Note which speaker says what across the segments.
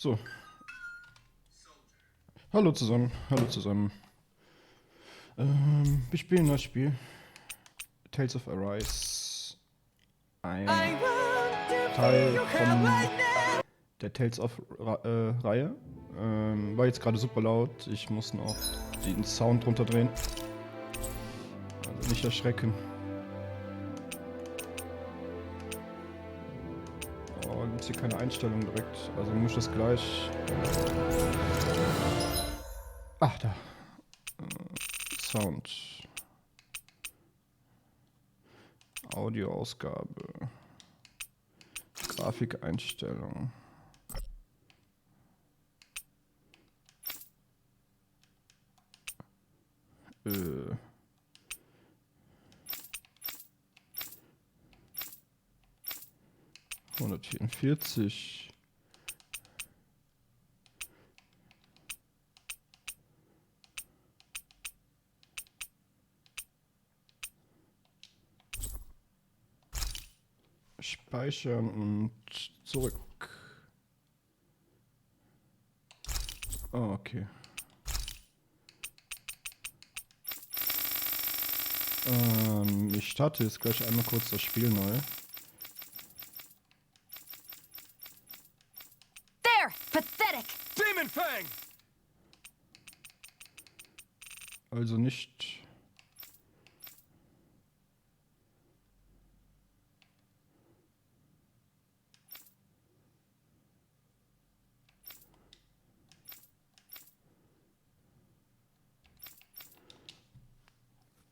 Speaker 1: So, hallo zusammen, hallo zusammen. Wir spielen das Spiel Tales of Arise. Ein Teil von der Tales of Reihe. War jetzt gerade super laut. Ich muss noch den Sound runterdrehen. Also nicht erschrecken. Oh, gibt es hier keine Einstellung direkt. Also muss ich das gleich. Ach, da. Sound. Audioausgabe. Grafikeinstellung. 144. Speichern und zurück. Oh, okay. Ich starte jetzt gleich einmal kurz das Spiel neu.
Speaker 2: There! Pathetic!
Speaker 3: Demon Fang!
Speaker 1: Also nicht.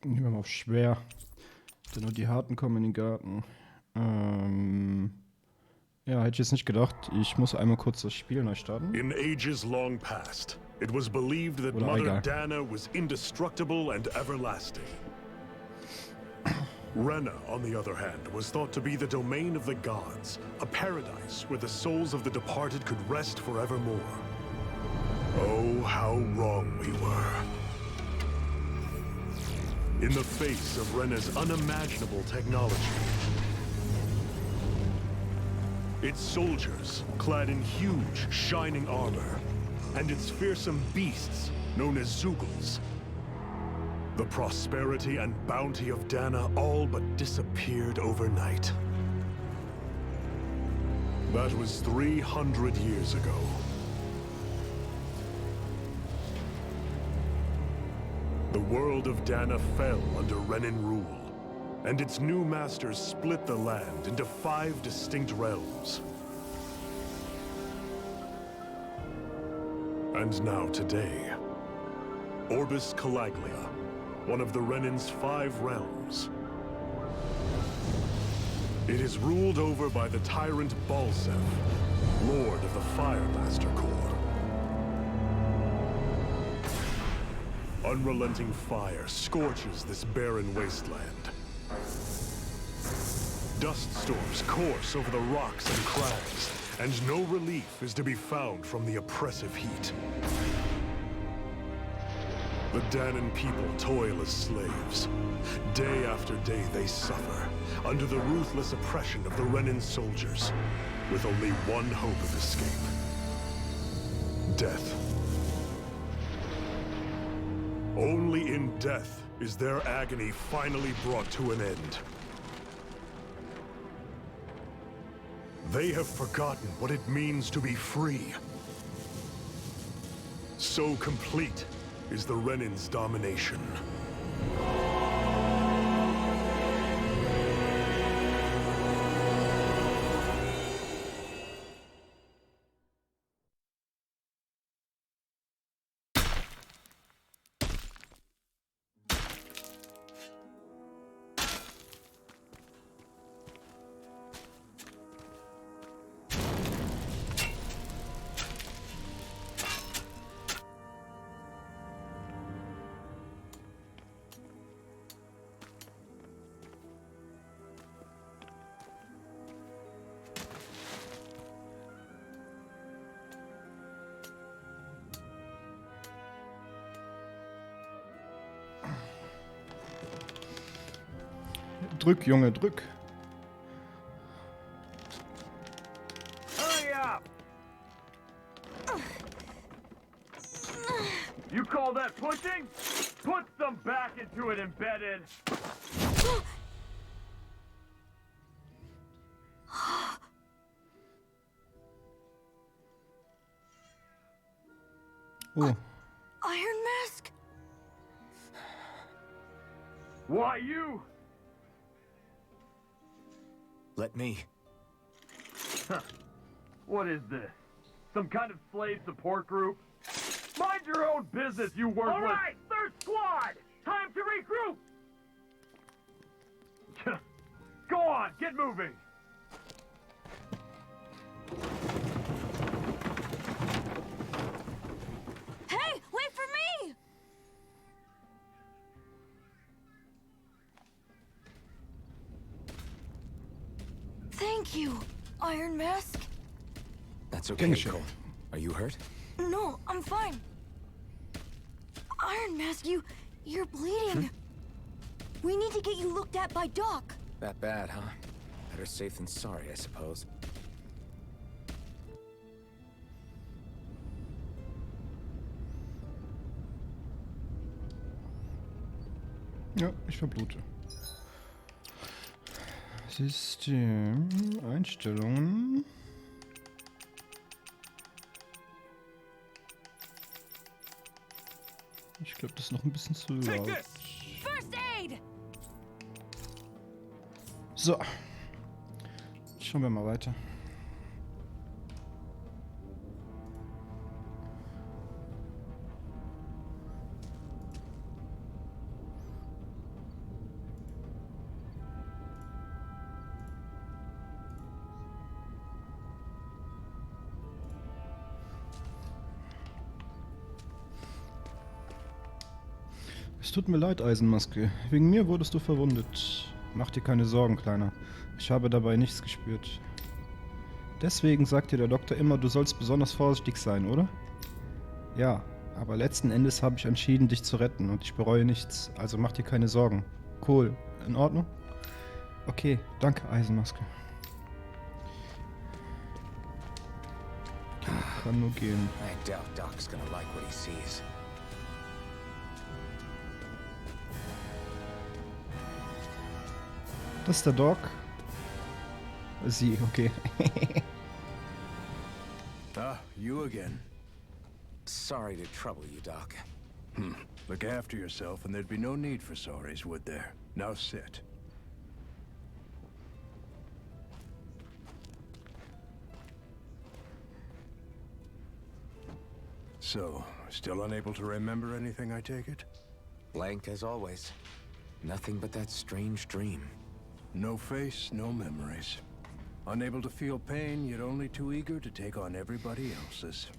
Speaker 1: Nehmen wir mal auf schwer. Denn nur die Harten kommen in den Garten. Ja, hätte ich jetzt nicht gedacht. Ich muss einmal kurz das Spiel neu starten.
Speaker 4: In ages long past, it was believed that
Speaker 1: Oder
Speaker 4: Mother
Speaker 1: egal.
Speaker 4: Dana was indestructible and everlasting. Rena, on the other hand, was thought to be the domain of the gods, a paradise where the souls of the departed could rest forevermore. Oh, how wrong we were. In the face of Rena's unimaginable technology, its soldiers, clad in huge, shining armor, and its fearsome beasts, known as Zugals. The prosperity and bounty of Dana all but disappeared overnight. That was 300 years ago. The world of Dana fell under Renan rule, and its new masters split the land into 5 distinct realms. And now today, Orbis Calaglia, one of the Renan's 5 realms. It is ruled over by the tyrant Balsef, Lord of the Firemaster Corps. Unrelenting fire scorches this barren wasteland. Dust storms course over the rocks and crags, and no relief is to be found from the oppressive heat. The Danan people toil as slaves. Day after day they suffer, under the ruthless oppression of the Renan soldiers, with only one hope of escape. Death. Only in death is their agony finally brought to an end. They have forgotten what it means to be free. So complete is the Renan's domination.
Speaker 1: Drück, Junge, drück.
Speaker 3: Hurry up!
Speaker 2: You call that pushing? Put some back into it, embedded.
Speaker 1: Oh,
Speaker 3: Iron Mask?
Speaker 2: Why you?
Speaker 5: Let me.
Speaker 2: What is this? Some kind of slave support group? Mind your own business, you worthless. All right, third squad. Time to regroup. Go on, get moving.
Speaker 3: Hey, wait for me! Thank you, Iron Mask.
Speaker 5: That's okay,
Speaker 1: Finish it.
Speaker 5: Cole. Are you hurt?
Speaker 3: No, I'm fine. Iron Mask, you're bleeding. We need to get you looked at by Doc.
Speaker 5: That bad, huh? Better safe than sorry, I suppose.
Speaker 1: ja, ich verblute. System, Einstellungen. Ich glaube, das ist noch ein bisschen zu laut.
Speaker 3: First aid!
Speaker 1: So. Schauen wir mal weiter. Es tut mir leid, Eisenmaske. Wegen mir wurdest du verwundet. Mach dir keine Sorgen, Kleiner. Ich habe dabei nichts gespürt. Deswegen sagt dir der Doktor immer, du sollst besonders vorsichtig sein, oder? Ja, aber letzten Endes habe ich entschieden, dich zu retten und ich bereue nichts. Also mach dir keine Sorgen. Cool. In Ordnung? Okay, danke, Eisenmaske. Okay, kann nur gehen.
Speaker 5: I doubt Doc's gonna like what he sees.
Speaker 1: Das ist der Doc. Sie, okay.
Speaker 6: Ah, you again.
Speaker 5: Sorry to trouble you, Doc.
Speaker 6: Look after yourself and there'd be no need for sorries, would there? Now sit. So, still unable to remember anything, I take it?
Speaker 5: Blank as always. Nothing but that strange dream.
Speaker 6: No face, no memories. Unable to feel pain, yet only too eager to take on everybody else's.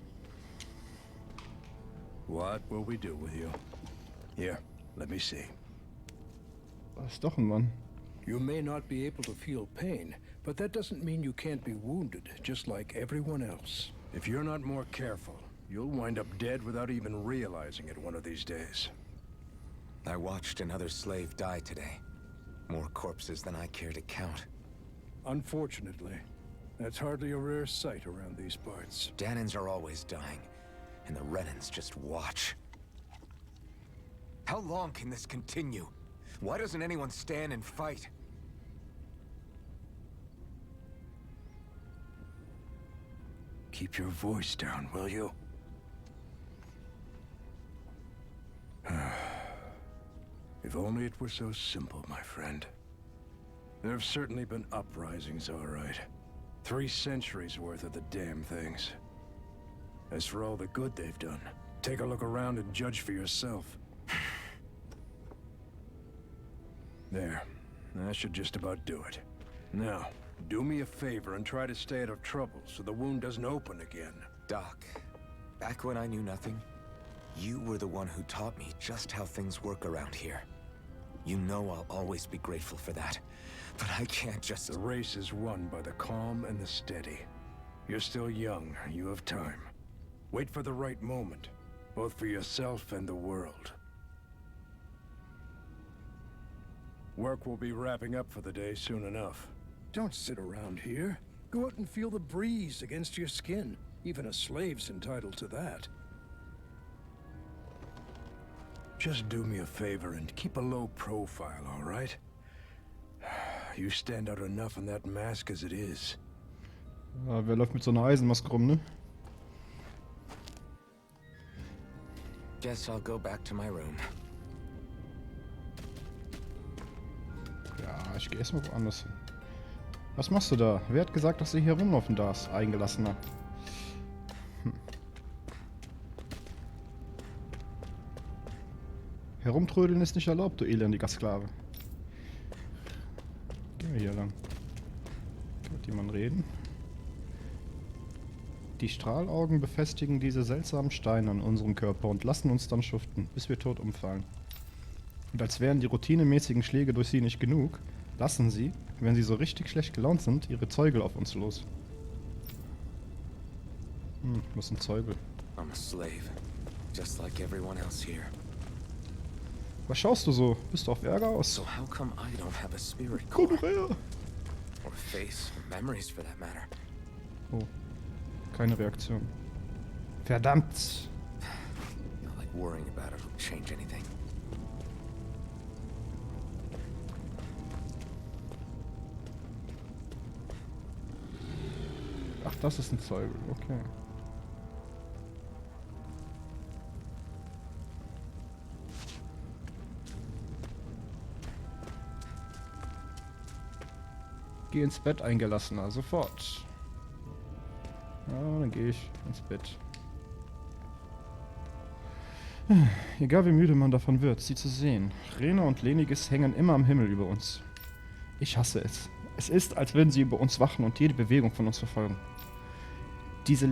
Speaker 6: What will we do with you? Here, let me see.
Speaker 1: Das ist doch ein Mann.
Speaker 6: You may not be able to feel pain, but that doesn't mean you can't be wounded, just like everyone else. If you're not more careful, you'll wind up dead without even realizing it one of these days.
Speaker 5: I watched another slave die today. More corpses than I care to count.
Speaker 6: Unfortunately, that's hardly a rare sight around these parts.
Speaker 5: Danins are always dying, and the Renans just watch. How long can this continue? Why doesn't anyone stand and fight?
Speaker 6: Keep your voice down, will you? If only it were so simple, my friend. There have certainly been uprisings, all right. 3 centuries worth of the damn things. As for all the good they've done, take a look around and judge for yourself. There. That should just about do it. Now, do me a favor and try to stay out of trouble so the wound doesn't open again.
Speaker 5: Doc, back when I knew nothing, you were the one who taught me just how things work around here. You know I'll always be grateful for that. But I can't just...
Speaker 6: The race is won by the calm and the steady. You're still young, you have time. Wait for the right moment, both for yourself and the world. Work will be wrapping up for the day soon enough. Don't sit around here. Go out and feel the breeze against your skin. Even a slave's entitled to that. Just do me a favor and keep a low profile, all right? You stand out enough in that mask as it is.
Speaker 1: Ja, wer läuft mit so einer Eisenmaske rum, ne?
Speaker 5: Guess I'll go back to my room.
Speaker 1: Ja, ich gehe erstmal woanders hin. Was machst du da? Wer hat gesagt, dass du hier rumlaufen darfst, Eingelassener? Herumtrödeln ist nicht erlaubt, du elendiger Sklave. Gehen wir hier lang. Kann mit jemandem reden? Die Strahlaugen befestigen diese seltsamen Steine an unserem Körper und lassen uns dann schuften, bis wir tot umfallen. Und als wären die routinemäßigen Schläge durch sie nicht genug, lassen sie, wenn sie so richtig schlecht gelaunt sind, ihre Zeugel auf uns los. Was sind Zeugel?
Speaker 5: I'm a slave, just like everyone else here.
Speaker 1: Was schaust du so? Bist du auf Ärger aus?
Speaker 5: So how come I don't have a spirit
Speaker 1: Komm
Speaker 5: core?
Speaker 1: doch her!
Speaker 5: Or a face, or memories for that matter?
Speaker 1: Oh, keine Reaktion. Verdammt!
Speaker 5: Not like worrying about it will change anything.
Speaker 1: Ach, das ist ein Zeugel, okay. Geh ins Bett, Eingelassener, sofort. Ja, dann gehe ich ins Bett. Egal wie müde man davon wird, sie zu sehen. Rena und Lenigis hängen immer am Himmel über uns. Ich hasse es. Es ist, als würden sie über uns wachen und jede Bewegung von uns verfolgen. Diese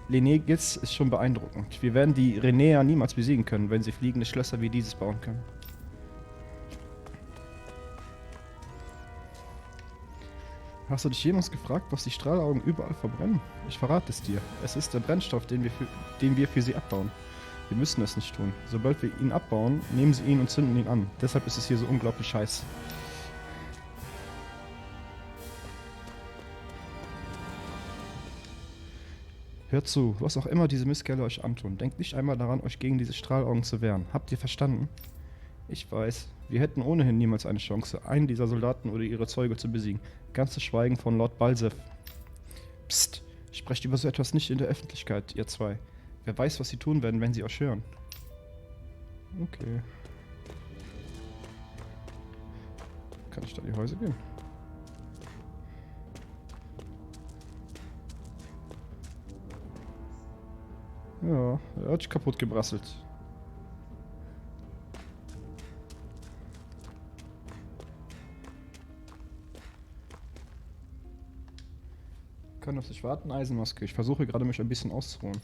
Speaker 1: Lenigis ist schon beeindruckend. Wir werden die Renäer niemals besiegen können, wenn sie fliegende Schlösser wie dieses bauen können. Hast du dich jemals gefragt, was die Strahlaugen überall verbrennen? Ich verrate es dir. Es ist der Brennstoff, den wir für sie abbauen. Wir müssen es nicht tun. Sobald wir ihn abbauen, nehmen sie ihn und zünden ihn an. Deshalb ist es hier so unglaublich heiß. Hört zu, was auch immer diese Misskerle euch antun. Denkt nicht einmal daran, euch gegen diese Strahlaugen zu wehren. Habt ihr verstanden? Ich weiß, wir hätten ohnehin niemals eine Chance, einen dieser Soldaten oder ihre Zeuge zu besiegen. Ganz zu schweigen von Lord Balsef. Psst, sprecht über so etwas nicht in der Öffentlichkeit, ihr zwei. Wer weiß, was sie tun werden, wenn sie euch hören. Okay. Kann ich da in die Häuser gehen? Ja, er hat sich kaputt gebrasselt. Kann auf sich warten, Eisenmaske. Ich versuche gerade mich ein bisschen auszuruhen.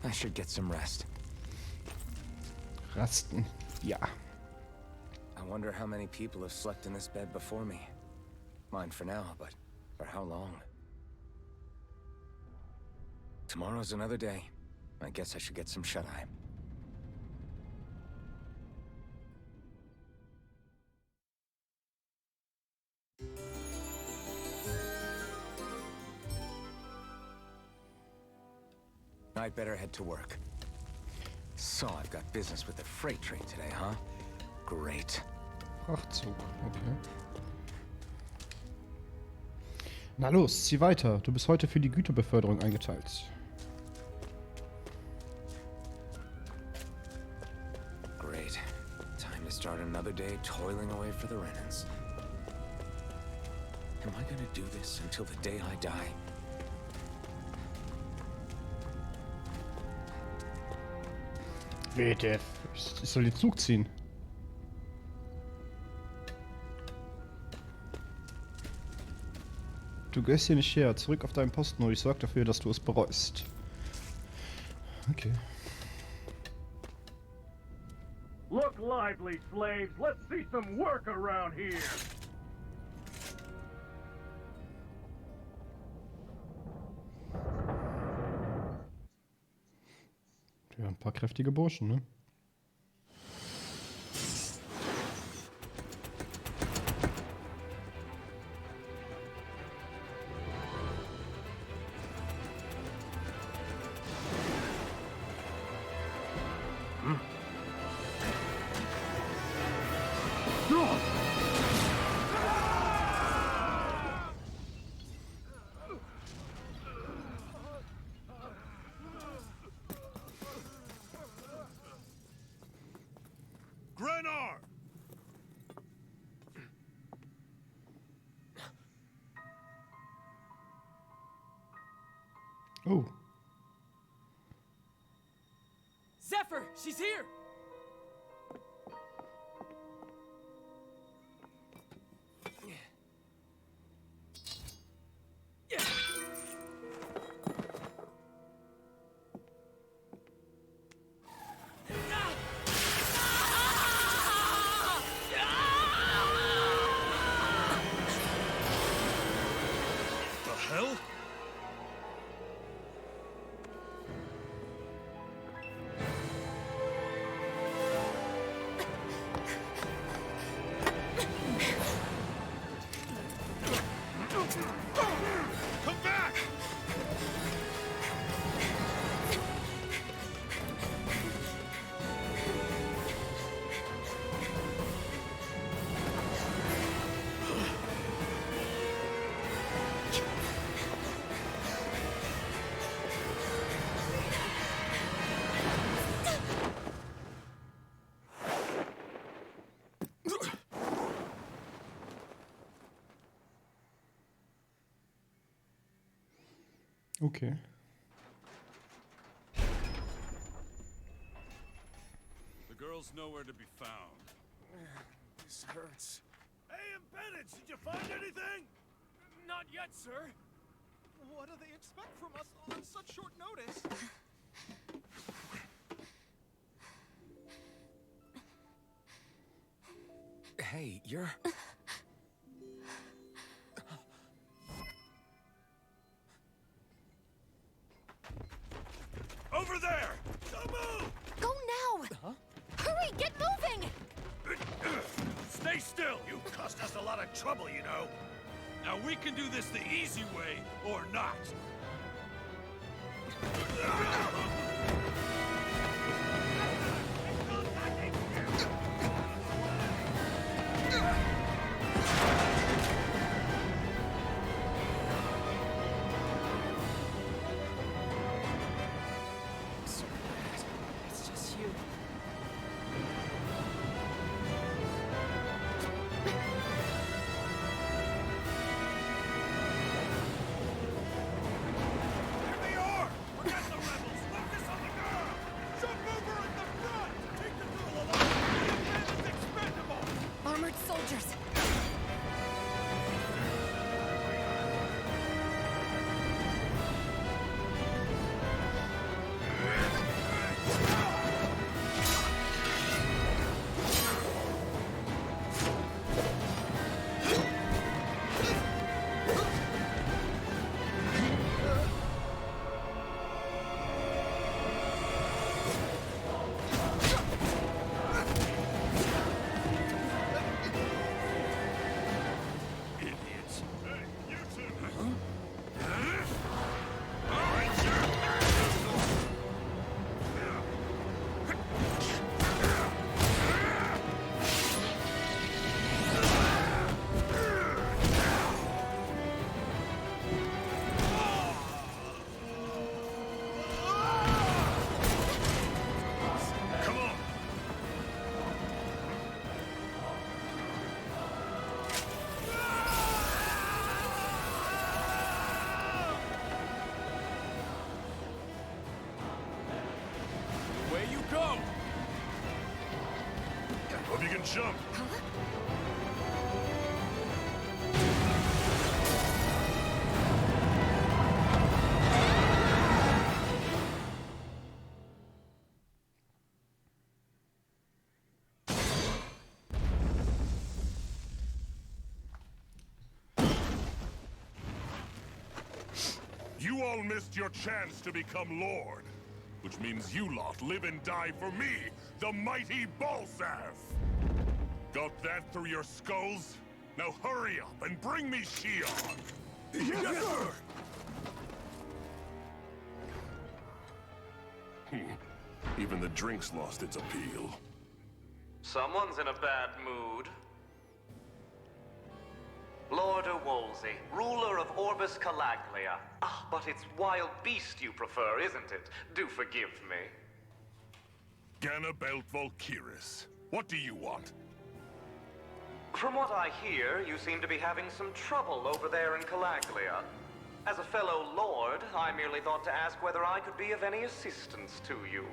Speaker 5: I should get some rest.
Speaker 1: Rasten. Ja.
Speaker 5: I wonder how many people have slept in this bed before me. Mine for now, but for how long? Tomorrow's another day. I guess I should get some shut-eye. I'd better head to work. So, I've got business with the freight train today, huh? Great.
Speaker 1: Frachtzug, okay. Na los, zieh weiter. Du bist heute für die Güterbeförderung eingeteilt.
Speaker 5: Great. Time to start another day toiling away for the Renans. Am I gonna do this until the day I die?
Speaker 1: Bitte. Ich soll den Zug ziehen. Du gehst hier nicht her. Zurück auf deinen Posten und ich sorge dafür, dass du es bereust. Okay.
Speaker 2: Look lively, slaves. Let's see some work around here.
Speaker 1: Ja, ein paar kräftige Burschen, ne? Oh.
Speaker 7: Zephyr, she's here!
Speaker 4: The hell? Come back!
Speaker 1: Okay.
Speaker 8: The girl's nowhere to be found.
Speaker 7: This hurts.
Speaker 4: Hey, Bennett, did you find anything?
Speaker 7: Not yet, sir.
Speaker 9: What do they expect from us on such short notice?
Speaker 5: Hey, you're...
Speaker 4: Over there! Don't move!
Speaker 3: Go now! Hurry, get moving!
Speaker 4: Stay still! You cost us a lot of trouble, you know.
Speaker 8: Now we can do this the easy way, or not.
Speaker 7: So bad. It's just you.
Speaker 4: Here they are! Forget the rebels! Focus on the girl!
Speaker 9: Jump over at the front! Take the girl along! The man is expendable!
Speaker 3: Armored soldiers!
Speaker 4: Idiots! Hey, you two! Come on!
Speaker 8: Away you go!
Speaker 4: Hope you can jump! You all missed your chance to become Lord, which means you lot live and die for me, the mighty Balsav! Got that through your skulls? Now hurry up and bring me Shion! Yes, sir! Even the drink's lost its appeal.
Speaker 10: Someone's in a bad mood. Lord Wolsey, ruler of Orbis Calaglia. Ah, but it's wild beast you prefer, isn't it? Do forgive me.
Speaker 4: Ganabelt Volkiris, what do you want?
Speaker 10: From what I hear, you seem to be having some trouble over there in Calaglia. As a fellow lord, I merely thought to ask whether I could be of any assistance to you.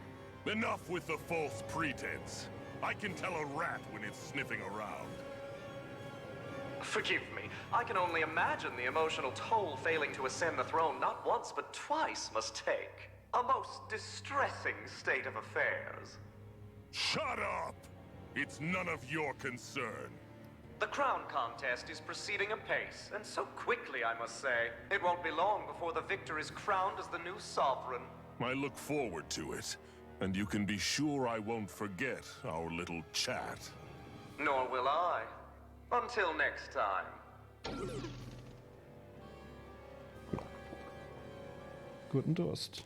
Speaker 4: Enough with the false pretense. I can tell a rat when it's sniffing around.
Speaker 10: Forgive me, I can only imagine the emotional toll failing to ascend the throne not once but twice must take. A most distressing state of affairs.
Speaker 4: Shut up! It's none of your concern.
Speaker 10: The crown contest is proceeding apace, and so quickly, I must say. It won't be long before the victor is crowned as the new sovereign.
Speaker 4: I look forward to it, and you can be sure I won't forget our little chat.
Speaker 10: Nor will I. Until next time.
Speaker 1: Guten Durst.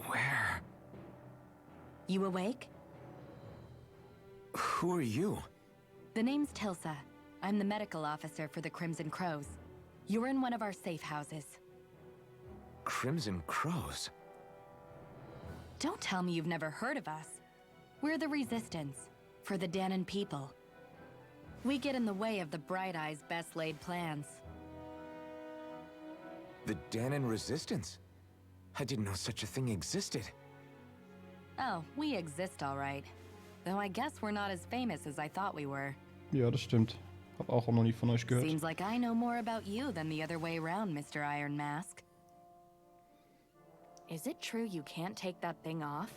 Speaker 5: Where?
Speaker 11: You awake?
Speaker 5: Who are you?
Speaker 11: The name's Tilsa. I'm the medical officer for the Crimson Crows. You're in one of our safe houses.
Speaker 5: Crimson Crows?
Speaker 11: Don't tell me you've never heard of us. We're the Resistance, for the Danon people. We get in the way of the Bright Eyes' best laid plans.
Speaker 5: The Danon Resistance? I didn't know such a thing existed.
Speaker 11: Oh, we exist all right. Though I guess we're not as famous as I thought we were.
Speaker 1: Ja, das stimmt. Hab auch noch nie von euch gehört.
Speaker 11: Seems like I know more about you than the other way around, Mr. Iron Mask. Is it true you can't take that thing off?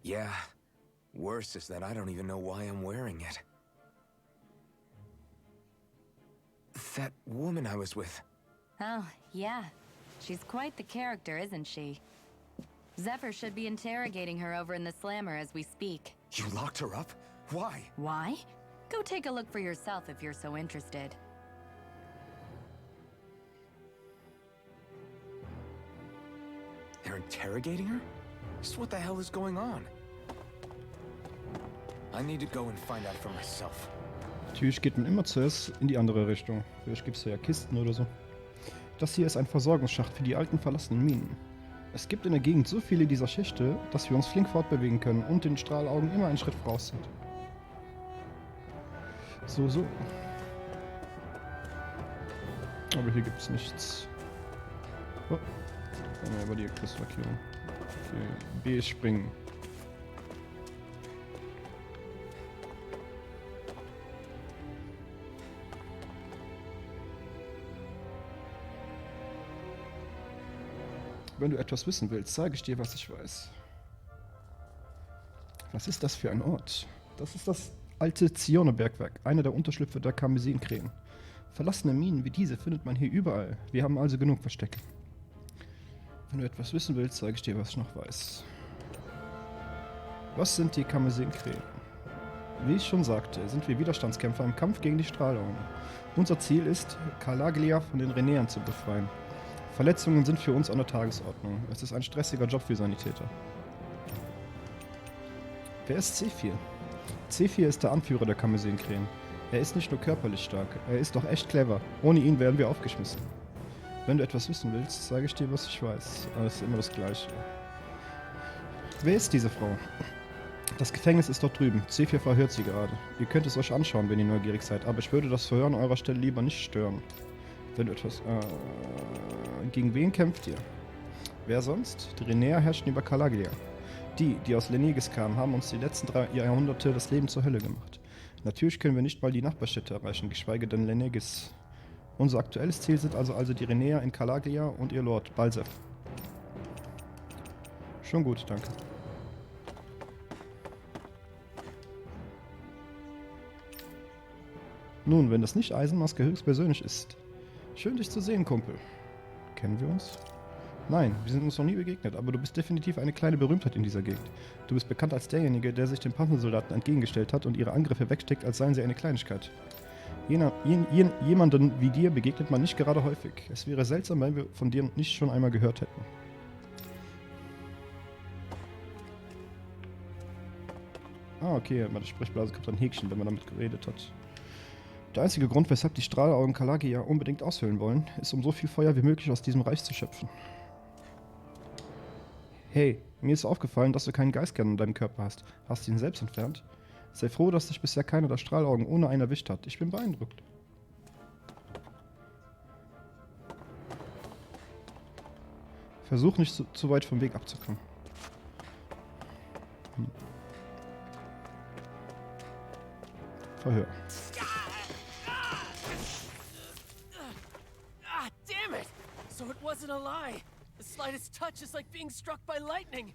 Speaker 5: Yeah. Worse is that I don't even know why I'm wearing it. That woman I was with.
Speaker 11: Oh, yeah. She's quite the character, isn't she? Zephyr should be interrogating her over in the Slammer as we speak.
Speaker 5: You locked her up? Why?
Speaker 11: Why? Go take a look for yourself if you're so interested.
Speaker 5: They're interrogating her? Just what the hell is going on? I need to go and find out for myself.
Speaker 1: Natürlich geht man immer zuerst in die andere Richtung. Vielleicht gibt es ja Kisten oder so. Das hier ist ein Versorgungsschacht für die alten verlassenen Minen. Es gibt in der Gegend so viele dieser Schächte, dass wir uns flink fortbewegen können und den Strahlaugen immer einen Schritt voraus sind. So. Aber hier gibt es nichts. Oh. Ja, über die Questmarkierung. Okay. B ist springen. Wenn du etwas wissen willst, sage ich dir, was ich weiß. Was ist das für ein Ort? Das ist das alte Zione-Bergwerk, einer der Unterschlüpfe der Karmesinkrähen. Verlassene Minen wie diese findet man hier überall. Wir haben also genug Verstecke. Wenn du etwas wissen willst, sage ich dir, was ich noch weiß. Was sind die Karmesinkrähen? Wie ich schon sagte, sind wir Widerstandskämpfer im Kampf gegen die Strahlaugen. Unser Ziel ist, Calaglia von den Renäern zu befreien. Verletzungen sind für uns an der Tagesordnung. Es ist ein stressiger Job für Sanitäter. Wer ist C4? C4 ist der Anführer der Karmesinkrähen. Er ist nicht nur körperlich stark, er ist auch echt clever. Ohne ihn wären wir aufgeschmissen. Wenn du etwas wissen willst, sage ich dir, was ich weiß. Aber es ist immer das Gleiche. Wer ist diese Frau? Das Gefängnis ist dort drüben. C4 verhört sie gerade. Ihr könnt es euch anschauen, wenn ihr neugierig seid, aber ich würde das Verhör an eurer Stelle lieber nicht stören. Wenn du etwas... gegen wen kämpft ihr? Wer sonst? Die Renäer herrschen über Calaglia. Die aus Lenegis kamen, haben uns die letzten 3 Jahrhunderte das Leben zur Hölle gemacht. Natürlich können wir nicht mal die Nachbarstädte erreichen, geschweige denn Lenegis. Unser aktuelles Ziel sind also die Renäer in Calaglia und ihr Lord, Balsef. Schon gut, danke. Nun, wenn das nicht Eisenmaske höchstpersönlich ist. Schön, dich zu sehen, Kumpel. Kennen wir uns? Nein, wir sind uns noch nie begegnet, aber du bist definitiv eine kleine Berühmtheit in dieser Gegend. Du bist bekannt als derjenige, der sich den Panzersoldaten entgegengestellt hat und ihre Angriffe wegsteckt, als seien sie eine Kleinigkeit. Jemanden wie dir begegnet man nicht gerade häufig. Es wäre seltsam, wenn wir von dir nicht schon einmal gehört hätten. Ah, okay, meine Sprechblase kommt ein Häkchen, wenn man damit geredet hat. Der einzige Grund, weshalb die Strahlaugen Kalagia unbedingt aushöhlen wollen, ist, um so viel Feuer wie möglich aus diesem Reich zu schöpfen. Hey, mir ist aufgefallen, dass du keinen Geistkern in deinem Körper hast. Hast du ihn selbst entfernt? Sei froh, dass dich bisher keiner der Strahlaugen ohne einen erwischt hat. Ich bin beeindruckt. Versuch nicht zu weit vom Weg abzukommen. Verhör.
Speaker 7: Ah, damn it! So it wasn't a lie. The slightest touch is like being struck by lightning.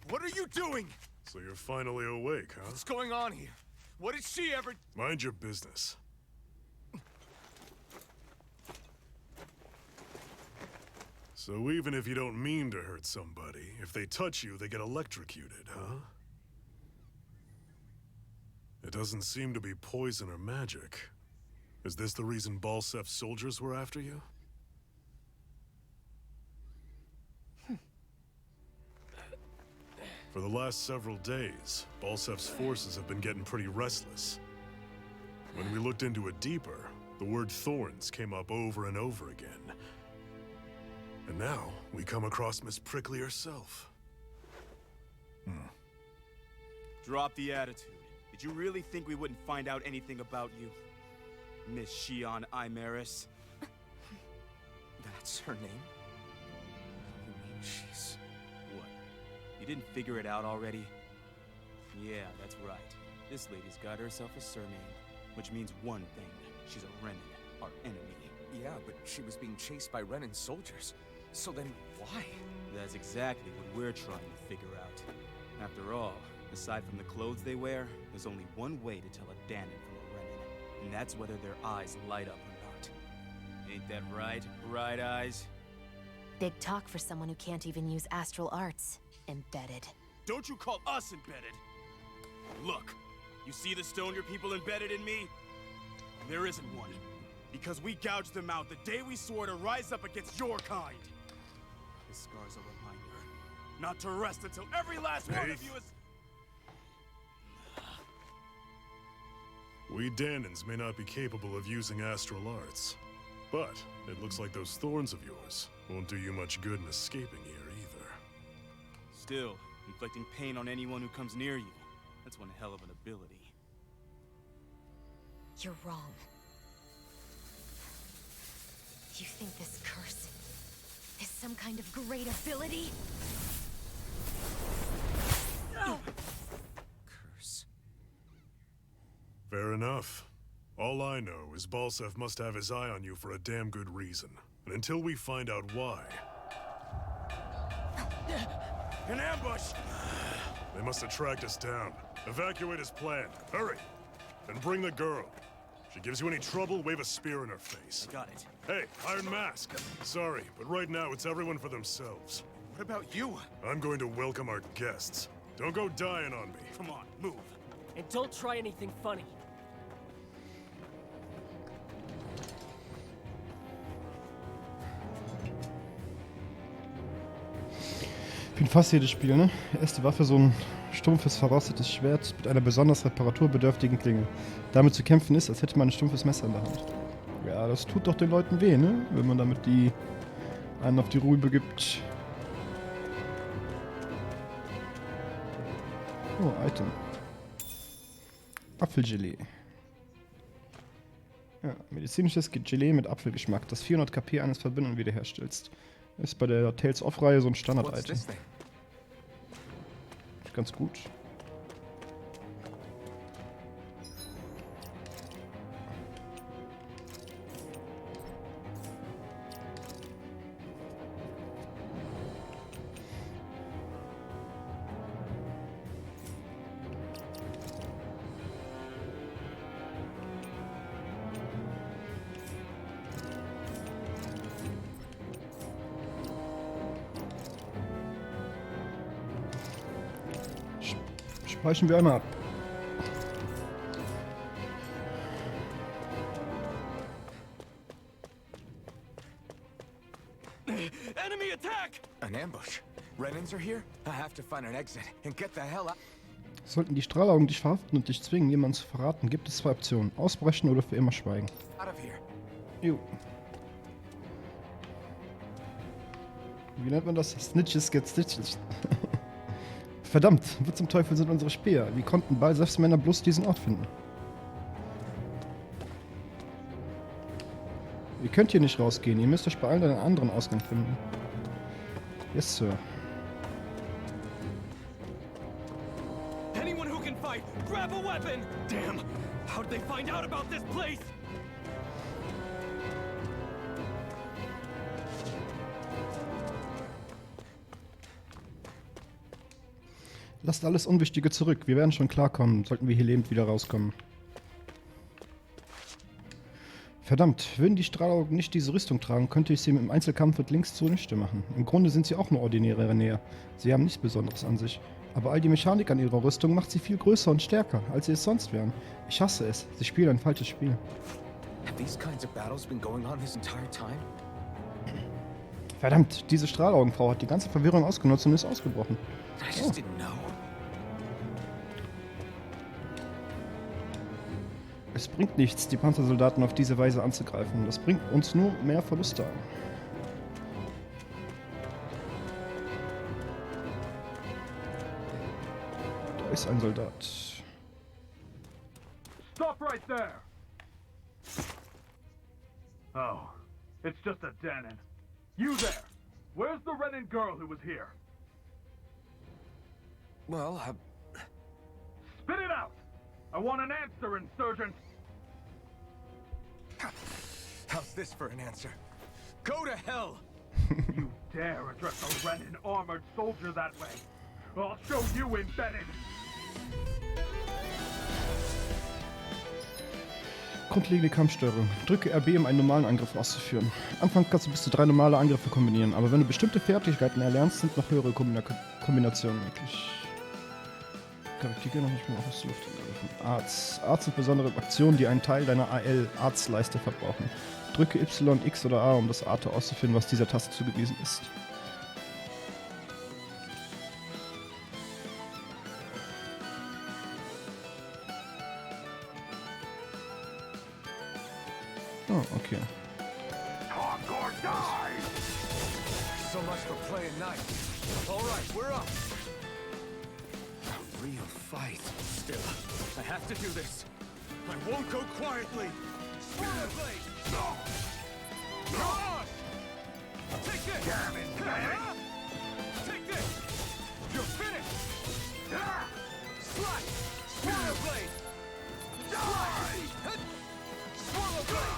Speaker 9: What are you doing?
Speaker 4: So you're finally awake, huh?
Speaker 9: What's going on here? What did she ever...
Speaker 4: Mind your business. So even if you don't mean to hurt somebody, if they touch you, they get electrocuted, huh? It doesn't seem to be poison or magic. Is this the reason Balsef's soldiers were after you? For the last several days, Balsef's forces have been getting pretty restless. When we looked into it deeper, the word thorns came up over and over again. And now, we come across Miss Prickly herself.
Speaker 12: Drop the attitude. Did you really think we wouldn't find out anything about you? Miss Shion Imaris?
Speaker 5: That's her name?
Speaker 12: You mean she's... what? You didn't figure it out already? Yeah, that's right. This lady's got herself a surname, which means one thing. She's a Renin, our enemy.
Speaker 5: Yeah, but she was being chased by Renin soldiers. So then, why?
Speaker 12: That's exactly what we're trying to figure out. After all, aside from the clothes they wear, there's only one way to tell a Danon from a Renin, and that's whether their eyes light up or not. Ain't that right, Bright Eyes?
Speaker 3: Big talk for someone who can't even use astral arts. Embedded.
Speaker 12: Don't you call us embedded! Look, you see the stone your people embedded in me? There isn't one. Because we gouged them out the day we swore to rise up against your kind. This scar's a reminder. Not to rest until every last one of you is...
Speaker 4: We Danons may not be capable of using astral arts, but it looks like those thorns of yours won't do you much good in escaping here either.
Speaker 12: Still, inflicting pain on anyone who comes near you, that's one hell of an ability.
Speaker 3: You're wrong. You think this curse is some kind of great ability?
Speaker 5: Curse.
Speaker 4: Fair enough. All I know is Balsef must have his eye on you for a damn good reason. And until we find out why...
Speaker 12: An ambush!
Speaker 4: They must have tracked us down. Evacuate as planned. Hurry! And bring the girl. If she gives you any trouble, wave a spear in her face.
Speaker 12: Got it.
Speaker 4: Hey, Iron Mask. Sorry, but right now it's everyone for themselves.
Speaker 12: What about you?
Speaker 4: I'm going to welcome our guests. Don't go dying on me.
Speaker 12: Come on, move.
Speaker 7: And don't try anything funny.
Speaker 1: Ich finde fast jedes Spiel, ne? Erste Waffe so ein stumpfes, verrostetes Schwert mit einer besonders reparaturbedürftigen Klinge. Damit zu kämpfen ist, als hätte man ein stumpfes Messer in der Hand. Ja, das tut doch den Leuten weh, ne? Wenn man damit einen auf die Rübe gibt. Oh, Item. Apfelgelee. Ja, medizinisches Gelee mit Apfelgeschmack, das 400 KP eines Verbündeten wiederherstellst. Ist bei der Tales of-Reihe so ein Standard-Item. Ganz gut. Speichern wir einmal ab.
Speaker 7: Enemy attack!
Speaker 5: An ambush. Renans are here? I have to find an exit and get the hell out.
Speaker 1: Sollten die Strahlaugen dich verhaften und dich zwingen, jemanden zu verraten, gibt es 2 Optionen. Ausbrechen oder für immer schweigen.
Speaker 5: Out of here.
Speaker 1: Jo. Wie nennt man das? Snitches get stitches. Verdammt, wo zum Teufel sind unsere Späher? Wie konnten Ball-Selbstmänner bloß diesen Ort finden? Ihr könnt hier nicht rausgehen. Ihr müsst euch beeilen und einen anderen Ausgang finden. Yes, Sir.
Speaker 7: Anyone who can fight, grab a weapon! Damn! How did they find out about this place?
Speaker 1: Lasst alles Unwichtige zurück. Wir werden schon klarkommen, sollten wir hier lebend wieder rauskommen. Verdammt, würden die Strahlaugen nicht diese Rüstung tragen, könnte ich sie im Einzelkampf mit links zunichte machen. Im Grunde sind sie auch nur ordinäre Renäer. Sie haben nichts Besonderes an sich. Aber all die Mechanik an ihrer Rüstung macht sie viel größer und stärker, als sie es sonst wären. Ich hasse es. Sie spielen ein falsches Spiel.
Speaker 5: Have these kinds of battles been going on this entire time?
Speaker 1: Verdammt, diese Strahlaugenfrau hat die ganze Verwirrung ausgenutzt und ist ausgebrochen.
Speaker 5: I just didn't know.
Speaker 1: Es bringt nichts, die Panzersoldaten auf diese Weise anzugreifen. Das bringt uns nur mehr Verluste an. Da ist ein Soldat.
Speaker 2: Stop right there! Oh, it's just a Danon. You there! Where's the Renan girl who was here?
Speaker 5: Well,
Speaker 2: Spit it out! I want an answer, insurgent!
Speaker 5: how's this for an answer? Go to hell!
Speaker 2: You dare address a Renan armored soldier that way? I'll show you embedded!
Speaker 1: Grundlegende Kampfsteuerung. Drücke RB, um einen normalen Angriff auszuführen. Anfangs kannst du bis zu 3 normale Angriffe kombinieren, aber wenn du bestimmte Fertigkeiten erlernst, sind noch höhere Kombinationen möglich. Charaktere noch nicht mehr aus der Luft angreifen. Arts. Arts sind besondere Aktionen, die einen Teil deiner AL-Arts-Leiste verbrauchen. Drücke Y, X oder A, um das Arte auszuführen, was dieser Taste zugewiesen ist. Oh, okay.
Speaker 2: Talk or die!
Speaker 5: So much for playing nice. All right, we're up. A real fight. Still, I have to do this.
Speaker 12: I won't go quietly.
Speaker 2: Spirit blade! No!
Speaker 12: Run!
Speaker 2: Take this! Damn it, damn it!
Speaker 12: Take this! You're finished!
Speaker 2: Ah!
Speaker 12: Slash! Swallow blade!
Speaker 2: Die!
Speaker 12: Swallow blade!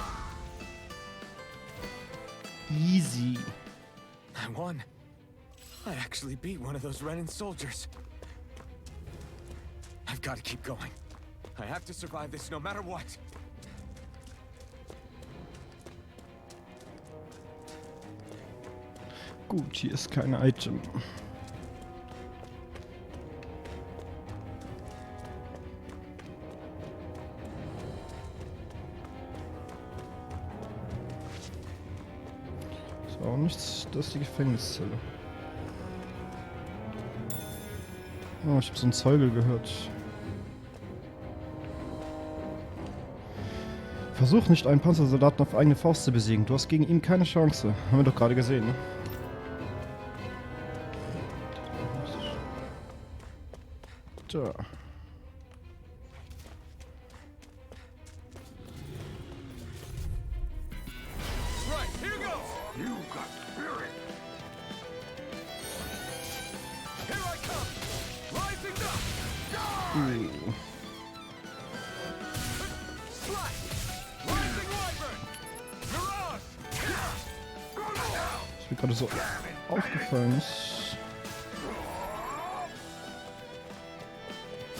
Speaker 1: Easy.
Speaker 5: I won. I actually beat one of those Renan soldiers. I've got to keep going. I have to survive this no matter what.
Speaker 1: Gut, hier ist kein Item. Ist auch nichts, das ist die Gefängniszelle. Oh, ich habe so einen Zeugel gehört. Versuch nicht, einen Panzersoldaten auf eigene Faust zu besiegen. Du hast gegen ihn keine Chance. Haben wir doch gerade gesehen, ne? Da.
Speaker 12: Right, here goes!
Speaker 2: You got spirit!
Speaker 12: Here I come! Rising up! Slash! Rising wyvern! Mirage!
Speaker 2: Go now!
Speaker 1: Was mir gerade so aufgefallen ist.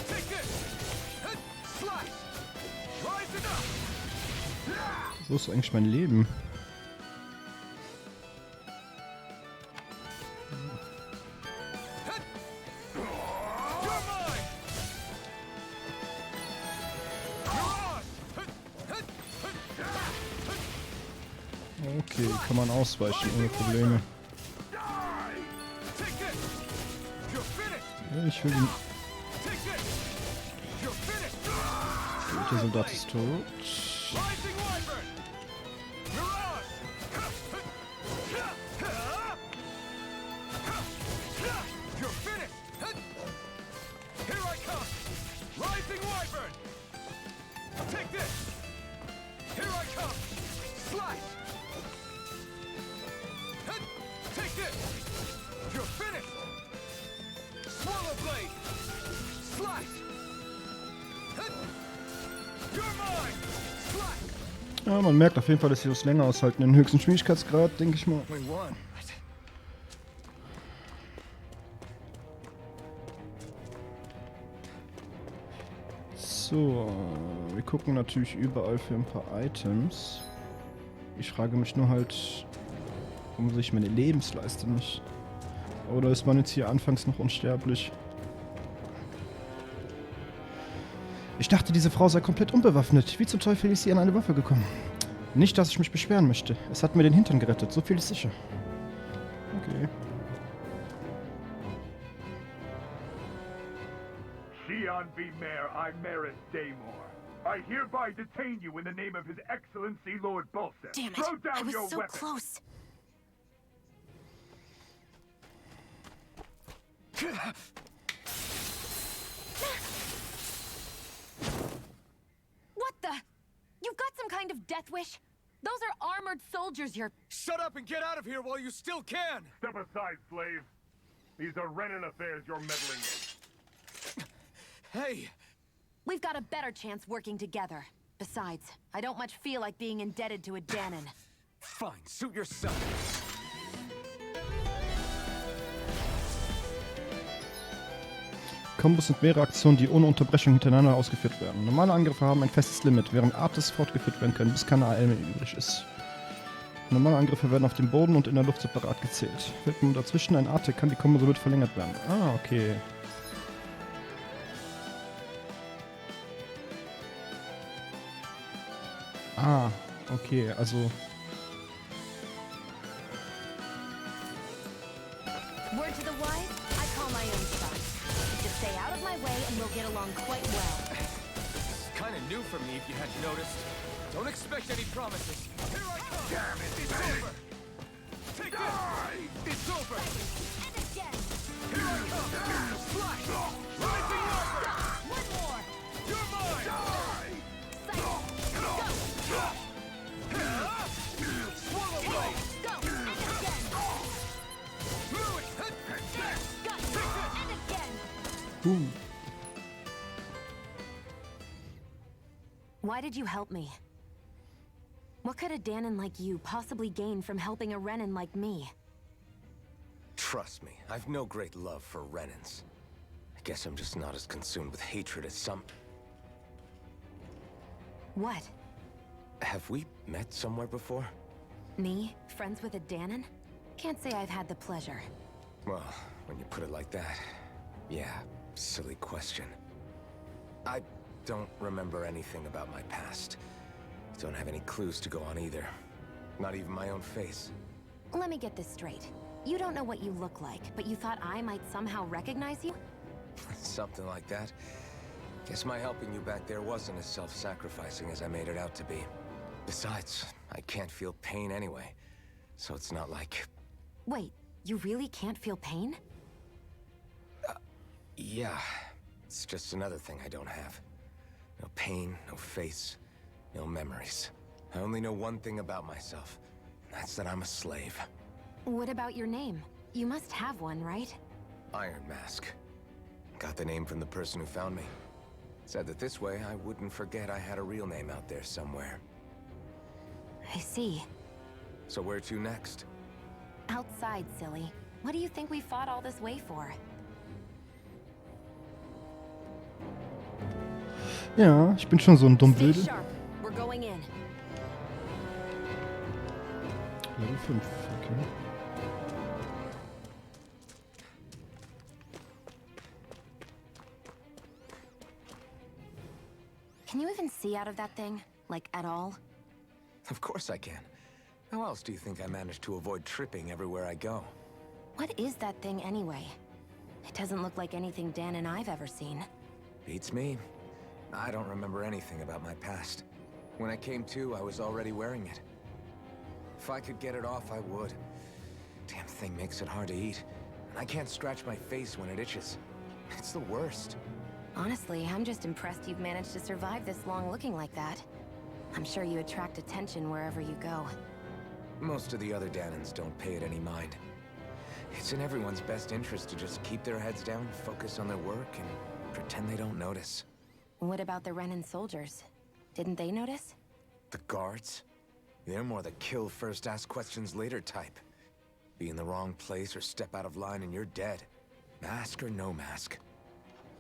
Speaker 12: Take this! Slash! Rising up!
Speaker 1: Wo ist eigentlich mein Leben?
Speaker 12: You're mine! Mirage!
Speaker 1: Okay, kann man ausweichen ohne Probleme. Ich will ihn. Der Soldat ist tot. Ja, man merkt auf jeden Fall, dass sie das länger aushalten. Den höchsten Schwierigkeitsgrad, denke ich mal. So, wir gucken natürlich überall für ein paar Items. Ich frage mich nur halt, warum sehe ich meine Lebensleiste nicht? Oder ist man jetzt hier anfangs noch unsterblich? Ich dachte, diese Frau sei komplett unbewaffnet. Wie zum Teufel ist sie an eine Waffe gekommen? Nicht, dass ich mich beschweren möchte. Es hat mir den Hintern gerettet, so viel ist sicher. Okay.
Speaker 2: Shion V. Mayor, I Merit Daymore. I hereby detain you in the name of His Excellency Lord Bulset.
Speaker 3: Damn it!
Speaker 2: Throw down
Speaker 3: I was
Speaker 2: your
Speaker 3: so
Speaker 2: weapon.
Speaker 3: close. What the? You've got some kind of death wish? Those are armored soldiers you're...
Speaker 12: Shut up and get out of here while you still can!
Speaker 2: Step aside, slave. These are Renan affairs you're meddling in.
Speaker 12: Hey!
Speaker 3: We've got a better chance working together. Besides, I don't much feel like being indebted to a Danon.
Speaker 12: Fine, suit yourself.
Speaker 1: Kombos sind mehrere Aktionen, die ohne Unterbrechung hintereinander ausgeführt werden. Normale Angriffe haben ein festes Limit, während Artes fortgeführt werden können, bis keine AL mehr übrig ist. Normale Angriffe werden auf dem Boden und in der Luft separat gezählt. Fällt nun dazwischen ein Arte, kann die Kombo somit verlängert werden. Ah, okay. Ah, okay, also...
Speaker 3: Word to the wise, I call my own shot. Just stay out of my way and we'll get along quite well.
Speaker 12: It's kind of new for me if you hadn't noticed. Don't expect any promises. Here I come!
Speaker 2: Damn it,
Speaker 12: It's over! Take this! It's over!
Speaker 3: And again!
Speaker 12: Here I come! Slash! Rising Armor!
Speaker 3: One more!
Speaker 12: You're mine! Swallow blade!
Speaker 3: Go! And again!
Speaker 12: Blew it!
Speaker 3: Got you! And again! Why did you help me? What could a Danon like you possibly gain from helping a Renan like me?
Speaker 5: Trust me, I've no great love for Renans. I guess I'm just not as consumed with hatred as some...
Speaker 3: What?
Speaker 5: Have we met somewhere before?
Speaker 3: Me? Friends with a Danon? Can't say I've had the pleasure.
Speaker 5: Well, when you put it like that, yeah, silly question. I don't remember anything about my past. Don't have any clues to go on either. Not even my own face.
Speaker 3: Let me get this straight. You don't know what you look like, but you thought I might somehow recognize you?
Speaker 5: Something like that. Guess my helping you back there wasn't as self-sacrificing as I made it out to be. Besides, I can't feel pain anyway. So it's not like...
Speaker 3: Wait, you really can't feel pain?
Speaker 5: Yeah. It's just another thing I don't have. No pain, no face, no memories. I only know one thing about myself. And that's that I'm a slave.
Speaker 3: What about your name? You must have one, right?
Speaker 5: Iron Mask. Got the name from the person who found me. Said that this way I wouldn't forget I had a real name out there somewhere.
Speaker 3: I see.
Speaker 5: So where to next?
Speaker 3: Outside, silly. What do you think we fought all this way for?
Speaker 1: Ja, ich bin schon so ein
Speaker 3: Stay
Speaker 1: Dummblöde.
Speaker 3: sharp. We're going in.
Speaker 1: Level 5, okay.
Speaker 3: Can you even see out of that thing? Like, at all?
Speaker 5: Of course I can. How else do you think I managed to avoid tripping everywhere I go?
Speaker 3: What is that thing anyway? It doesn't look like anything Dan and I've ever seen.
Speaker 5: Beats me. I don't remember anything about my past. When I came to, I was already wearing it. If I could get it off, I would. Damn thing makes it hard to eat. And I can't scratch my face when it itches. It's the worst.
Speaker 3: Honestly, I'm just impressed you've managed to survive this long looking like that. I'm sure you attract attention wherever you go.
Speaker 5: Most of the other Danans don't pay it any mind. It's in everyone's best interest to just keep their heads down, focus on their work, and pretend they don't notice.
Speaker 3: What about the Renan soldiers? Didn't they notice?
Speaker 5: The guards? They're more the kill first, ask questions later type. Be in the wrong place or step out of line and you're dead. Mask or no mask.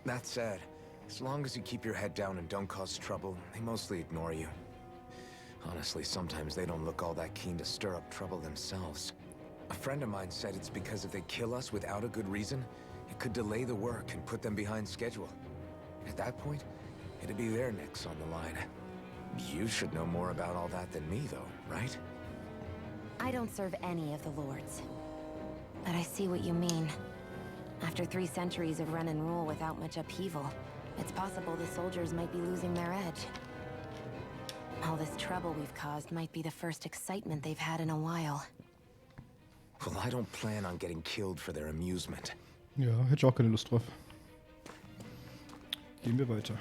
Speaker 5: That said, as long as you keep your head down and don't cause trouble, they mostly ignore you. Honestly, sometimes they don't look all that keen to stir up trouble themselves. A friend of mine said it's because if they kill us without a good reason, it could delay the work and put them behind schedule. At that point, it'd be their necks on the line. You should know more about all that than me, though, right?
Speaker 3: I don't serve any of the lords. But I see what you mean. After 3 centuries of Renan rule without much upheaval, it's possible the soldiers might be losing their edge. All this trouble we've caused might be the first excitement they've had in a while.
Speaker 5: Well, I don't plan on getting killed for their amusement.
Speaker 1: Ja, hätte ich auch keine Lust drauf. Gehen wir weiter.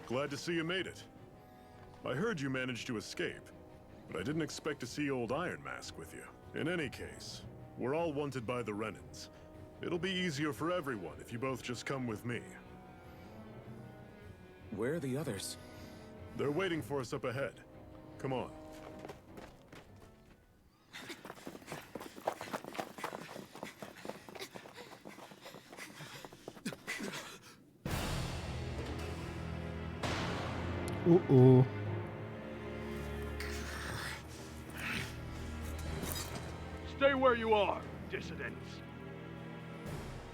Speaker 4: Glad to see you made it. I heard you managed to escape, but I didn't expect to see old Iron Mask with you. In any case, we're all wanted by the Renans. It'll be easier for everyone if you both just come with me.
Speaker 5: Where are the others?
Speaker 4: They're waiting for us up ahead. Come on.
Speaker 1: Oh.
Speaker 2: Stay where you are, dissidents.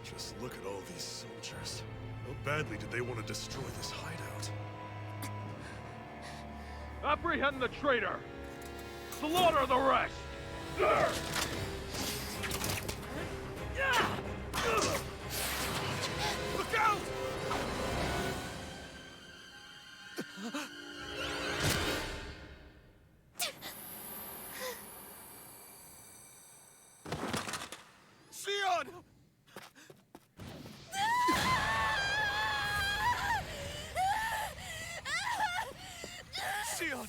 Speaker 4: Just look at all these soldiers. How badly did they want to destroy this hideout?
Speaker 2: Apprehend the traitor! Slaughter the rest!
Speaker 12: Look out! Sion! Sion!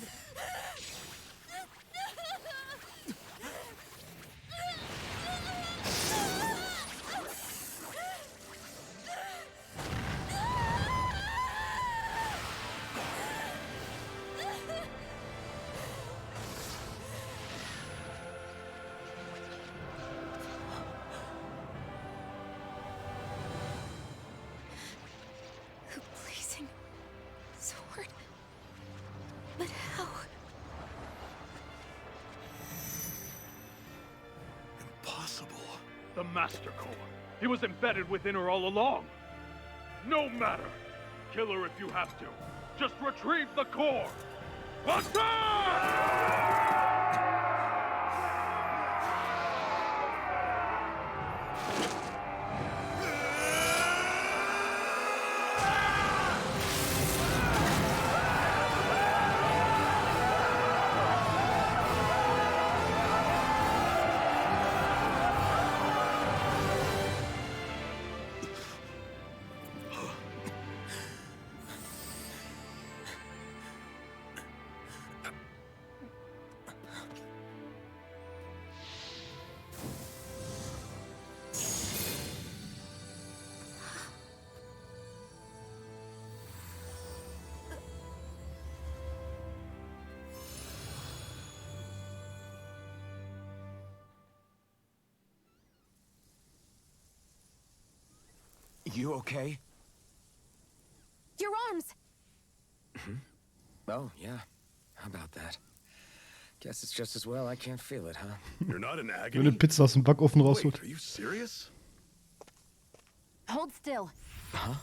Speaker 3: Blazing sword. But how?
Speaker 4: Impossible.
Speaker 2: The Master Core. He was embedded within her all along. No matter. Kill her if you have to. Just retrieve the core. Attack!
Speaker 5: You okay?
Speaker 3: Your arms!
Speaker 5: Oh, yeah. How about that? Guess it's just as well I can't feel it, huh?
Speaker 4: You're not in
Speaker 1: Wenn
Speaker 4: agony?
Speaker 1: eine Pizza aus dem Backofen
Speaker 4: Wait,
Speaker 1: rausholt.
Speaker 4: are you serious?
Speaker 3: Hold still.
Speaker 5: Huh?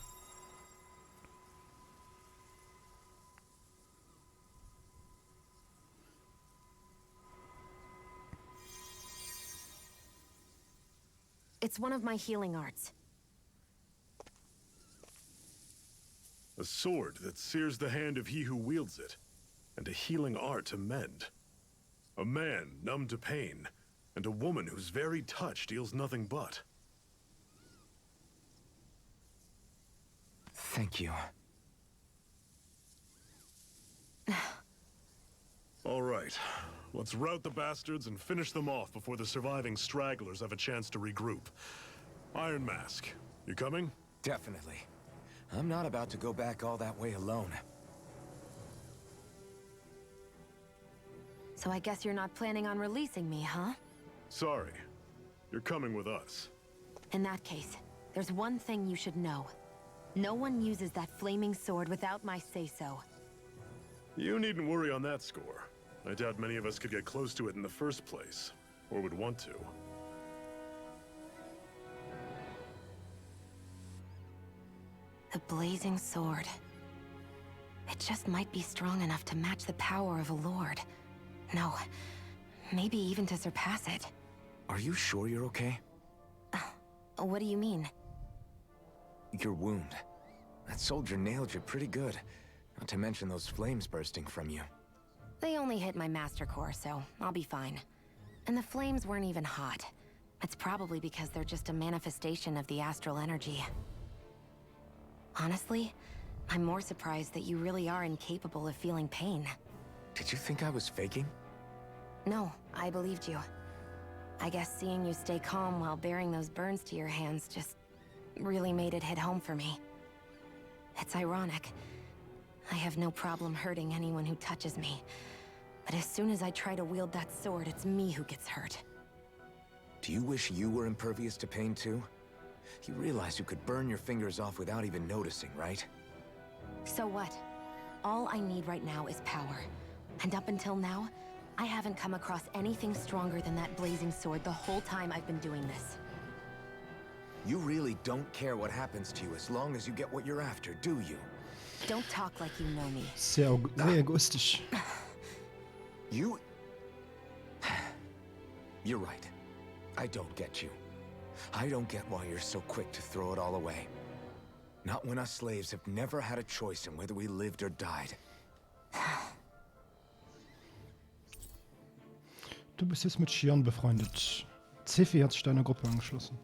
Speaker 3: It's one of my healing arts.
Speaker 4: A sword that sears the hand of he who wields it, and a healing art to mend. A man numb to pain, and a woman whose very touch deals nothing but.
Speaker 5: Thank you.
Speaker 4: All right, let's rout the bastards and finish them off before the surviving stragglers have a chance to regroup. Iron Mask, you coming?
Speaker 5: Definitely. I'm not about to go back all that way alone.
Speaker 3: So I guess you're not planning on releasing me, huh?
Speaker 4: Sorry. You're coming with us.
Speaker 3: In that case, there's one thing you should know. No one uses that flaming sword without my say-so.
Speaker 4: You needn't worry on that score. I doubt many of us could get close to it in the first place, or would want to.
Speaker 3: The blazing sword. It just might be strong enough to match the power of a lord. No, maybe even to surpass it.
Speaker 5: Are you sure you're okay?
Speaker 3: What do you mean?
Speaker 5: Your wound. That soldier nailed you pretty good. Not to mention those flames bursting from you.
Speaker 3: They only hit my master core, so I'll be fine. And the flames weren't even hot. It's probably because they're just a manifestation of the astral energy. Honestly, I'm more surprised that you really are incapable of feeling pain.
Speaker 5: Did you think I was faking?
Speaker 3: No, I believed you. I guess seeing you stay calm while bearing those burns to your hands just really made it hit home for me. It's ironic. I have no problem hurting anyone who touches me. But as soon as I try to wield that sword, it's me who gets hurt.
Speaker 5: Do you wish you were impervious to pain too? You realize you could burn your fingers off without even noticing, right?
Speaker 3: So what? All I need right now is power. And up until now, I haven't come across anything stronger than that blazing sword the whole time I've been doing this.
Speaker 5: You really don't care what happens to you as long as you get what you're after, do you?
Speaker 3: Don't talk like you know me.
Speaker 1: Sehr egoistisch.
Speaker 5: You're right. I don't get you. I don't get why you're so quick to throw it all away. Not when us slaves have never had a choice in whether we lived or died.
Speaker 1: Du bist jetzt mit Shion befreundet. Ziffy hat sich deiner Gruppe angeschlossen.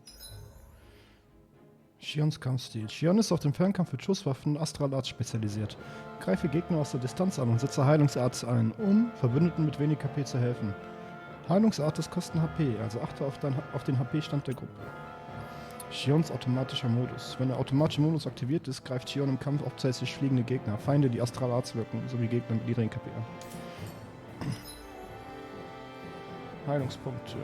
Speaker 1: Shions Kampfstil. Shion ist auf den Fernkampf mit Schusswaffen und Astralart spezialisiert. Greife Gegner aus der Distanz an und setze Heilungsarts ein, um Verbündeten mit wenig HP zu helfen. Heilungsartes kosten HP, also achte auf den HP-Stand der Gruppe. Shions automatischer Modus. Wenn der automatische Modus aktiviert ist, greift Shion im Kampf hauptsächlich fliegende Gegner, Feinde, die Astralarts wirken, sowie Gegner mit niedrigen KP an. Heilungspunkte.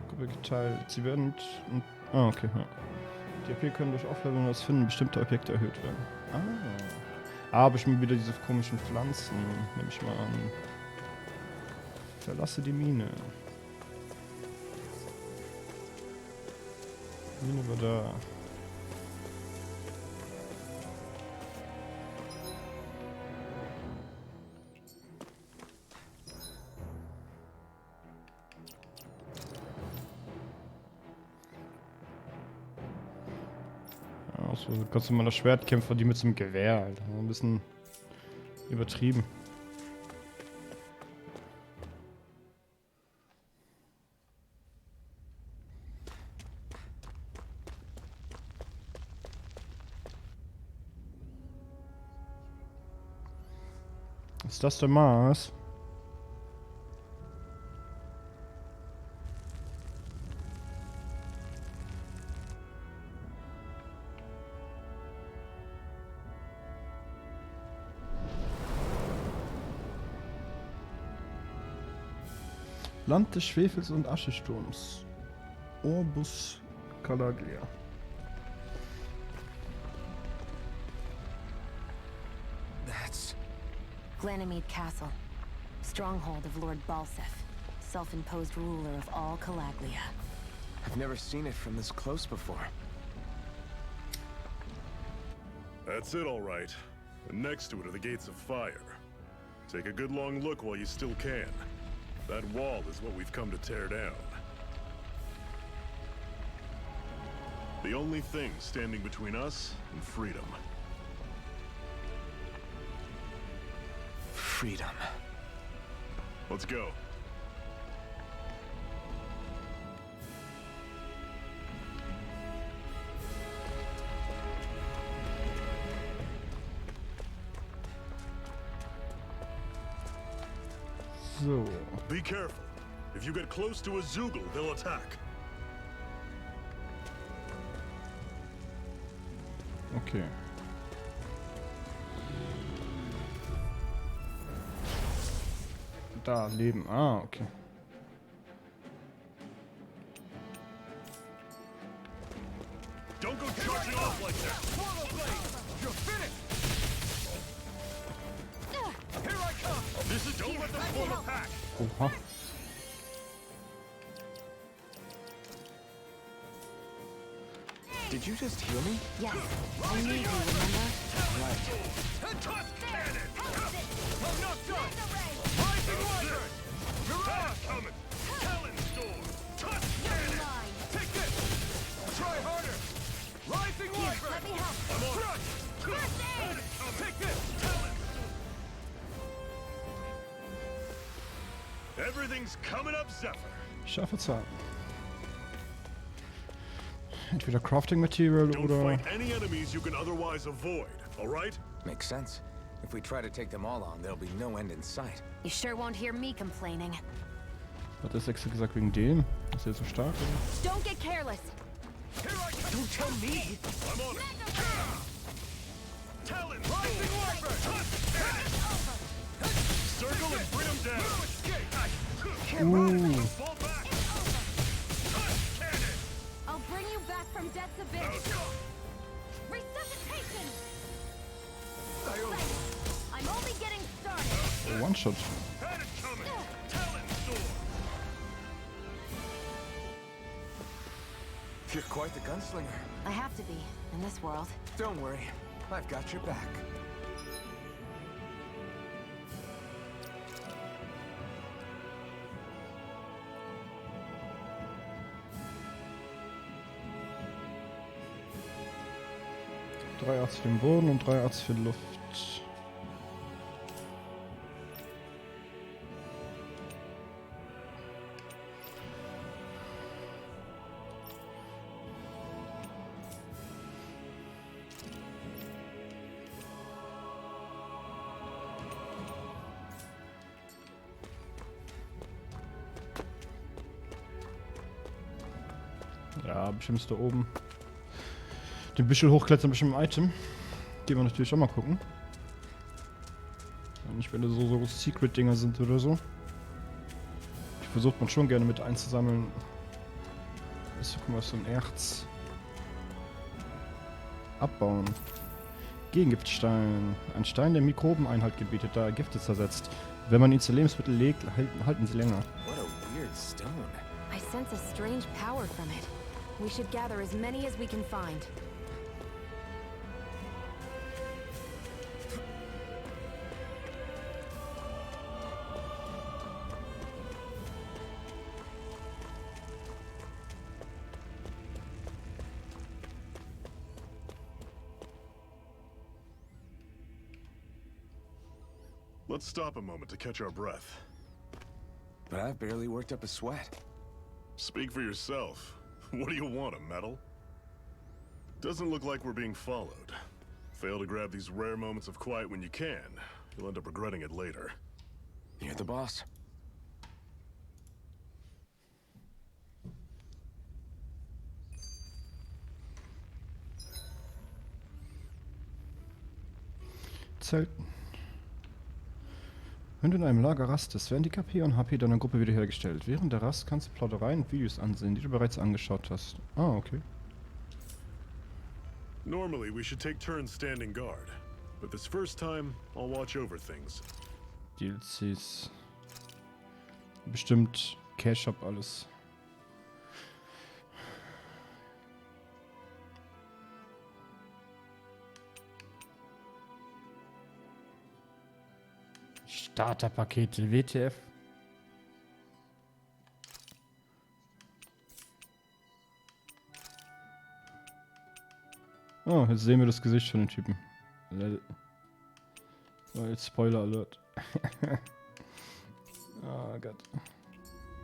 Speaker 1: Gruppe geteilt. Sie werden okay. Ja. Die AP können durch Aufleveln und das Finden bestimmter Objekte erhöht werden. Aber ich mir wieder diese komischen Pflanzen, nehme ich mal an. Verlasse die Mine. Mine war da. So kannst du mal das Schwertkämpfer, die mit so einem Gewehr, Alter. Ein bisschen übertrieben. Ist das der Mars? Land des Schwefels und Aschesturms. Orbus Calaglia.
Speaker 5: That's...
Speaker 3: Ganymede Castle. Stronghold of Lord Balsef. Self-imposed ruler of all Calaglia.
Speaker 5: I've never seen it from this close before.
Speaker 4: That's it, all right. And next to it are the Gates of Fire. Take a good long look while you still can. That wall is what we've come to tear down. The only thing standing between us and freedom.
Speaker 5: Freedom.
Speaker 4: Let's go.
Speaker 1: So.
Speaker 4: Be careful. If you get close to a Zoogle, they'll attack.
Speaker 1: Okay. Da, Leben. Ah, okay.
Speaker 4: Don't go charging off like that.
Speaker 9: You're finished! Here I come!
Speaker 4: This is don't let them form a pack.
Speaker 1: Oha.
Speaker 5: Did you just heal me?
Speaker 3: Yes, I need you, remember?
Speaker 5: Right.
Speaker 9: Toss cannon! I'm not done! Rising Wyvern!
Speaker 4: Pack coming. Talon storm. Toss cannon.
Speaker 9: Take this! Try harder! Rising Wyvern!
Speaker 3: Let me help.
Speaker 4: I'm on it.
Speaker 9: Thrust! Take this!
Speaker 4: Everything's coming up, Zephyr.
Speaker 1: Scharfe Zahl. Entweder Crafting Material
Speaker 4: Don't
Speaker 1: oder...
Speaker 4: fight any enemies you can otherwise avoid, all right?
Speaker 5: Makes sense. If we try to take them all on, there'll be no end in sight.
Speaker 3: You sure won't hear me complaining.
Speaker 1: Hat das extra gesagt wegen dem? Ist er so stark? Oder?
Speaker 3: Don't get careless.
Speaker 5: Don't tell me!
Speaker 4: I'm on it. Talon
Speaker 9: Rising Wyvern!
Speaker 4: circle and bring them down.
Speaker 1: Ooh.
Speaker 4: Fall back.
Speaker 3: I'll bring you back from death's abyss. Resuscitation! I'm only getting started.
Speaker 1: One Shot.
Speaker 4: Had it coming. Talon storm.
Speaker 5: You're quite the gunslinger.
Speaker 3: I have to be, in this world.
Speaker 5: Don't worry. I've got your back.
Speaker 1: Drei Arzt für den Boden und 3 Arzt für die Luft. Ja, bestimmt ist da oben. Den Büschel hochklettern, bestimmt im Item. Gehen wir natürlich auch mal gucken. Nicht, wenn das so Secret-Dinger sind oder so. Die versucht man schon gerne mit einzusammeln. Ist, guck mal, so ein Erz. Abbauen. Gegengiftstein. Ein Stein, der Mikrobeneinhalt gebietet, da er Gifte zersetzt. Wenn man ihn zu Lebensmittel legt, halten sie länger.
Speaker 5: What a weird stone.
Speaker 3: I sense a strange power from it. We should gather as many as we can find.
Speaker 4: Let's stop a moment to catch our breath.
Speaker 5: But I've barely worked up a sweat.
Speaker 4: Speak for yourself. What do you want, a medal? Doesn't look like we're being followed. Fail to grab these rare moments of quiet when you can. You'll end up regretting it later.
Speaker 5: You're the boss.
Speaker 1: Zelten. Wenn du in einem Lager rastest, werden die KP und HP deiner Gruppe wiederhergestellt. Während der Rast kannst du Plaudereien und Videos ansehen, die du bereits angeschaut hast. Ah, okay.
Speaker 4: Normally, we should take turns standing guard. But this first time, I'll watch over things.
Speaker 1: DLCs. Bestimmt Cash-Up alles. Starterpakete, WTF. Oh, jetzt sehen wir das Gesicht von den Typen. Oh, jetzt Spoiler Alert. Oh Gott.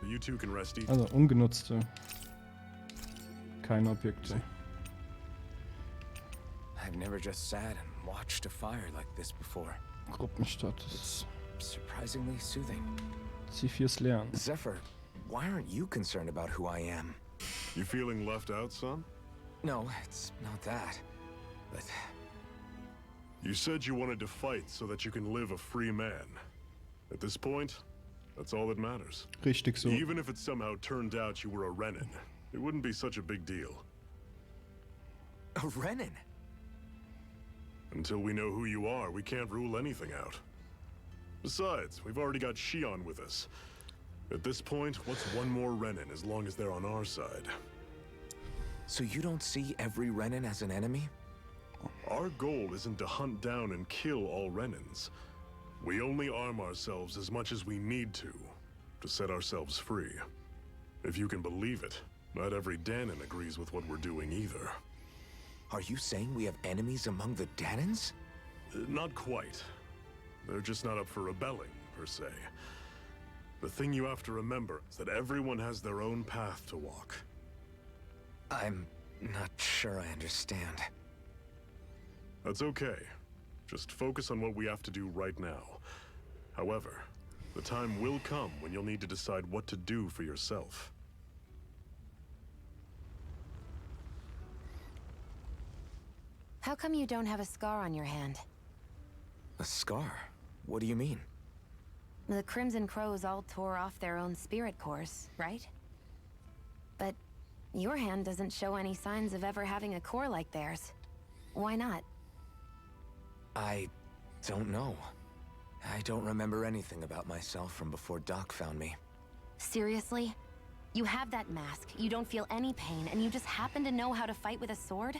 Speaker 4: You two can rest easy.
Speaker 1: Also ungenutzte. Keine Objekte.
Speaker 5: I've never just sat and watched a fire like this before.
Speaker 1: Gruppenstatus.
Speaker 5: Surprisingly soothing.
Speaker 1: C4's lernen.
Speaker 5: Zephyr, why aren't you concerned about who I am?
Speaker 4: You feeling left out, son?
Speaker 5: No, it's not that. But
Speaker 4: You said you wanted to fight so that you can live a free man. At this point, that's all that matters.
Speaker 1: Richtig so.
Speaker 4: Even if it somehow turned out you were a Renin, it wouldn't be such a big deal.
Speaker 5: a Renin?
Speaker 4: Until we know who you are, we can't rule anything out. Besides, we've already got Shion with us. At this point, what's one more Renin as long as they're on our side?
Speaker 5: So you don't see every Renin as an enemy?
Speaker 4: Our goal isn't to hunt down and kill all Renins. We only arm ourselves as much as we need to set ourselves free. If you can believe it, not every Danon agrees with what we're doing either.
Speaker 5: Are you saying we have enemies among the Danons?
Speaker 4: Not quite. They're just not up for rebelling, per se. The thing you have to remember is that everyone has their own path to walk.
Speaker 5: I'm not sure I understand.
Speaker 4: That's okay. Just focus on what we have to do right now. However, the time will come when you'll need to decide what to do for yourself.
Speaker 3: How come you don't have a scar on your hand?
Speaker 5: A scar? What do you mean?
Speaker 3: The Crimson Crows all tore off their own spirit cores, right? But your hand doesn't show any signs of ever having a core like theirs. Why not?
Speaker 5: I don't know. I don't remember anything about myself from before Doc found me.
Speaker 3: Seriously? You have that mask, you don't feel any pain, and you just happen to know how to fight with a sword?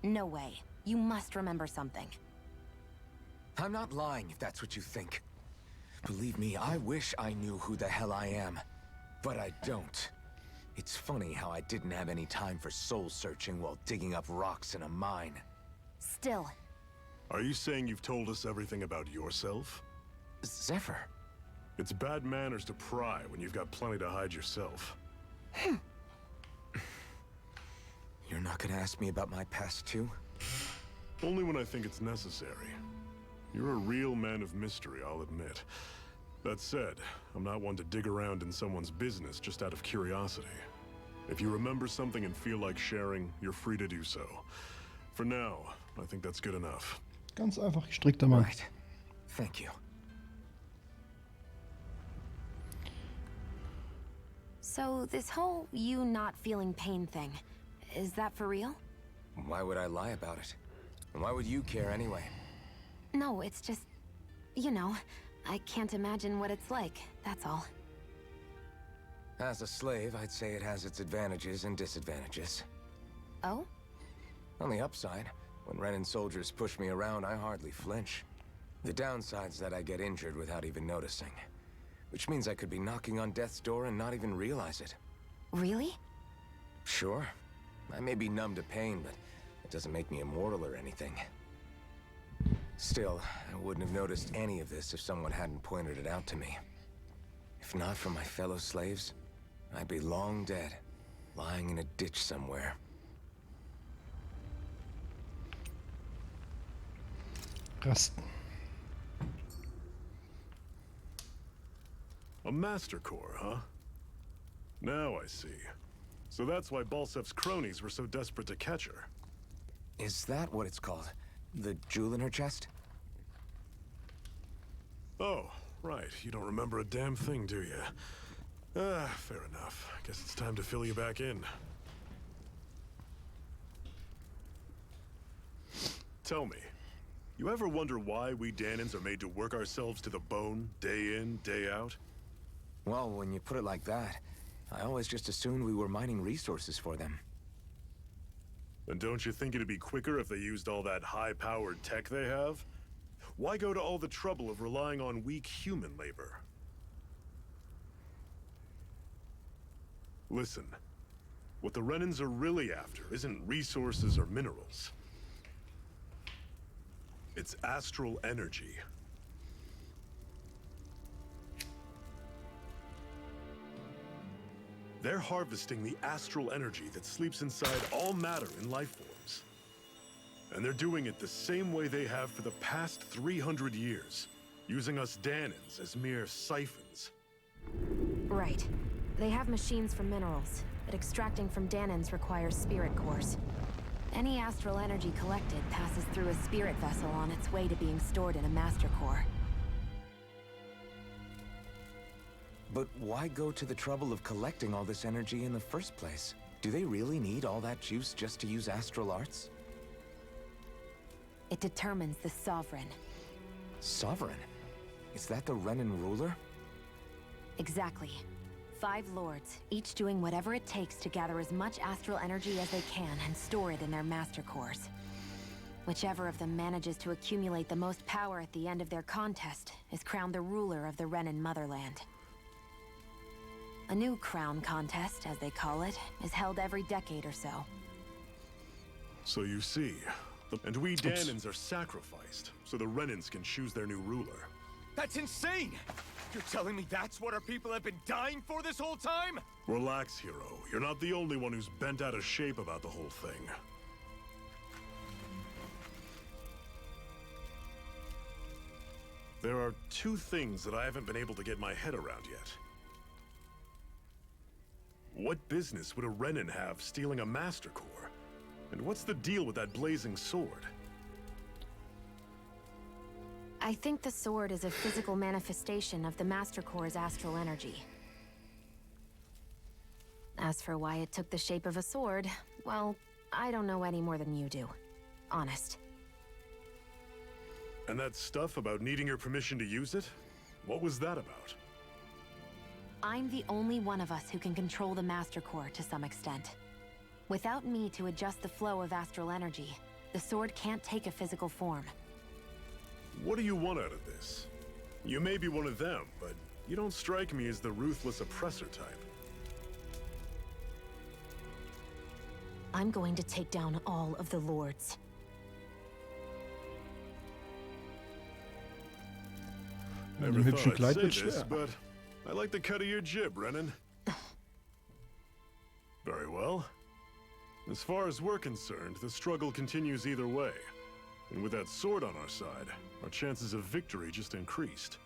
Speaker 3: No way. You must remember something.
Speaker 5: I'm not lying if that's what you think. Believe me, I wish I knew who the hell I am. But I don't. It's funny how I didn't have any time for soul searching while digging up rocks in a mine.
Speaker 3: Still.
Speaker 4: Are you saying you've told us everything about yourself?
Speaker 5: Zephyr.
Speaker 4: It's bad manners to pry when you've got plenty to hide yourself.
Speaker 5: You're not gonna ask me about my past too?
Speaker 4: Only when I think it's necessary. You're a real man of mystery, I'll admit. That said, I'm not one to dig around in someone's business just out of curiosity. If you remember something and feel like sharing, you're free to do so. For now, I think that's good enough.
Speaker 1: Ganz einfach gestrickter Mann.
Speaker 5: Right. Thank you.
Speaker 3: So this whole you not feeling pain thing, is that for real?
Speaker 5: Why would I lie about it? And why would you care anyway?
Speaker 3: No, it's just, you know, I can't imagine what it's like, that's all.
Speaker 5: As a slave, I'd say it has its advantages and disadvantages.
Speaker 3: Oh?
Speaker 5: On the upside, when Renin soldiers push me around, I hardly flinch. The downside's that I get injured without even noticing. Which means I could be knocking on death's door and not even realize it.
Speaker 3: Really?
Speaker 5: Sure. I may be numb to pain, but it doesn't make me immortal or anything. Still, I wouldn't have noticed any of this if someone hadn't pointed it out to me. If not for my fellow slaves, I'd be long dead, lying in a ditch somewhere.
Speaker 1: Rasten.
Speaker 4: A Master Core, huh? Now I see. So that's why Balsef's cronies were so desperate to catch her.
Speaker 5: Is that what it's called? The jewel in her chest?
Speaker 4: Oh, right. You don't remember a damn thing, do you? Fair enough. Guess it's time to fill you back in. Tell me, you ever wonder why we Danons are made to work ourselves to the bone, day in, day out?
Speaker 5: Well, when you put it like that, I always just assumed we were mining resources for them.
Speaker 4: And don't you think it'd be quicker if they used all that high-powered tech they have? Why go to all the trouble of relying on weak human labor? Listen, what the Renins are really after isn't resources or minerals. It's astral energy. They're harvesting the astral energy that sleeps inside all matter in life forms. And they're doing it the same way they have for the past 300 years, using us Danans as mere siphons.
Speaker 3: Right. They have machines for minerals, but extracting from Danans requires spirit cores. Any astral energy collected passes through a spirit vessel on its way to being stored in a master core.
Speaker 5: But why go to the trouble of collecting all this energy in the first place? Do they really need all that juice just to use astral arts?
Speaker 3: It determines the Sovereign.
Speaker 5: Sovereign? Is that the Renan ruler?
Speaker 3: Exactly. 5 lords, each doing whatever it takes to gather as much astral energy as they can and store it in their master cores. Whichever of them manages to accumulate the most power at the end of their contest is crowned the ruler of the Renan motherland. A new crown contest, as they call it, is held every decade or so.
Speaker 4: So you see, and we Danans are sacrificed, so the Renans can choose their new ruler.
Speaker 12: That's insane! You're telling me that's what our people have been dying for this whole time?
Speaker 4: Relax, hero. You're not the only one who's bent out of shape about the whole thing. There are 2 things that I haven't been able to get my head around yet. What business would a Renan have stealing a Master Core? And what's the deal with that blazing sword?
Speaker 3: I think the sword is a physical manifestation of the Master Core's astral energy. As for why it took the shape of a sword, well, I don't know any more than you do. Honest.
Speaker 4: And that stuff about needing your permission to use it? What was that about?
Speaker 3: I'm the only one of us who can control the Master Core to some extent. Without me to adjust the flow of astral energy, the sword can't take a physical form.
Speaker 4: What do you want out of this? You may be one of them, but you don't strike me as the ruthless oppressor type.
Speaker 3: I'm going to take down all of the lords.
Speaker 4: Never thought I'd say this, but I like the cut of your jib, Renan. Very well. As far as we're concerned, the struggle continues either way. And with that sword on our side, our chances of victory just increased.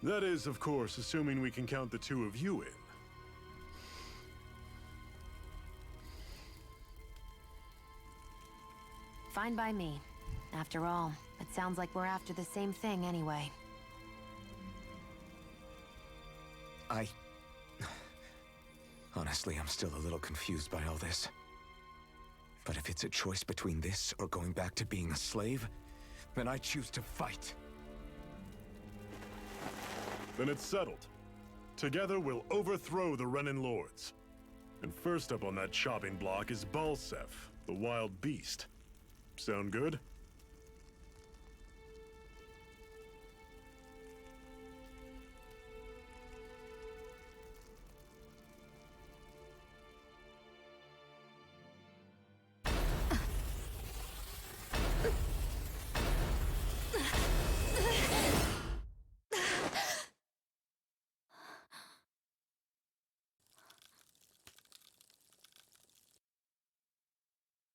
Speaker 4: That is, of course, assuming we can count the 2 of you in.
Speaker 3: Fine by me. After all, it sounds like we're after the same thing anyway.
Speaker 5: Honestly, I'm still a little confused by all this. But if it's a choice between this or going back to being a slave, then I choose to fight.
Speaker 4: Then it's settled. Together we'll overthrow the Renan lords. And first up on that chopping block is Balsef, the wild beast. Sound good?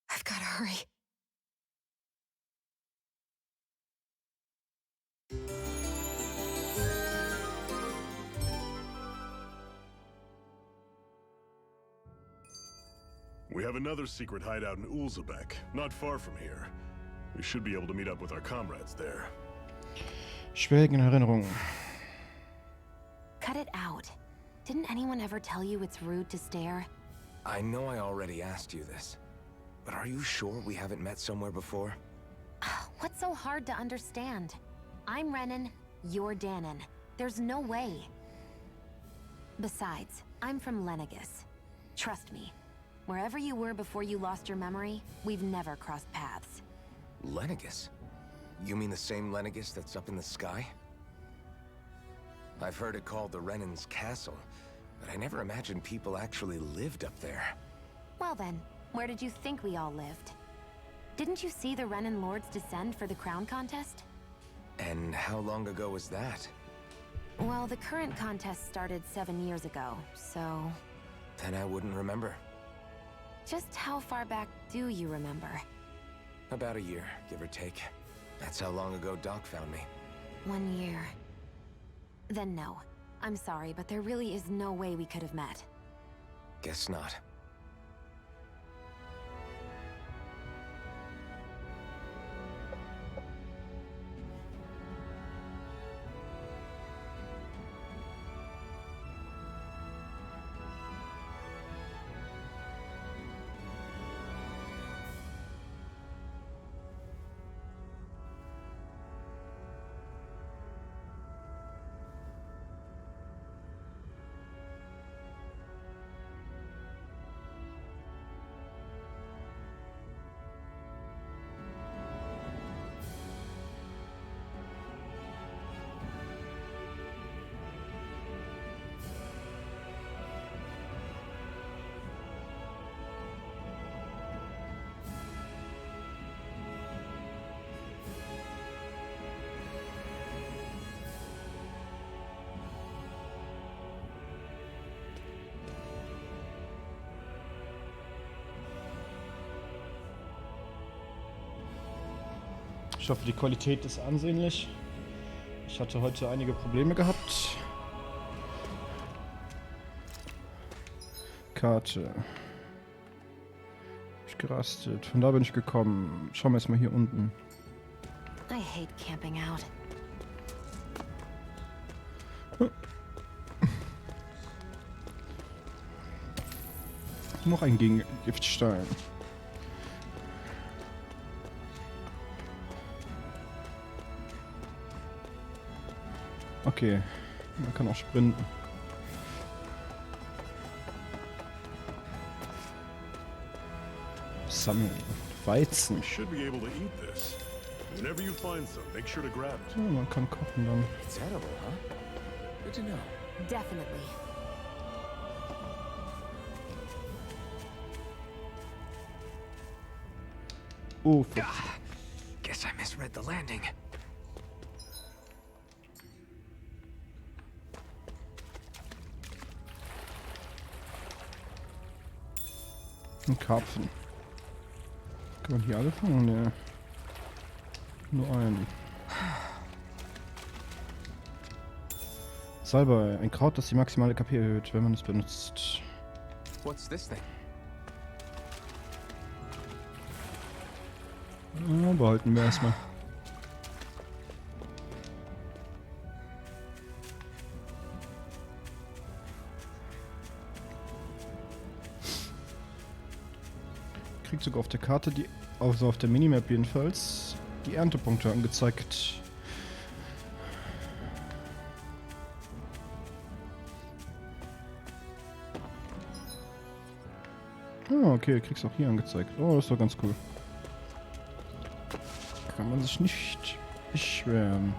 Speaker 3: I've got to hurry.
Speaker 4: We have another secret hideout in Ulzebek, not far from here. We should be able to meet up with our comrades there.
Speaker 1: Schwelgen Erinnerungen.
Speaker 3: Cut it out. Didn't anyone ever tell you it's rude to stare?
Speaker 5: I know I already asked you this, but are you sure we haven't met somewhere before?
Speaker 3: What's so hard to understand? I'm Renan, you're Danan. There's no way. Besides, I'm from Lenegis. Trust me, wherever you were before you lost your memory, we've never crossed paths.
Speaker 5: Lenegis? You mean the same Lenegis that's up in the sky? I've heard it called the Renan's Castle, but I never imagined people actually lived up there.
Speaker 3: Well then, where did you think we all lived? Didn't you see the Renin Lords descend for the crown contest?
Speaker 5: And how long ago was that?
Speaker 3: Well, the current contest started 7 years ago, so...
Speaker 5: Then I wouldn't remember.
Speaker 3: Just how far back do you remember?
Speaker 5: About a year, give or take. That's how long ago Doc found me.
Speaker 3: 1 year. Then no. I'm sorry, but there really is no way we could have met.
Speaker 5: Guess not.
Speaker 1: Ich hoffe, die Qualität ist ansehnlich. Ich hatte heute einige Probleme gehabt. Karte. Hab ich gerastet. Von da bin ich gekommen. Schauen wir erstmal hier unten.
Speaker 3: I hate camping out.
Speaker 1: Noch ein Giftstein. Okay, man kann auch sprinten. Sammeln. Weizen.
Speaker 4: Should be able to eat this. Whenever you find some, make sure to grab it.
Speaker 1: Ja, man kann kochen dann.
Speaker 5: It's edible, huh? Good to know.
Speaker 3: Definitely.
Speaker 1: Oh,
Speaker 5: Guess I misread the landing.
Speaker 1: ein Karpfen. Kann man hier alle fangen? Ne. Nur einen. Salbei, ein Kraut, das die maximale KP erhöht, wenn man es benutzt.
Speaker 5: What's this thing?
Speaker 1: Ja, behalten wir erstmal. Kriegt sogar auf der Karte, also auf der Minimap jedenfalls, die Erntepunkte angezeigt. Ah, okay, kriegst auch hier angezeigt. Oh, das ist doch ganz cool. Kann man sich nicht beschweren.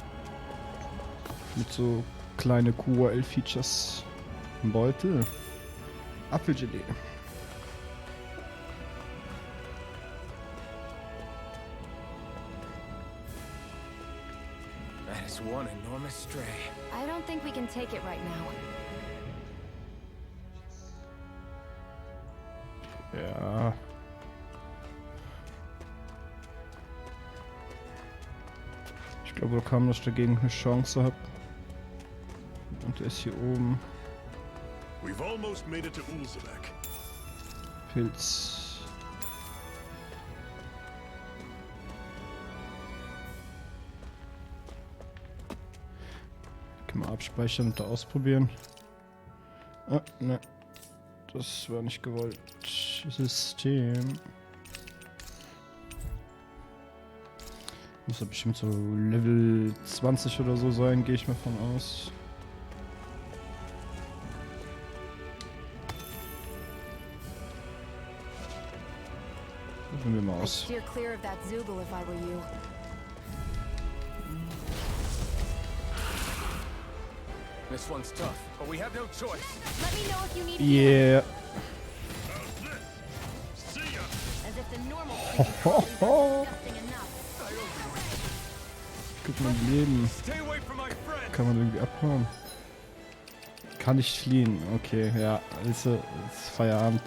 Speaker 1: Mit so kleine QOL-Features. Ein Beutel. Apfelgelee.
Speaker 5: That is one enormous stray.
Speaker 3: I don't think we can take it right now.
Speaker 1: Ja. Ich glaube kaum, dass ich dagegen eine Chance habe. Und der ist hier oben.
Speaker 4: We've almost made it to Ulzebek.
Speaker 1: Pilz. Kann man abspeichern und da ausprobieren. Ah, ne. Das war nicht gewollt. System. Muss ja bestimmt so Level 20 oder so sein, gehe ich mal von aus. Probieren wir mal aus.
Speaker 3: Steer clear of that Zoogle if I were you.
Speaker 5: This one's tough, but we have no choice.
Speaker 3: Let me know if you need
Speaker 1: Yeah.
Speaker 4: How's this? See ya!
Speaker 3: as if the
Speaker 1: Guck mal, die Leben. Kann man irgendwie abhauen? Kann nicht fliehen. Okay, ja. Ist Feierabend.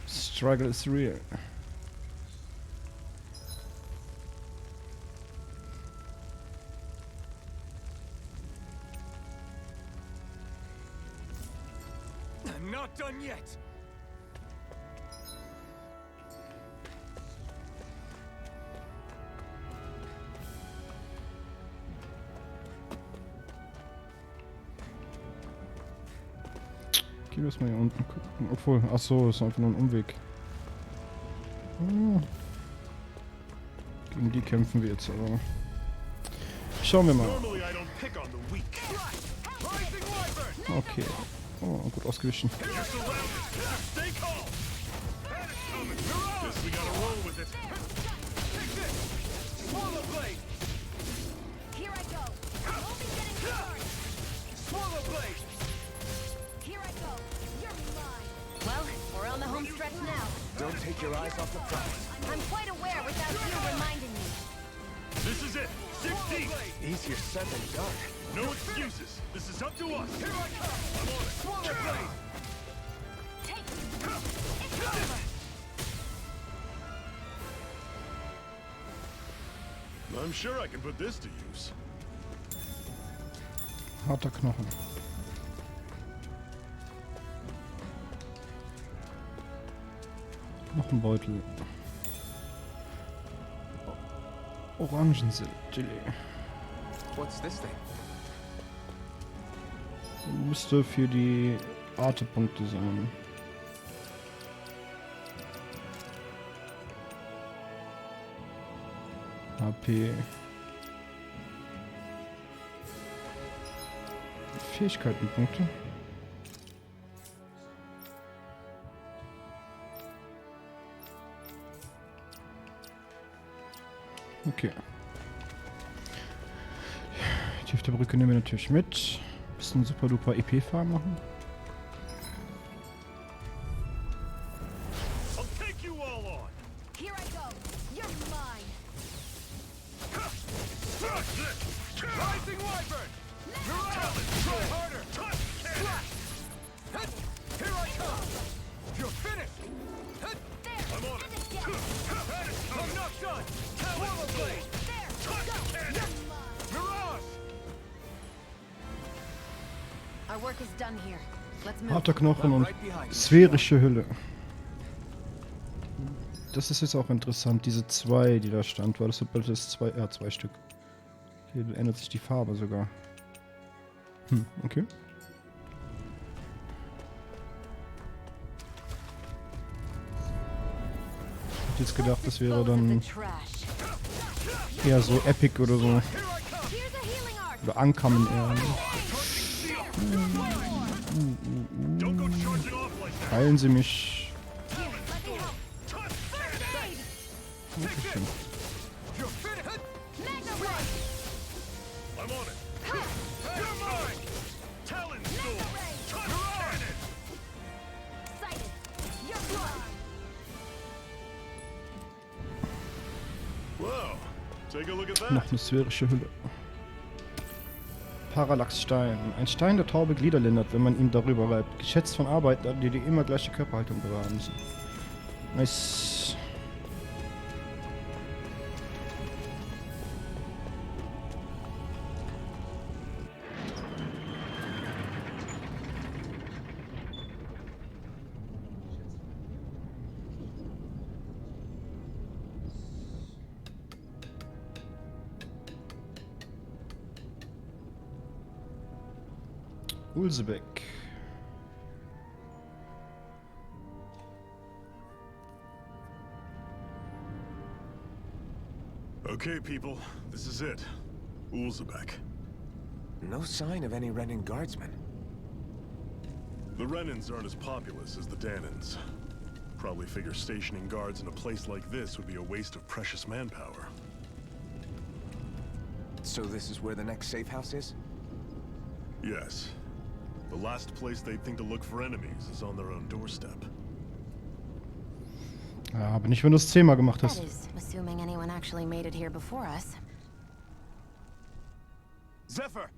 Speaker 1: Struggle is real.
Speaker 12: I'm not done yet.
Speaker 1: Geh das mal hier unten gucken. Obwohl, achso, das ist einfach nur ein Umweg. Gegen die kämpfen wir jetzt aber. Schauen wir mal. Okay. Oh, gut ausgewichen.
Speaker 3: Well, we're on the home stretch now.
Speaker 5: Don't take your eyes off the prize.
Speaker 3: I'm quite aware without you reminding me.
Speaker 2: This is it. 16.
Speaker 5: Easier said than done.
Speaker 2: No excuses. This is up to us.
Speaker 3: Take it's over.
Speaker 4: I'm sure I can put this to use.
Speaker 1: Harter Knochen. Knochenbeutel. Orangengelee.
Speaker 5: What's this thing?
Speaker 1: Müsste für die Artepunkte sein. HP. Fähigkeitenpunkte. Okay. Die Hälfte der Brücke nehmen wir natürlich mit. Bisschen super duper EP-Farm machen.
Speaker 3: Our work is done here. Let's move.
Speaker 1: Harter Knochen und sphärische Hülle. Das ist jetzt auch interessant, diese zwei, die da stand, weil das sobald es zwei Stück. Hier ändert sich die Farbe sogar. Okay. Ich hätte jetzt gedacht, das wäre dann eher so Epic oder so. Oder Ankommen eher. Heilen Sie mich. Okay. Noch eine sphärische Hülle. Parallaxstein. Ein Stein, der taube Glieder lindert, wenn man ihn darüber reibt. Geschätzt von Arbeitern, die immer gleiche Körperhaltung bewahren müssen. Nice. Ulsebeck.
Speaker 4: Okay, people, this is it. Ulzebeck.
Speaker 5: No sign of any Renin guardsmen.
Speaker 4: The Renins aren't as populous as the Danins. Probably figure stationing guards in a place like this would be a waste of precious manpower.
Speaker 5: So this is where the next safe house is?
Speaker 4: Yes. The last place they'd think to look for enemies is on their own doorstep.
Speaker 1: Ja, aber nicht, wenn du es 10-mal gemacht
Speaker 3: That
Speaker 1: hast.
Speaker 3: is, assuming anyone actually made it here before us.
Speaker 12: Zephyr!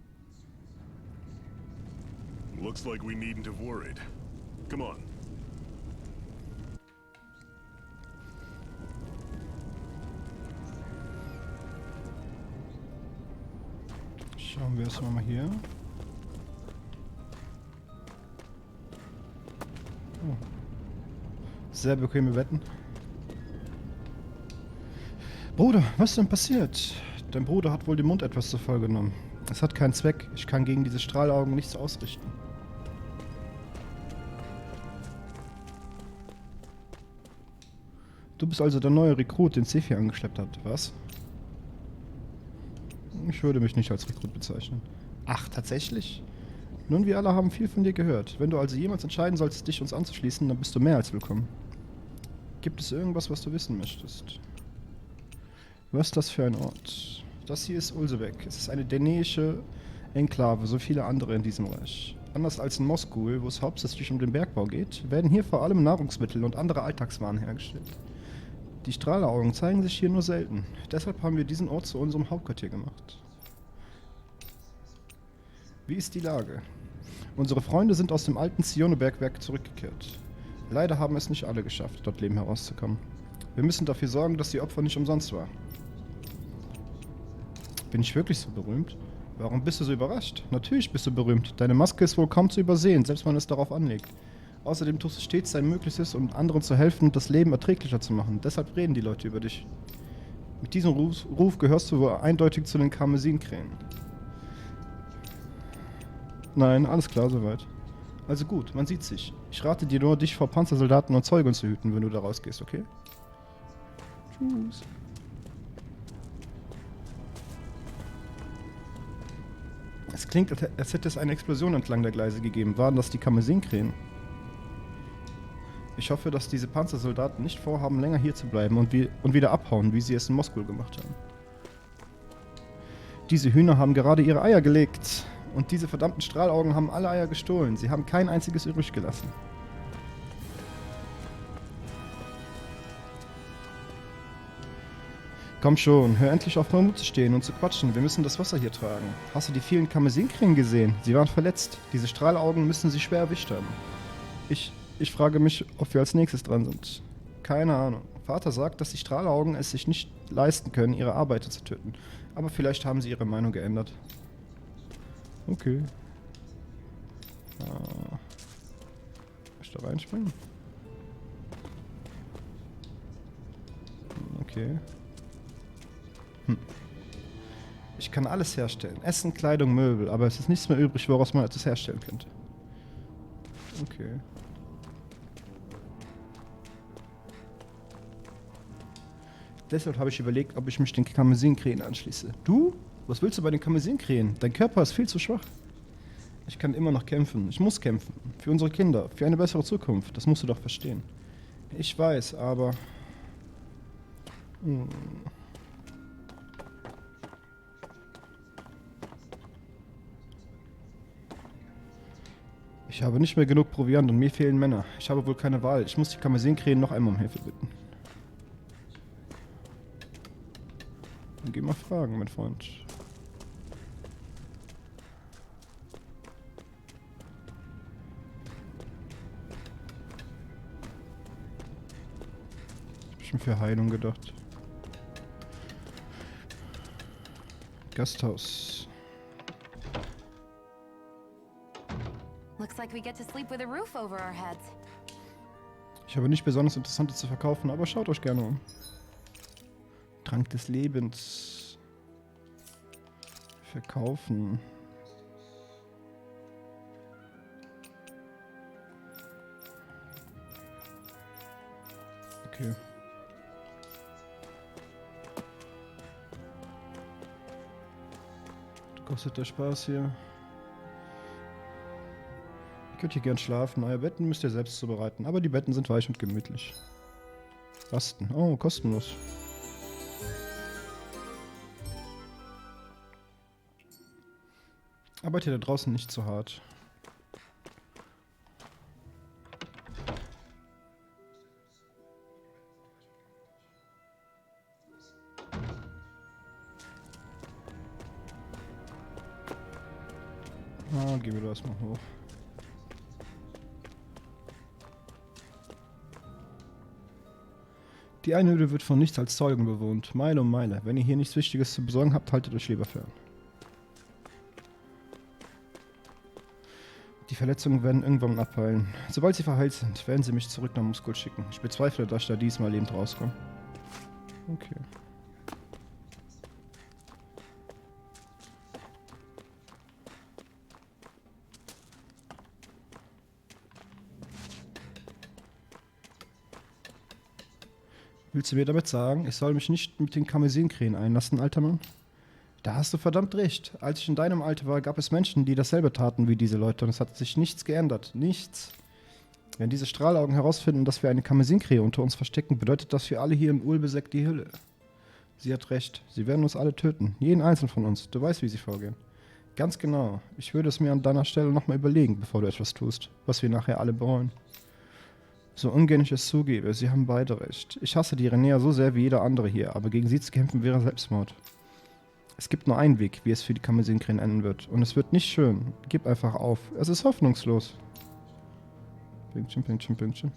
Speaker 4: Looks like we needn't have worried. Come on.
Speaker 1: Schauen wir erstmal mal hier. Oh. Sehr bequeme Betten. Bruder, was ist denn passiert? Dein Bruder hat wohl den Mund etwas zu voll genommen. Es hat keinen Zweck. Ich kann gegen diese Strahlaugen nichts ausrichten. Du bist also der neue Rekrut, den Sefi angeschleppt hat, was? Ich würde mich nicht als Rekrut bezeichnen. Ach, tatsächlich? Nun, wir alle haben viel von dir gehört. Wenn du also jemals entscheiden solltest, dich uns anzuschließen, dann bist du mehr als willkommen. Gibt es irgendwas, was du wissen möchtest? Was ist das für ein Ort? Das hier ist Ulsebeck. Es ist eine dänische Enklave, so viele andere in diesem Reich. Anders als in Moskau, wo es hauptsächlich um den Bergbau geht, werden hier vor allem Nahrungsmittel und andere Alltagswaren hergestellt. Die Strahleraugen zeigen sich hier nur selten. Deshalb haben wir diesen Ort zu unserem Hauptquartier gemacht. Wie ist die Lage? Unsere Freunde sind aus dem alten Zionebergwerk zurückgekehrt. Leider haben es nicht alle geschafft, dort leben herauszukommen. Wir müssen dafür sorgen, dass die Opfer nicht umsonst war. Bin ich wirklich so berühmt? Warum bist du so überrascht? Natürlich bist du berühmt. Deine Maske ist wohl kaum zu übersehen, selbst wenn man es darauf anlegt. Außerdem tust du stets dein Möglichstes, um anderen zu helfen und das Leben erträglicher zu machen. Deshalb reden die Leute über dich. Mit diesem Ruf gehörst du wohl eindeutig zu den Karmesinkrähen. Nein, alles klar soweit. Also gut, man sieht sich. Ich rate dir nur, dich vor Panzersoldaten und Zeugen zu hüten, wenn du da rausgehst, okay? Tschüss. Es klingt, als hätte es eine Explosion entlang der Gleise gegeben. Waren das die Karmesinkrähen? Ich hoffe, dass diese Panzersoldaten nicht vorhaben, länger hier zu bleiben und wieder abhauen, wie sie es in Moskau gemacht haben. Diese Hühner haben gerade ihre Eier gelegt. Und diese verdammten Strahlaugen haben alle Eier gestohlen. Sie haben kein einziges übrig gelassen. Komm schon, hör endlich auf, rum zu stehen und zu quatschen. Wir müssen das Wasser hier tragen. Hast du die vielen Karmesinkrähen gesehen? Sie waren verletzt. Diese Strahlaugen müssen sie schwer erwischt haben. Ich frage mich, ob wir als nächstes dran sind. Keine Ahnung. Vater sagt, dass die Strahlaugen es sich nicht leisten können, ihre Arbeiter zu töten. Aber vielleicht haben sie ihre Meinung geändert. Okay. Soll ich da reinspringen? Okay. Ich kann alles herstellen. Essen, Kleidung, Möbel. Aber es ist nichts mehr übrig, woraus man etwas herstellen könnte. Okay. Deshalb habe ich überlegt, ob ich mich den Karmesinkrähen anschließe. Du? Was willst du bei den Karmesinkrähen? Dein Körper ist viel zu schwach. Ich kann immer noch kämpfen. Ich muss kämpfen. Für unsere Kinder. Für eine bessere Zukunft. Das musst du doch verstehen. Ich weiß, aber... Ich habe nicht mehr genug Proviant und mir fehlen Männer. Ich habe wohl keine Wahl. Ich muss die Karmesinkrähen noch einmal um Hilfe bitten. Dann geh mal fragen, mein Freund. Ich hab schon für Heilung gedacht. Gasthaus.
Speaker 3: Looks like we get to sleep with a roof over our heads.
Speaker 1: Ich habe nicht besonders Interessantes zu verkaufen, aber schaut euch gerne um. Trank des Lebens. Verkaufen. Okay. Kostet der Spaß hier. Ihr könnt hier gern schlafen. Euer Betten müsst ihr selbst zubereiten. Aber die Betten sind weich und gemütlich. Rasten. Oh, kostenlos. Arbeitet da draußen nicht zu hart. Gehen wir da erstmal hoch. Die Einöde wird von nichts als Zeugen bewohnt. Meile um Meile. Wenn ihr hier nichts Wichtiges zu besorgen habt, haltet euch lieber fern. Die Verletzungen werden irgendwann abheilen. Sobald sie verheilt sind, werden sie mich zurück nach Muskul schicken. Ich bezweifle, dass ich da diesmal lebend rauskomme. Okay. Willst du mir damit sagen, ich soll mich nicht mit den Kamesinkrähen einlassen, alter Mann? Da hast du verdammt recht. Als ich in deinem Alter war, gab es Menschen, die dasselbe taten wie diese Leute und es hat sich nichts geändert. Nichts. Wenn diese Strahlaugen herausfinden, dass wir eine Kamesinkrähe unter uns verstecken, bedeutet das für alle hier in Ulbeseck die Hölle. Sie hat recht. Sie werden uns alle töten. Jeden einzelnen von uns. Du weißt, wie sie vorgehen. Ganz genau. Ich würde es mir an deiner Stelle nochmal überlegen, bevor du etwas tust, was wir nachher alle bereuen. So ungern ich es zugebe, sie haben beide recht. Ich hasse die Renea so sehr wie jeder andere hier, aber gegen sie zu kämpfen wäre Selbstmord. Es gibt nur einen Weg, wie es für die Kamesinkrähen enden wird. Und es wird nicht schön. Gib einfach auf. Es ist hoffnungslos. Pünktchen, Pünktchen, Pünktchen.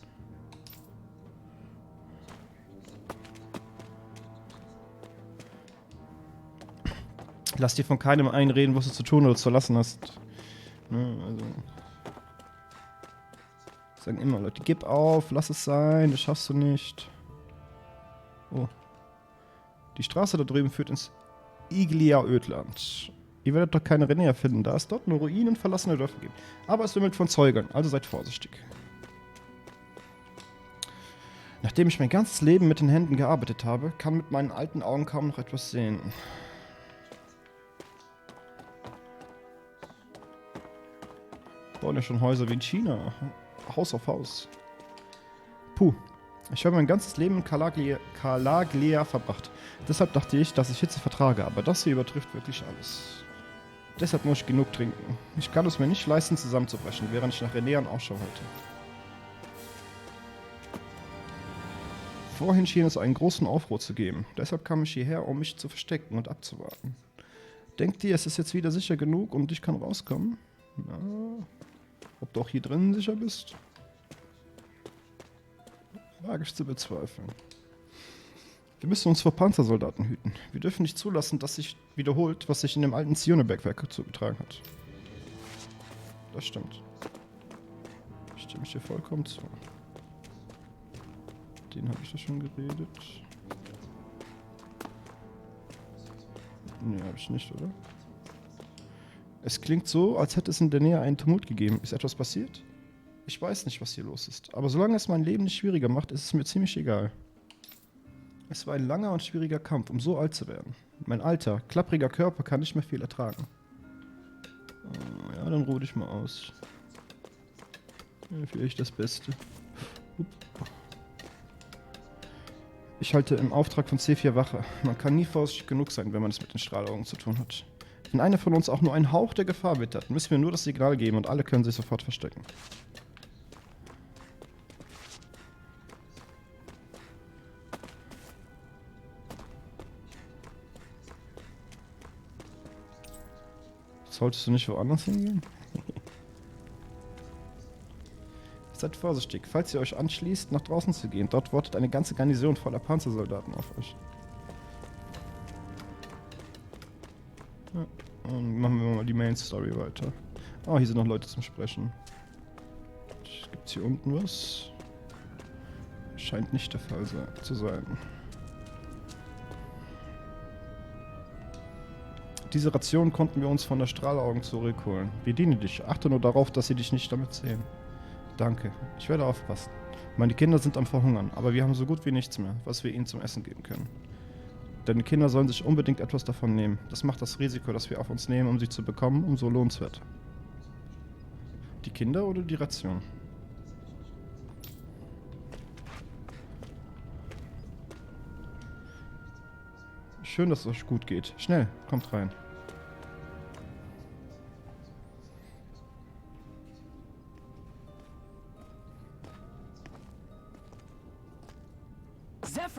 Speaker 1: Lass dir von keinem einreden, was du zu tun oder zu lassen hast. Ne, also... Sagen immer Leute, gib auf, lass es sein, das schaffst du nicht. Oh. Die Straße da drüben führt ins Iglia-Ödland. Ihr werdet doch keine Renea finden, da es dort nur Ruinen und verlassene Dörfer gibt. Aber es wimmelt von Zeugern, also seid vorsichtig. Nachdem ich mein ganzes Leben mit den Händen gearbeitet habe, kann mit meinen alten Augen kaum noch etwas sehen. Bauen ja schon Häuser wie in China. Haus auf Haus. Puh. Ich habe mein ganzes Leben in Calaglia verbracht. Deshalb dachte ich, dass ich Hitze vertrage, aber das hier übertrifft wirklich alles. Deshalb muss ich genug trinken. Ich kann es mir nicht leisten, zusammenzubrechen, während ich nach Renea Ausschau halte. Vorhin schien es einen großen Aufruhr zu geben. Deshalb kam ich hierher, um mich zu verstecken und abzuwarten. Denkt ihr, es ist jetzt wieder sicher genug und ich kann rauskommen? Ja. Ob du auch hier drinnen sicher bist? Wage ich zu bezweifeln. Wir müssen uns vor Panzersoldaten hüten. Wir dürfen nicht zulassen, dass sich wiederholt, was sich in dem alten Zionebergwerk zugetragen hat. Das stimmt. Ich stimme dir vollkommen zu. Den habe ich doch schon geredet. Nee, habe ich nicht, oder? Es klingt so, als hätte es in der Nähe einen Tumult gegeben. Ist etwas passiert? Ich weiß nicht, was hier los ist. Aber solange es mein Leben nicht schwieriger macht, ist es mir ziemlich egal. Es war ein langer und schwieriger Kampf, um so alt zu werden. Mein alter, klappriger Körper kann nicht mehr viel ertragen. Oh, ja, dann ruh dich mal aus. Ja, vielleicht das Beste. Ich halte im Auftrag von C4 Wache. Man kann nie vorsichtig genug sein, wenn man es mit den Strahlaugen zu tun hat. Wenn einer von uns auch nur einen Hauch der Gefahr wittert, müssen wir nur das Signal geben und alle können sich sofort verstecken. Solltest du nicht woanders hingehen? Seid vorsichtig, falls ihr euch anschließt, nach draußen zu gehen. Dort wartet eine ganze Garnison voller Panzersoldaten auf euch. Ja, und machen wir mal die Main Story weiter. Ah, hier sind noch Leute zum Sprechen. Gibt's hier unten was? Scheint nicht der Fall zu sein. Diese Ration konnten wir uns von der Strahlaugen zurückholen. Wir dienen dich. Achte nur darauf, dass sie dich nicht damit sehen. Danke. Ich werde aufpassen. Meine Kinder sind am Verhungern, aber wir haben so gut wie nichts mehr, was wir ihnen zum Essen geben können. Deine Kinder sollen sich unbedingt etwas davon nehmen. Das macht das Risiko, das wir auf uns nehmen, um sie zu bekommen, umso lohnenswerter. Die Kinder oder die Ration? Schön, dass es euch gut geht. Schnell, kommt rein.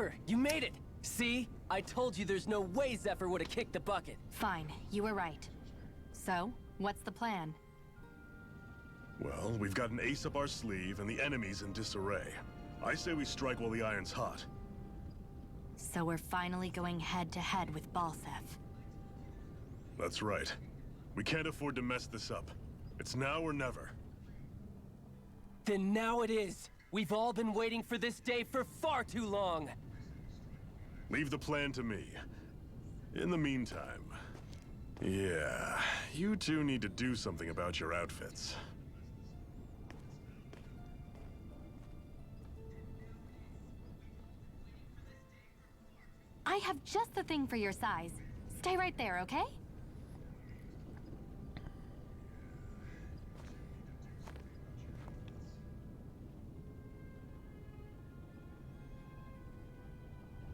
Speaker 7: Zephyr, you made it! See? I told you there's no way Zephyr would have kicked the bucket.
Speaker 11: Fine, you were right. So, what's the plan?
Speaker 4: Well, we've got an ace up our sleeve and the enemy's in disarray. I say we strike while the iron's hot.
Speaker 11: So we're finally going head-to-head with Balsef.
Speaker 4: That's right. We can't afford to mess this up. It's now or never.
Speaker 7: Then now it is! We've all been waiting for this day for far too long!
Speaker 4: Leave the plan to me. In the meantime... Yeah, you two need to do something about your outfits.
Speaker 11: I have just the thing for your size. Stay right there, okay?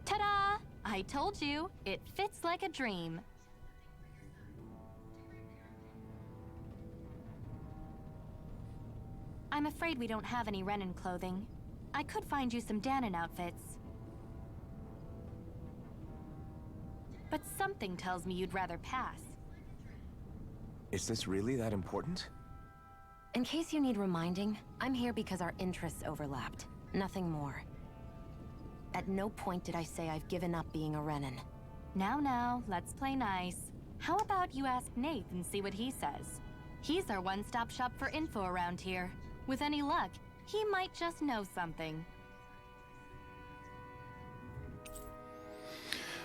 Speaker 11: Ta-da! I told you, it fits like a dream. I'm afraid we don't have any Renin clothing. I could find you some Danon outfits. But something tells me you'd rather pass.
Speaker 5: Is this really that important?
Speaker 3: In case you need reminding, I'm here because our interests overlapped. Nothing more. At no point did I say I've given up being a Renin.
Speaker 11: Now, let's play nice. How about you ask Nath and see what he says? He's our one-stop shop for info around here. With any luck, he might just know something.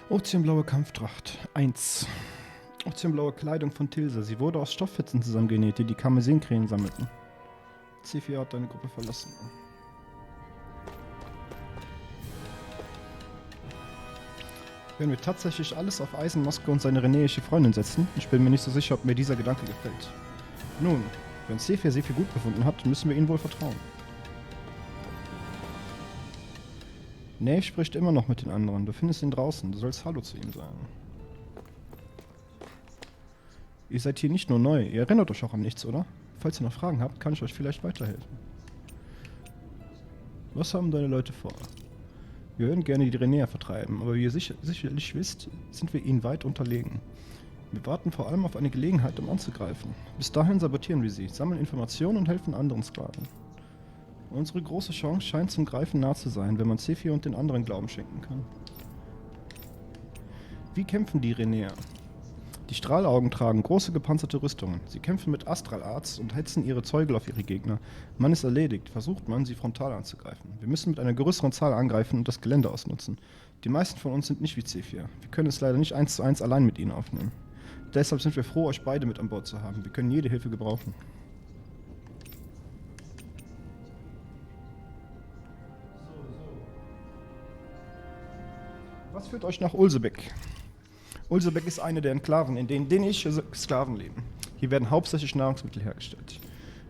Speaker 1: Ozeanblaue Kampftracht 1. Ozeanblaue Kleidung von Tilsa. Sie wurde aus Stofffetzen zusammengenäht, die die Karmesinkrähen sammelten. C4 hat deine Gruppe verlassen. Werden wir tatsächlich alles auf Eisenmaske und seine renäische Freundin setzen? Ich bin mir nicht so sicher, ob mir dieser Gedanke gefällt. Nun, wenn C4 sie für gut befunden hat, müssen wir ihnen wohl vertrauen. Nave spricht immer noch mit den anderen. Du findest ihn draußen. Du sollst Hallo zu ihm sagen. Ihr seid hier nicht nur neu. Ihr erinnert euch auch an nichts, oder? Falls ihr noch Fragen habt, kann ich euch vielleicht weiterhelfen. Was haben deine Leute vor? Wir würden gerne die Renäer vertreiben, aber wie ihr sicherlich wisst, sind wir ihnen weit unterlegen. Wir warten vor allem auf eine Gelegenheit, um anzugreifen. Bis dahin sabotieren wir sie, sammeln Informationen und helfen anderen Sklaven. Unsere große Chance scheint zum Greifen nah zu sein, wenn man C4 und den anderen Glauben schenken kann. Wie kämpfen die Renäer? Die Strahlaugen tragen große gepanzerte Rüstungen. Sie kämpfen mit Astralarts und hetzen ihre Zeugel auf ihre Gegner. Man ist erledigt, versucht man, sie frontal anzugreifen. Wir müssen mit einer größeren Zahl angreifen und das Gelände ausnutzen. Die meisten von uns sind nicht wie C4. Wir können es leider nicht 1:1 allein mit ihnen aufnehmen. Deshalb sind wir froh, euch beide mit an Bord zu haben. Wir können jede Hilfe gebrauchen. Was führt euch nach Ulsebeck? Ulsebeck ist eine der Enklaven, in denen dänische Sklaven leben. Hier werden hauptsächlich Nahrungsmittel hergestellt.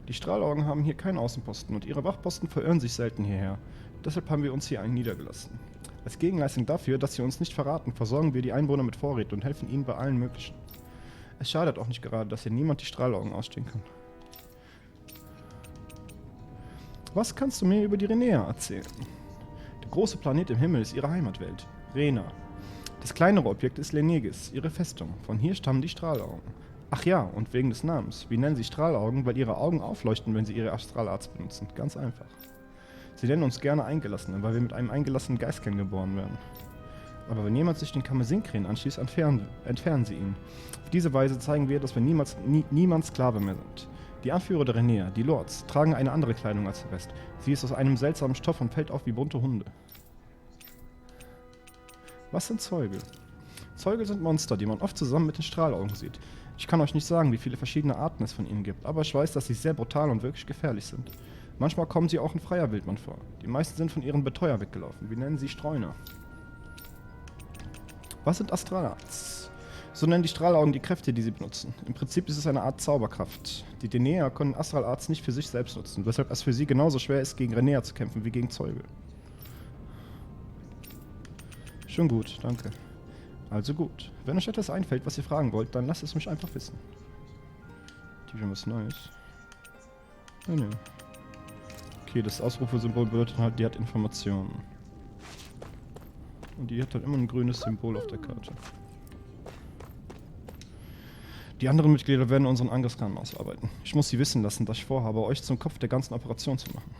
Speaker 1: Die Strahlaugen haben hier keinen Außenposten und ihre Wachposten verirren sich selten hierher. Deshalb haben wir uns hier einen niedergelassen. Als Gegenleistung dafür, dass sie uns nicht verraten, versorgen wir die Einwohner mit Vorräten und helfen ihnen bei allen möglichen. Es schadet auch nicht gerade, dass hier niemand die Strahlaugen ausstehen kann. Was kannst du mir über die Renäer erzählen? Der große Planet im Himmel ist ihre Heimatwelt, Rena. Das kleinere Objekt ist Lenegis, ihre Festung. Von hier stammen die Strahlaugen. Ach ja, und wegen des Namens. Wir nennen sie Strahlaugen, weil ihre Augen aufleuchten, wenn sie ihre Astralarts benutzen. Ganz einfach. Sie nennen uns gerne Eingelassene, weil wir mit einem eingelassenen Geistkern geboren werden. Aber wenn jemand sich den Karmesinkrähen anschließt, entfernen sie ihn. Auf diese Weise zeigen wir, dass wir niemand Sklave mehr sind. Die Anführer der Renäer, die Lords, tragen eine andere Kleidung als der Rest. Sie ist aus einem seltsamen Stoff und fällt auf wie bunte Hunde. Was sind Zeugel? Zeugel sind Monster, die man oft zusammen mit den Strahlaugen sieht. Ich kann euch nicht sagen, wie viele verschiedene Arten es von ihnen gibt, aber ich weiß, dass sie sehr brutal und wirklich gefährlich sind. Manchmal kommen sie auch in freier Wildbahn vor. Die meisten sind von ihren Betreuer weggelaufen. Wir nennen sie Streuner. Was sind Astralarts? So nennen die Strahlaugen die Kräfte, die sie benutzen. Im Prinzip ist es eine Art Zauberkraft. Die Renäer können Astralarts nicht für sich selbst nutzen, weshalb es für sie genauso schwer ist, gegen Renäer zu kämpfen wie gegen Zeugel. Schon gut, danke. Also gut. Wenn euch etwas einfällt, was ihr fragen wollt, dann lasst es mich einfach wissen. Die haben was Neues. Nee. Okay, das Ausrufesymbol bedeutet halt, die hat Informationen. Und die hat halt immer ein grünes Symbol auf der Karte. Die anderen Mitglieder werden unseren Angriffsplan ausarbeiten. Ich muss sie wissen lassen, dass ich vorhabe, euch zum Kopf der ganzen Operation zu machen.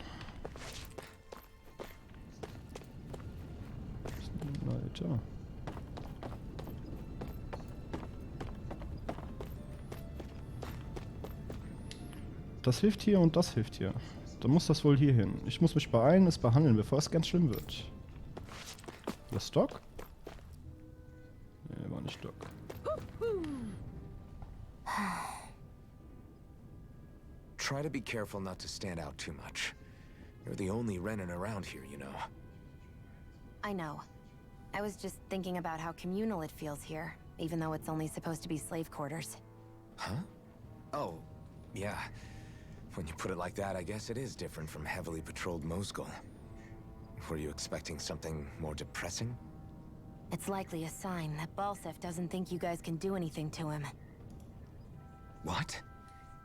Speaker 1: Leiter. Das hilft hier und das hilft hier. Dann muss das wohl hier hin. Ich muss mich beeilen, es behandeln, bevor es ganz schlimm wird. Das Stock? Nee, war nicht Stock.
Speaker 5: Try to be careful not to stand out too much. You're the only Renin around here, you know.
Speaker 3: I know. I was just thinking about how communal it feels here, even though it's only supposed to be slave quarters.
Speaker 5: Huh? Oh, yeah. When you put it like that, I guess it is different from heavily patrolled Mosgul. Were you expecting something more depressing?
Speaker 3: It's likely a sign that Balsef doesn't think you guys can do anything to him.
Speaker 5: What?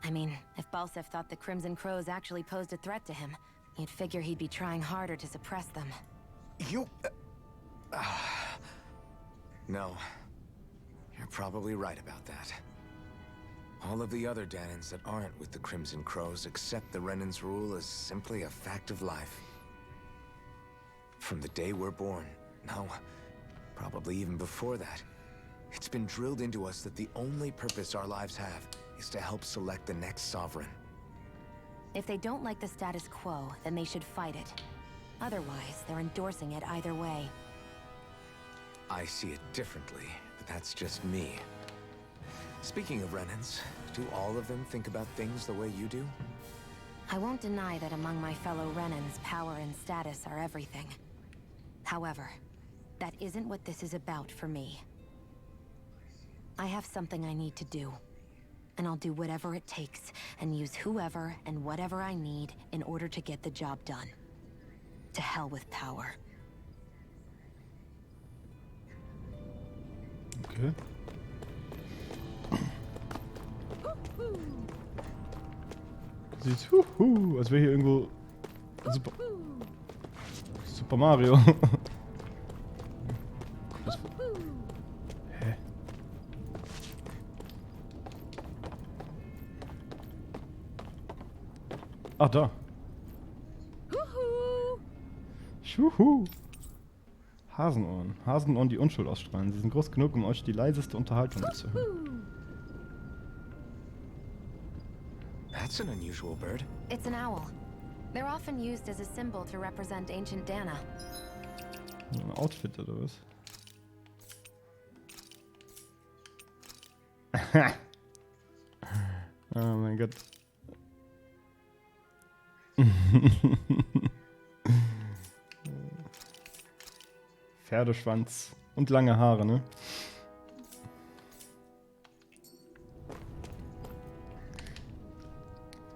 Speaker 3: I mean, if Balsef thought the Crimson Crows actually posed a threat to him, you'd figure he'd be trying harder to suppress them.
Speaker 5: You... No. You're probably right about that. All of the other Danans that aren't with the Crimson Crows accept the Renin's rule as simply a fact of life. From the day we're born, no, probably even before that, it's been drilled into us that the only purpose our lives have is to help select the next sovereign.
Speaker 3: If they don't like the status quo, then they should fight it. Otherwise, they're endorsing it either way.
Speaker 5: I see it differently, but that's just me. Speaking of Renins, do all of them think about things the way you do?
Speaker 3: I won't deny that among my fellow Renins, power and status are everything. However, that isn't what this is about for me. I have something I need to do. And I'll do whatever it takes, and use whoever and whatever I need in order to get the job done. To hell with power.
Speaker 1: Okay. Sieht als wäre hier irgendwo Super Mario. Hä? Ach, da. Schuhu. Hasenohren. Hasenohren, die Unschuld ausstrahlen. Sie sind groß genug, um euch die leiseste Unterhaltung zu hören.
Speaker 5: That's an unusual bird.
Speaker 3: It's an owl. They're often used as a symbol to represent ancient Dana.
Speaker 1: Ein Outfit oder was? Oh mein Gott. Pferdeschwanz und lange Haare, ne?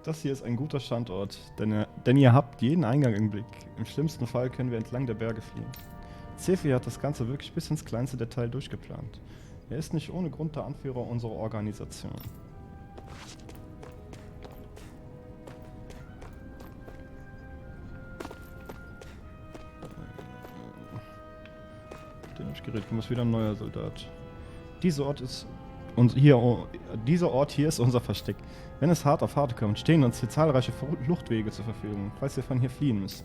Speaker 1: Das hier ist ein guter Standort, denn ihr habt jeden Eingang im Blick. Im schlimmsten Fall können wir entlang der Berge fliehen. Cefi hat das Ganze wirklich bis ins kleinste Detail durchgeplant. Er ist nicht ohne Grund der Anführer unserer Organisation. Den hab ich geredet, kommt wieder ein neuer Soldat. Dieser Ort hier ist unser Versteck. Wenn es hart auf hart kommt, stehen uns hier zahlreiche Fluchtwege zur Verfügung, falls wir von hier fliehen müssen.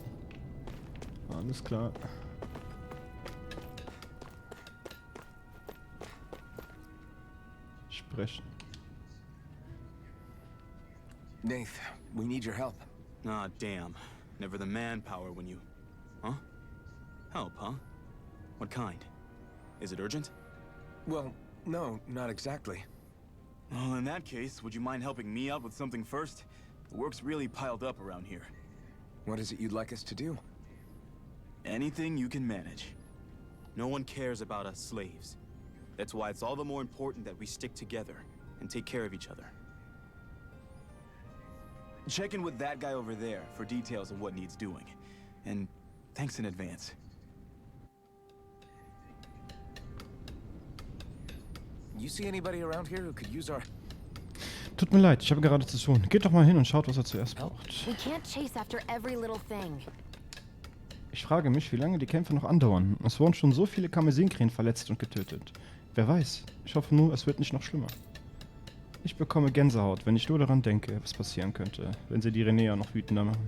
Speaker 1: Alles klar. Sprechen.
Speaker 5: Nath, we need your help.
Speaker 12: Ah, damn. Never the manpower when you... Huh? Help, huh? What kind? Is it urgent?
Speaker 5: Well, no, not exactly.
Speaker 12: Well, in that case, would you mind helping me out with something first? The work's really piled up around here.
Speaker 5: What is it you'd like us to do?
Speaker 12: Anything you can manage. No one cares about us slaves. That's why it's all the more important that we stick together and take care of each other. Check in with that guy over there for details of what needs doing. And thanks in advance.
Speaker 5: You see anybody around here who could use our...
Speaker 1: Tut mir leid, ich habe gerade zu tun. Geht doch mal hin und schaut, was er zuerst braucht.
Speaker 3: We can't chase after every little thing.
Speaker 1: Ich frage mich, wie lange die Kämpfe noch andauern. Es wurden schon so viele Karmesinkrähen verletzt und getötet. Wer weiß. Ich hoffe nur, es wird nicht noch schlimmer. Ich bekomme Gänsehaut, wenn ich nur daran denke, was passieren könnte, wenn sie die Renea noch wütender machen.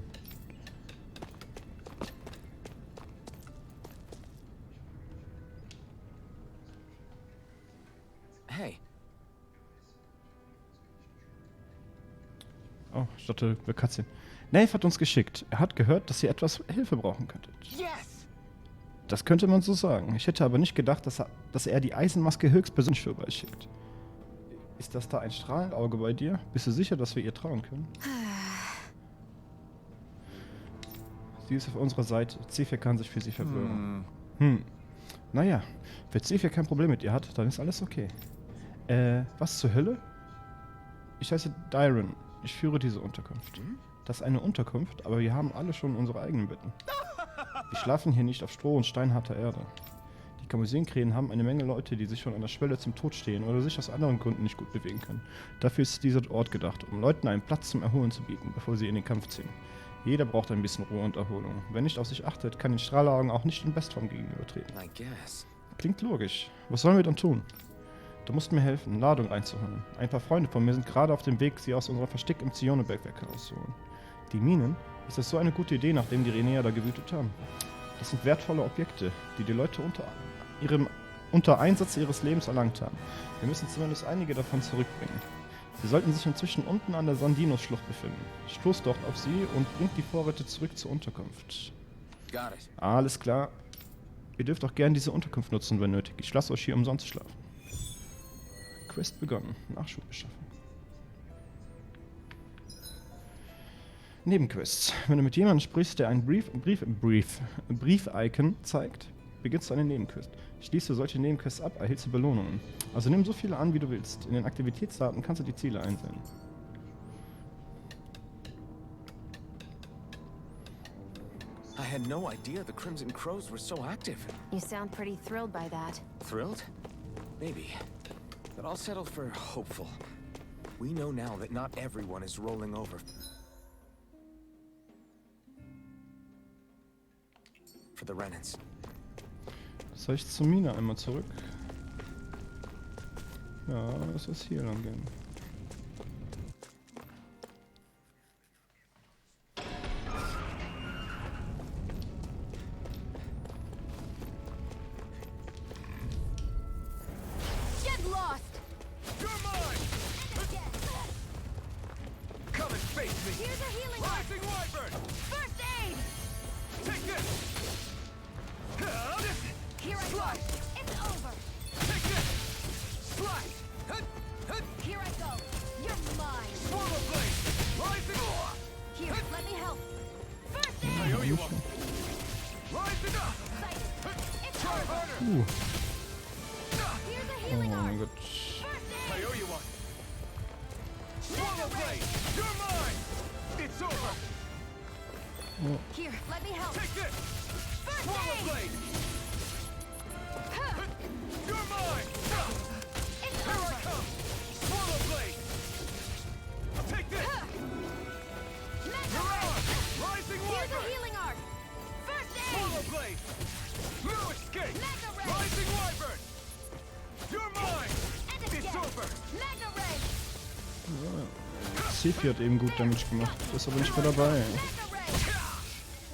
Speaker 5: Hey.
Speaker 1: Oh, ich dachte, wir Katzin. Nave hat uns geschickt. Er hat gehört, dass ihr etwas Hilfe brauchen könntet.
Speaker 5: Yes!
Speaker 1: Das könnte man so sagen. Ich hätte aber nicht gedacht, dass er die Eisenmaske höchstpersönlich für euch schickt. Ist das da ein Strahlenauge bei dir? Bist du sicher, dass wir ihr trauen können? Sie ist auf unserer Seite. Zephyr kann sich für sie verbürgen. Naja, wenn Zephyr kein Problem mit ihr hat, dann ist alles okay. Was zur Hölle? Ich heiße Dyron. Ich führe diese Unterkunft. Das ist eine Unterkunft, aber wir haben alle schon unsere eigenen Betten. Wir schlafen hier nicht auf Stroh und steinharter Erde. Die Karmesinkrähen haben eine Menge Leute, die sich schon an der Schwelle zum Tod stehen oder sich aus anderen Gründen nicht gut bewegen können. Dafür ist dieser Ort gedacht, um Leuten einen Platz zum Erholen zu bieten, bevor sie in den Kampf ziehen. Jeder braucht ein bisschen Ruhe und Erholung. Wer nicht auf sich achtet, kann den Strahleraugen auch nicht in Bestform gegenübertreten. Klingt logisch. Was sollen wir dann tun? Du musst mir helfen, Ladung einzuholen. Ein paar Freunde von mir sind gerade auf dem Weg, sie aus unserem Versteck im Zionebergwerk herauszuholen. Die Minen? Ist das so eine gute Idee, nachdem die Renea da gewütet haben? Das sind wertvolle Objekte, die die Leute unter Einsatz ihres Lebens erlangt haben. Wir müssen zumindest einige davon zurückbringen. Sie sollten sich inzwischen unten an der Sandinos-Schlucht befinden. Stoßt dort auf sie und bringt die Vorräte zurück zur Unterkunft. Alles klar. Ihr dürft auch gern diese Unterkunft nutzen, wenn nötig. Ich lasse euch hier umsonst schlafen. Quest begonnen. Nachschub beschaffen. Nebenquests. Wenn du mit jemandem sprichst, der ein Brief-Icon zeigt, beginnst du eine Nebenquest. Schließt du solche Nebenquests ab, erhältst du Belohnungen. Also nimm so viele an, wie du willst. In den Aktivitätsdaten kannst du die Ziele einsehen.
Speaker 5: I had no idea the Crimson Crows were so active.
Speaker 3: You sound pretty thrilled by that.
Speaker 5: Thrilled? Maybe. But I'll settle for hopeful. We know now that not everyone is rolling over. For the Renans.
Speaker 1: Soll ich zur Mine einmal zurück? Ja, lass uns hier lang gehen.
Speaker 9: Get lost! You're mine! Come and face me! Here's a healing Rising Wyvern! First aid! Take this! Here I go! It's over! Take this! Slash! Here I go! You're mine! Swallow blade! Rising! Here, let me help! First aid! I owe you one! Rising up! It's try harder! Here's a healing
Speaker 1: Oh mein Gott.
Speaker 9: I owe you one! Swallow blade! You're mine! It's over!
Speaker 3: Here, let me help!
Speaker 9: Take this!
Speaker 3: First
Speaker 9: Swallow
Speaker 3: aid!
Speaker 9: blade! You're mine!
Speaker 3: It's
Speaker 9: Here I
Speaker 3: over!
Speaker 9: come! Swallow blade! Take this!
Speaker 3: Mega
Speaker 9: You're
Speaker 3: ray!
Speaker 9: on! Rising
Speaker 3: Here's a
Speaker 9: Wyvern!
Speaker 3: healing arc! First aid!
Speaker 9: Swallow blade! No escape!
Speaker 3: Mega ray!
Speaker 9: Rising Wyvern! You're mine!
Speaker 3: And
Speaker 9: It's
Speaker 3: again!
Speaker 9: over!
Speaker 3: Mega ray!
Speaker 1: Zephyr hat eben gut Damage gemacht. Ist aber nicht mehr dabei.
Speaker 3: Mega ray!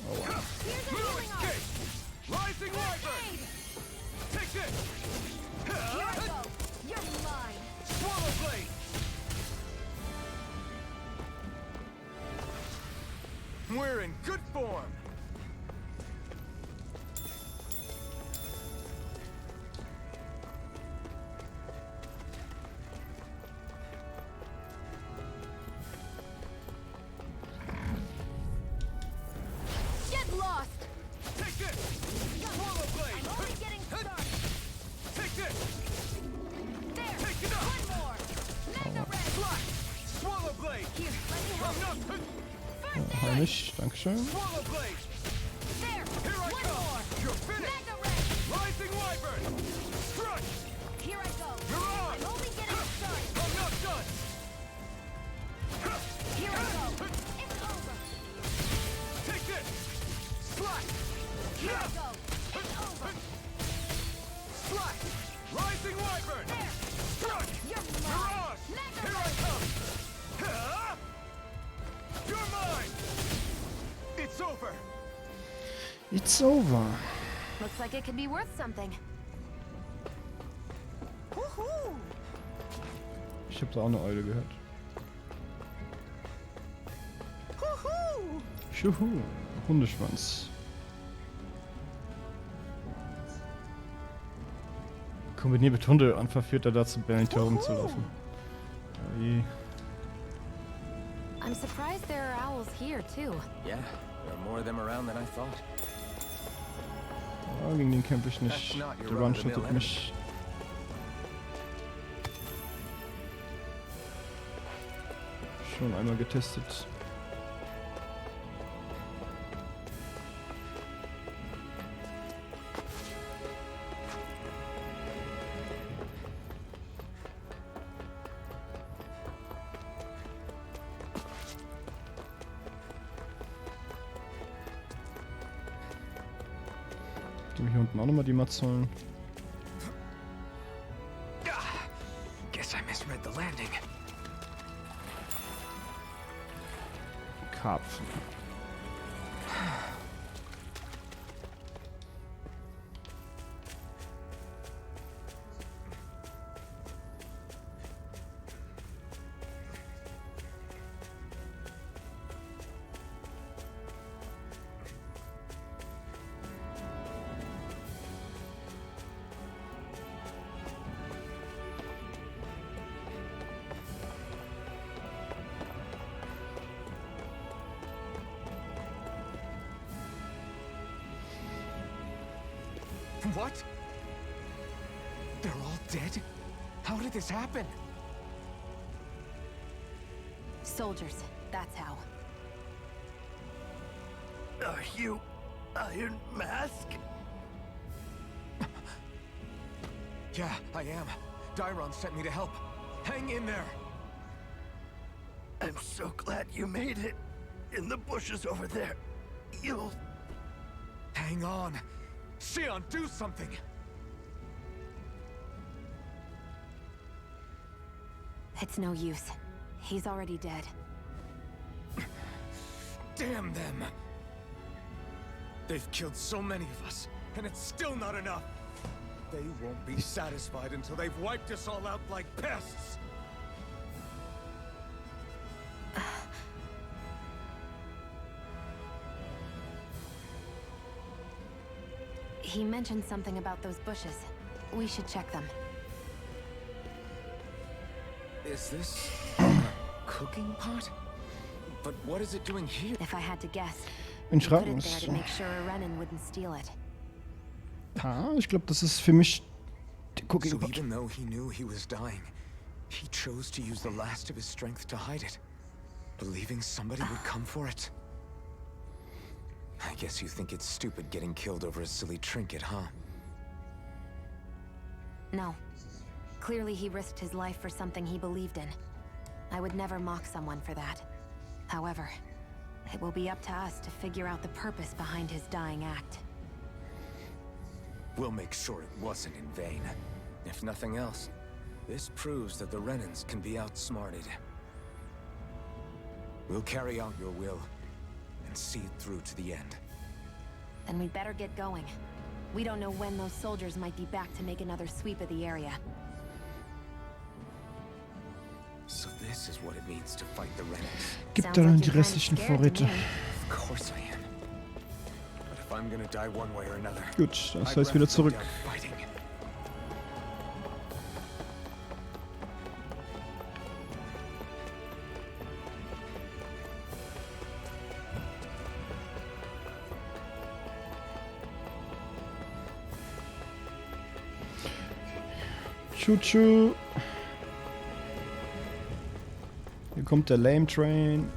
Speaker 1: Aua.
Speaker 3: Here's a
Speaker 9: No
Speaker 3: healing arc!
Speaker 9: escape! Rising
Speaker 3: First
Speaker 9: Wyvern!
Speaker 3: aid!
Speaker 9: Take this!
Speaker 3: Here I go! You're mine!
Speaker 9: Swallow blade! We're in good form!
Speaker 3: Get lost!
Speaker 9: Take this! Swallow blade!
Speaker 3: I'm only getting started!
Speaker 9: Take this!
Speaker 3: There!
Speaker 9: Take it up!
Speaker 3: One more! Mega ray!
Speaker 9: Slash! Swallow blade!
Speaker 3: Here, let me help!
Speaker 9: Enough!
Speaker 3: First
Speaker 1: Heil
Speaker 3: aid!
Speaker 1: mich, dankeschön.
Speaker 9: Swallow blade!
Speaker 3: There!
Speaker 9: Here I
Speaker 3: One
Speaker 9: come!
Speaker 3: more!
Speaker 9: You're finished!
Speaker 3: Mega ray!
Speaker 9: Rising Wyvern! Strike!
Speaker 3: Here I go!
Speaker 9: You're on!
Speaker 3: I'm only getting started!
Speaker 9: I'm not done!
Speaker 3: Here I go! It's over!
Speaker 9: Take this! Slash!
Speaker 1: It's over.
Speaker 3: Looks like it could be worth something. Woohoo!
Speaker 1: Ich habe da auch eine Eule gehört. Schuhu, Hundeschwanz. Kombiniert mit Hunde und verführt er dazu, Berlin herumzulaufen. Ui.
Speaker 3: I'm surprised there are owls here too.
Speaker 5: Yeah, there are more of them around than I thought.
Speaker 1: Ja, gegen den kämpfe ich nicht. Der one-shottet mich. Schon einmal getestet. Hier unten auch nochmal die Matzollen.
Speaker 5: Guess I misread the landing.
Speaker 1: Karpfen.
Speaker 5: What? They're all dead? How did this happen?
Speaker 3: Soldiers, that's how.
Speaker 8: Are you Iron Mask?
Speaker 5: Yeah, I am. Dairon sent me to help. Hang in there.
Speaker 8: I'm so glad you made it. In the bushes over there. You'll...
Speaker 5: Hang on. Xion, do something!
Speaker 3: It's no use. He's already dead.
Speaker 5: Damn them! They've killed so many of us, and it's still not enough! They won't be satisfied until they've wiped us all out like pests!
Speaker 3: He mentioned something about those bushes. We should check them.
Speaker 5: Is this a cooking pot? But what is it doing here?
Speaker 3: If I had to guess,
Speaker 1: Ein
Speaker 3: he put it there
Speaker 1: Schrank.
Speaker 3: to make sure a Renan wouldn't steal it.
Speaker 1: Ah, ich glaube, das ist für mich der
Speaker 5: So
Speaker 1: Cooking Pot.
Speaker 5: even though he knew he was dying, he chose to use the last of his strength to hide it, believing somebody would come for it. I guess you think it's stupid getting killed over a silly trinket, huh?
Speaker 3: No. Clearly he risked his life for something he believed in. I would never mock someone for that. However, it will be up to us to figure out the purpose behind his dying act.
Speaker 5: We'll make sure it wasn't in vain. If nothing else, this proves that the Renans can be outsmarted. We'll carry out your will, and see it through to the end.
Speaker 3: Then we'd better get going. We don't know when those soldiers might be back to make another sweep of the area.
Speaker 5: So this is what it means to fight the Renans.
Speaker 1: Gib da dann die restlichen Vorräte.
Speaker 5: Of course I am. But if I'm gonna die one way or another,
Speaker 1: Gut, das heißt wieder zurück.
Speaker 5: fighting.
Speaker 1: Tschu-tschu. Hier kommt der Lame Train.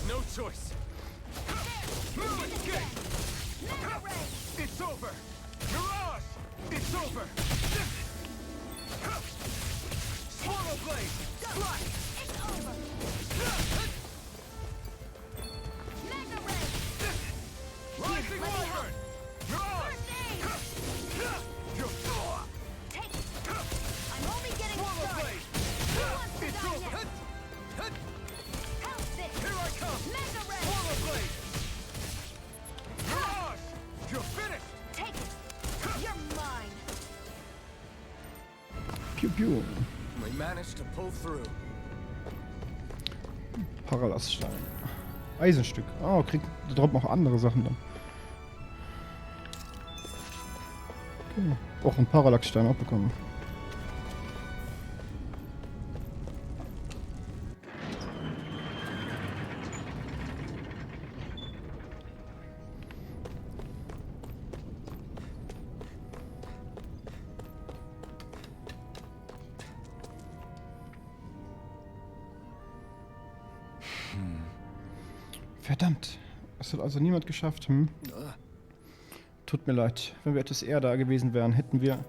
Speaker 5: No choice. It's over. Mirage. It's over. Swallow blade. Slide.
Speaker 9: It's over. Mega ray.
Speaker 5: Rising wyvern. Mirage.
Speaker 9: Take it. I'm only getting
Speaker 5: Swallow
Speaker 9: started.
Speaker 5: blade.
Speaker 9: Who wants to
Speaker 5: It's
Speaker 9: die
Speaker 5: over.
Speaker 9: next? Help
Speaker 1: Piu, piu.
Speaker 5: We managed to pull through.
Speaker 1: Paralaststein. Eisenstück. Oh, da droppen auch andere Sachen dann. Okay. Auch einen Parallaxstein auch bekommen. Verdammt. Das hat also niemand geschafft, hm? Tut mir leid. Wenn wir etwas eher da gewesen wären, hätten wir...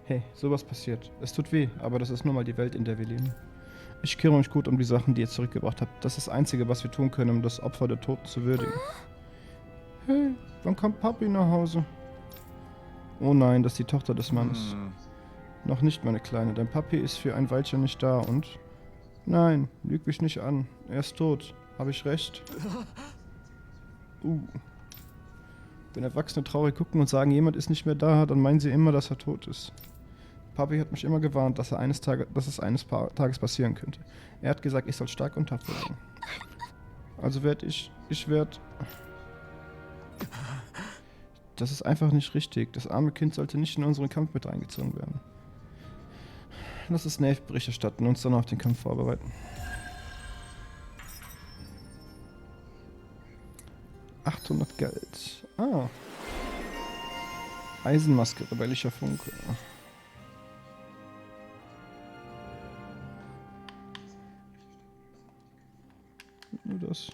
Speaker 1: Hey, sowas passiert. Es tut weh, aber das ist nun mal die Welt, in der wir leben. Ich kümmere mich gut um die Sachen, die ihr zurückgebracht habt. Das ist das Einzige, was wir tun können, um das Opfer der Toten zu würdigen. Hey, wann kommt Papi nach Hause? Oh nein, das ist die Tochter des Mannes. Noch nicht, meine Kleine. Dein Papi ist für ein Weilchen nicht da und... Nein, lüg mich nicht an. Er ist tot. Habe ich recht? Wenn Erwachsene traurig gucken und sagen, jemand ist nicht mehr da, dann meinen sie immer, dass er tot ist. Papi hat mich immer gewarnt, dass es eines Tages passieren könnte. Er hat gesagt, ich soll stark und tapfer sein. Also werde ich werde... Das ist einfach nicht richtig. Das arme Kind sollte nicht in unseren Kampf mit eingezogen werden. Lass es Nave Bericht erstatten und uns dann auf den Kampf vorbereiten. 800 Geld. Ah. Eisenmaske, rebellischer Funke. Nur das.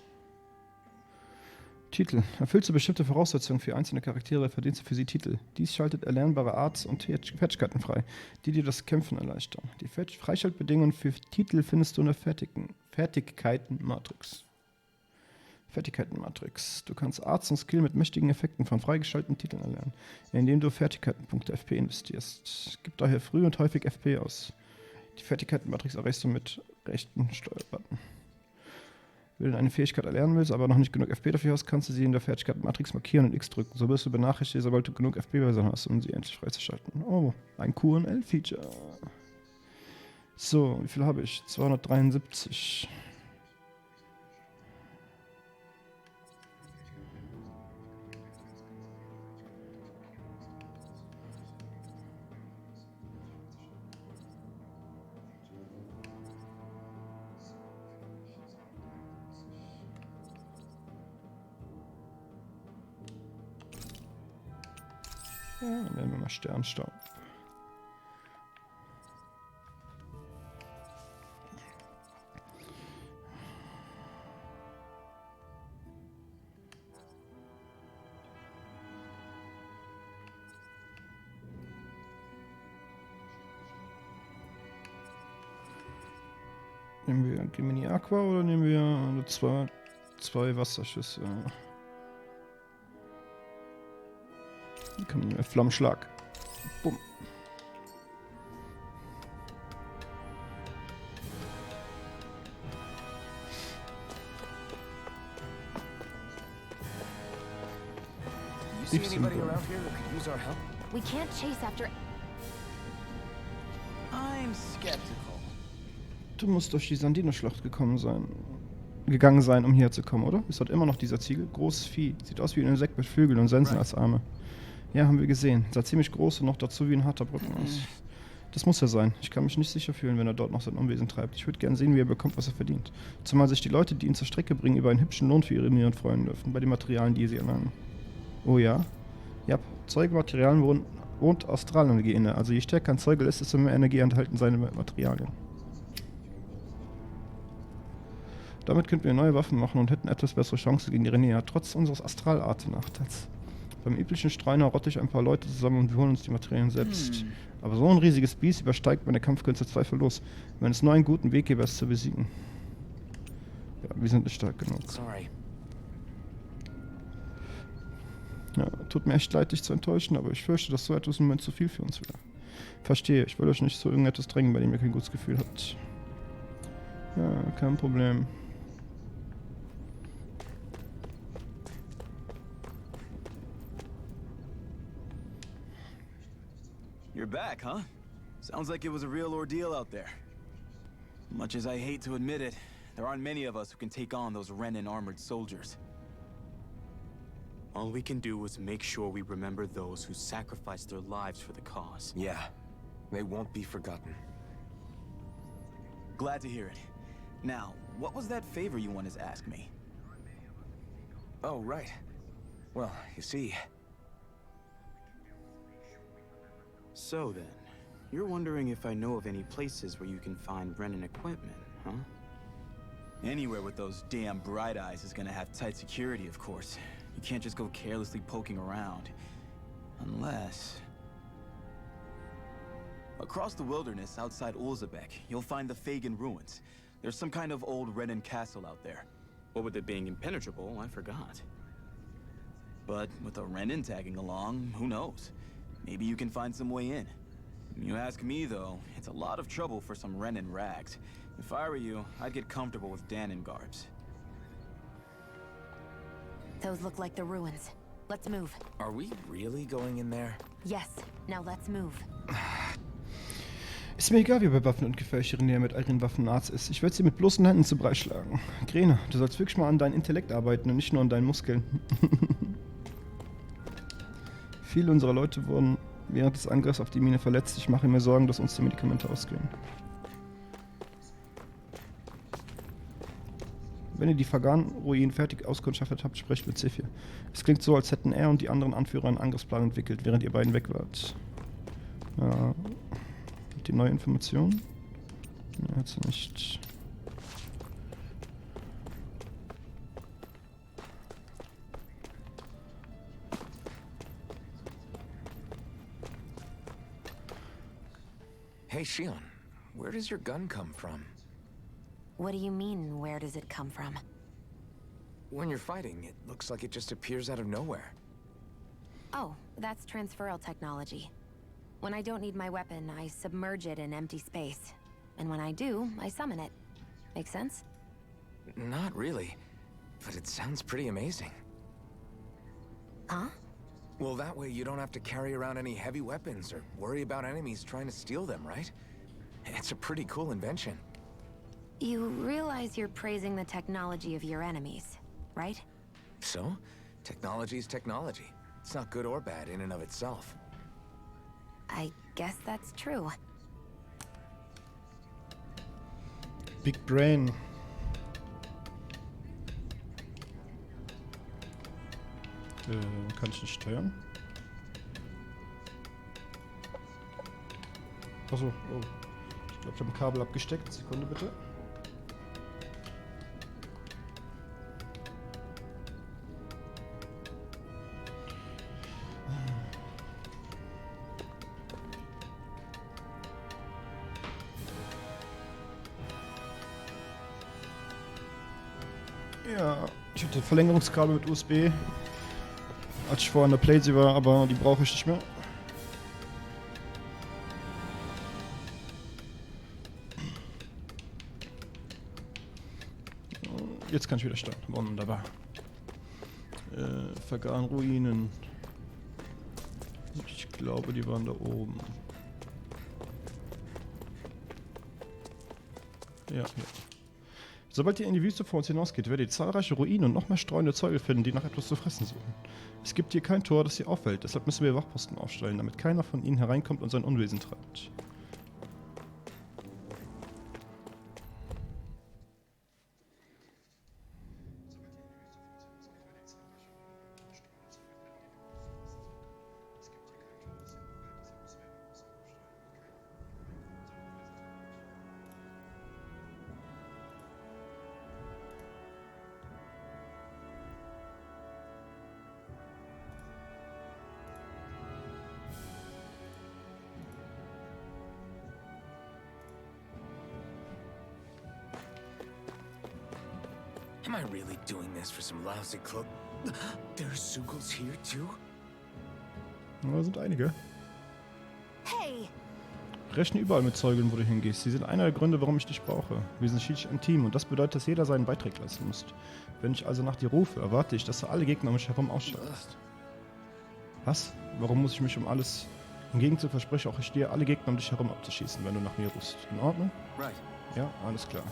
Speaker 1: Titel. Erfüllst du bestimmte Voraussetzungen für einzelne Charaktere, verdienst du für sie Titel. Dies schaltet erlernbare Arts und Fähigkeiten frei, die dir das Kämpfen erleichtern. Die Freischaltbedingungen für Titel findest du in der Fertigkeiten-Matrix. Fertigkeiten-Matrix. Du kannst Arts und Skill mit mächtigen Effekten von freigeschalteten Titeln erlernen, indem du Fertigkeitenpunkte FP investierst. Gib daher früh und häufig FP aus. Die Fertigkeiten-Matrix erreichst du mit rechten Steuerbutton. Wenn du eine Fähigkeit erlernen willst, aber noch nicht genug FP dafür hast, kannst du sie in der Fertigkeiten-Matrix markieren und X drücken. So wirst du benachrichtigt, sobald du genug FP-Version hast, um sie endlich freizuschalten. Oh, ein Q&L-Feature. So, wie viel habe ich? 273. Ja, nennen wir mal Sternstaub. Nehmen wir Gemini Aqua oder nehmen wir nur zwei Wasserschüsse? Dann können wir Flammenschlag. Bumm.
Speaker 5: You see anybody around here that could use our help?
Speaker 3: We can't chase after...
Speaker 7: I'm skeptical.
Speaker 1: Du musst durch die Sandino-Schlacht gegangen sein, um hierher zu kommen, oder? Ist dort immer noch dieser Ziegel? Großes Vieh. Sieht aus wie ein Insekt mit Flügeln und Sensen als Arme. Ja, haben wir gesehen. Sah ziemlich groß und noch dazu wie ein harter Brocken aus. Das muss er sein. Ich kann mich nicht sicher fühlen, wenn er dort noch sein Unwesen treibt. Ich würde gern sehen, wie er bekommt, was er verdient. Zumal sich die Leute, die ihn zur Strecke bringen, über einen hübschen Lohn für ihre Mühen freuen dürfen, bei den Materialien, die sie erlangen. Oh ja? Ja, Zeugmaterialien wohnt Australenergie inne. Also je stärker ein Zeugel ist, desto mehr Energie enthalten seine Materialien. Damit könnten wir neue Waffen machen und hätten etwas bessere Chancen gegen die Renea, trotz unseres Astralarte-Nachteils. Beim üblichen Streiner rotte ich ein paar Leute zusammen und wir holen uns die Materialien selbst. Aber so ein riesiges Biest übersteigt meine Kampfkünste zweifellos, wenn es nur einen guten Weg gäbe, es zu besiegen. Ja, wir sind nicht stark genug.
Speaker 5: Sorry.
Speaker 1: Ja, tut mir echt leid, dich zu enttäuschen, aber ich fürchte, dass so etwas im Moment zu viel für uns wäre. Verstehe, ich will euch nicht zu irgendetwas drängen, bei dem ihr kein gutes Gefühl habt. Ja, kein Problem.
Speaker 13: You're back, huh?
Speaker 12: Sounds like it was a real ordeal out there. Much as I hate to admit it, there aren't many of us who can take on those Renin armored soldiers. All we can do is make sure we remember those who sacrificed their lives for the cause.
Speaker 5: Yeah, they won't be forgotten.
Speaker 12: Glad to hear it. Now, what was that favor you wanted to ask me?
Speaker 5: Oh, right. Well, you see...
Speaker 12: So then, you're wondering if I know of any places where you can find Renin equipment, huh? Anywhere with those damn bright eyes is gonna have tight security, of course. You can't just go carelessly poking around. Unless... Across the wilderness outside Ulzebek, you'll find the Fagin ruins. There's some kind of old Renin castle out there. What with it being impenetrable, I forgot. But with a Renin tagging along, who knows? Maybe you can find some way in. You ask me, though, it's a lot of trouble for some Renin rags. If I were you, I'd get comfortable with Danon garbs.
Speaker 3: Those look like the ruins. Let's move.
Speaker 5: Are we really going in there?
Speaker 3: Yes. Now let's move.
Speaker 1: Ist mir egal, wie bewaffnet und gefährlich Irenea mit all ihren Waffen Arzt ist. Ich werde sie mit bloßen Händen zu Brei schlagen. Grene, du sollst wirklich mal an deinem Intellekt arbeiten und nicht nur an deinen Muskeln. Viele unserer Leute wurden während des Angriffs auf die Mine verletzt. Ich mache mir Sorgen, dass uns die Medikamente ausgehen. Wenn ihr die Fagan-Ruinen fertig auskundschaftet habt, sprecht mit Zephyr. Es klingt so, als hätten er und die anderen Anführer einen Angriffsplan entwickelt, während ihr beiden weg wart. Ja. Die neue Information? Ja, hat sie nicht.
Speaker 5: Hey, Shion, where does your gun come from?
Speaker 3: What do you mean, where does it come from?
Speaker 5: When you're fighting, it looks like it just appears out of nowhere.
Speaker 3: Oh, that's transferal technology. When I don't need my weapon, I submerge it in empty space. And when I do, I summon it. Make sense?
Speaker 5: Not really, but it sounds pretty amazing.
Speaker 3: Huh?
Speaker 5: Well, that way you don't have to carry around any heavy weapons or worry about enemies trying to steal them, right? It's a pretty cool invention.
Speaker 3: You realize you're praising the technology of your enemies, right?
Speaker 5: So? Technology's technology. It's not good or bad in and of itself.
Speaker 3: I guess that's true.
Speaker 1: Big Brain. Kann ich nicht steuern? Achso, oh. Ich glaube, ich habe ein Kabel abgesteckt. Sekunde bitte. Ja, ich hatte Verlängerungskabel mit USB, als ich vorher in der Playsee war, aber die brauche ich nicht mehr. Jetzt kann ich wieder starten. Wunderbar. Vergan Ruinen. Ich glaube, die waren da oben. Ja, ja. Sobald ihr in die Wüste vor uns hinausgeht, werdet ihr zahlreiche Ruinen und noch mehr streunende Zeuge finden, die nach etwas zu fressen suchen. Es gibt hier kein Tor, das sie auffällt, deshalb müssen wir Wachposten aufstellen, damit keiner von ihnen hereinkommt und sein Unwesen treibt.
Speaker 5: Am I really doing this for some lousy cloak? There's Sugals here too?
Speaker 1: Ja, da sind einige.
Speaker 3: Hey!
Speaker 1: Rechne überall mit Zeugen, wo du hingehst. Sie sind einer der Gründe, warum ich dich brauche. Wir sind schließlich ein Team und das bedeutet, dass jeder seinen Beitrag leisten muss. Wenn ich also nach dir rufe, erwarte ich, dass du alle Gegner um mich herum ausschaltest. Was? Warum muss ich mich um alles Im Gegenzug verspreche auch ich dir, alle Gegner um dich herum abzuschießen, wenn du nach mir rufst. In Ordnung?
Speaker 5: Right.
Speaker 1: Ja, alles klar.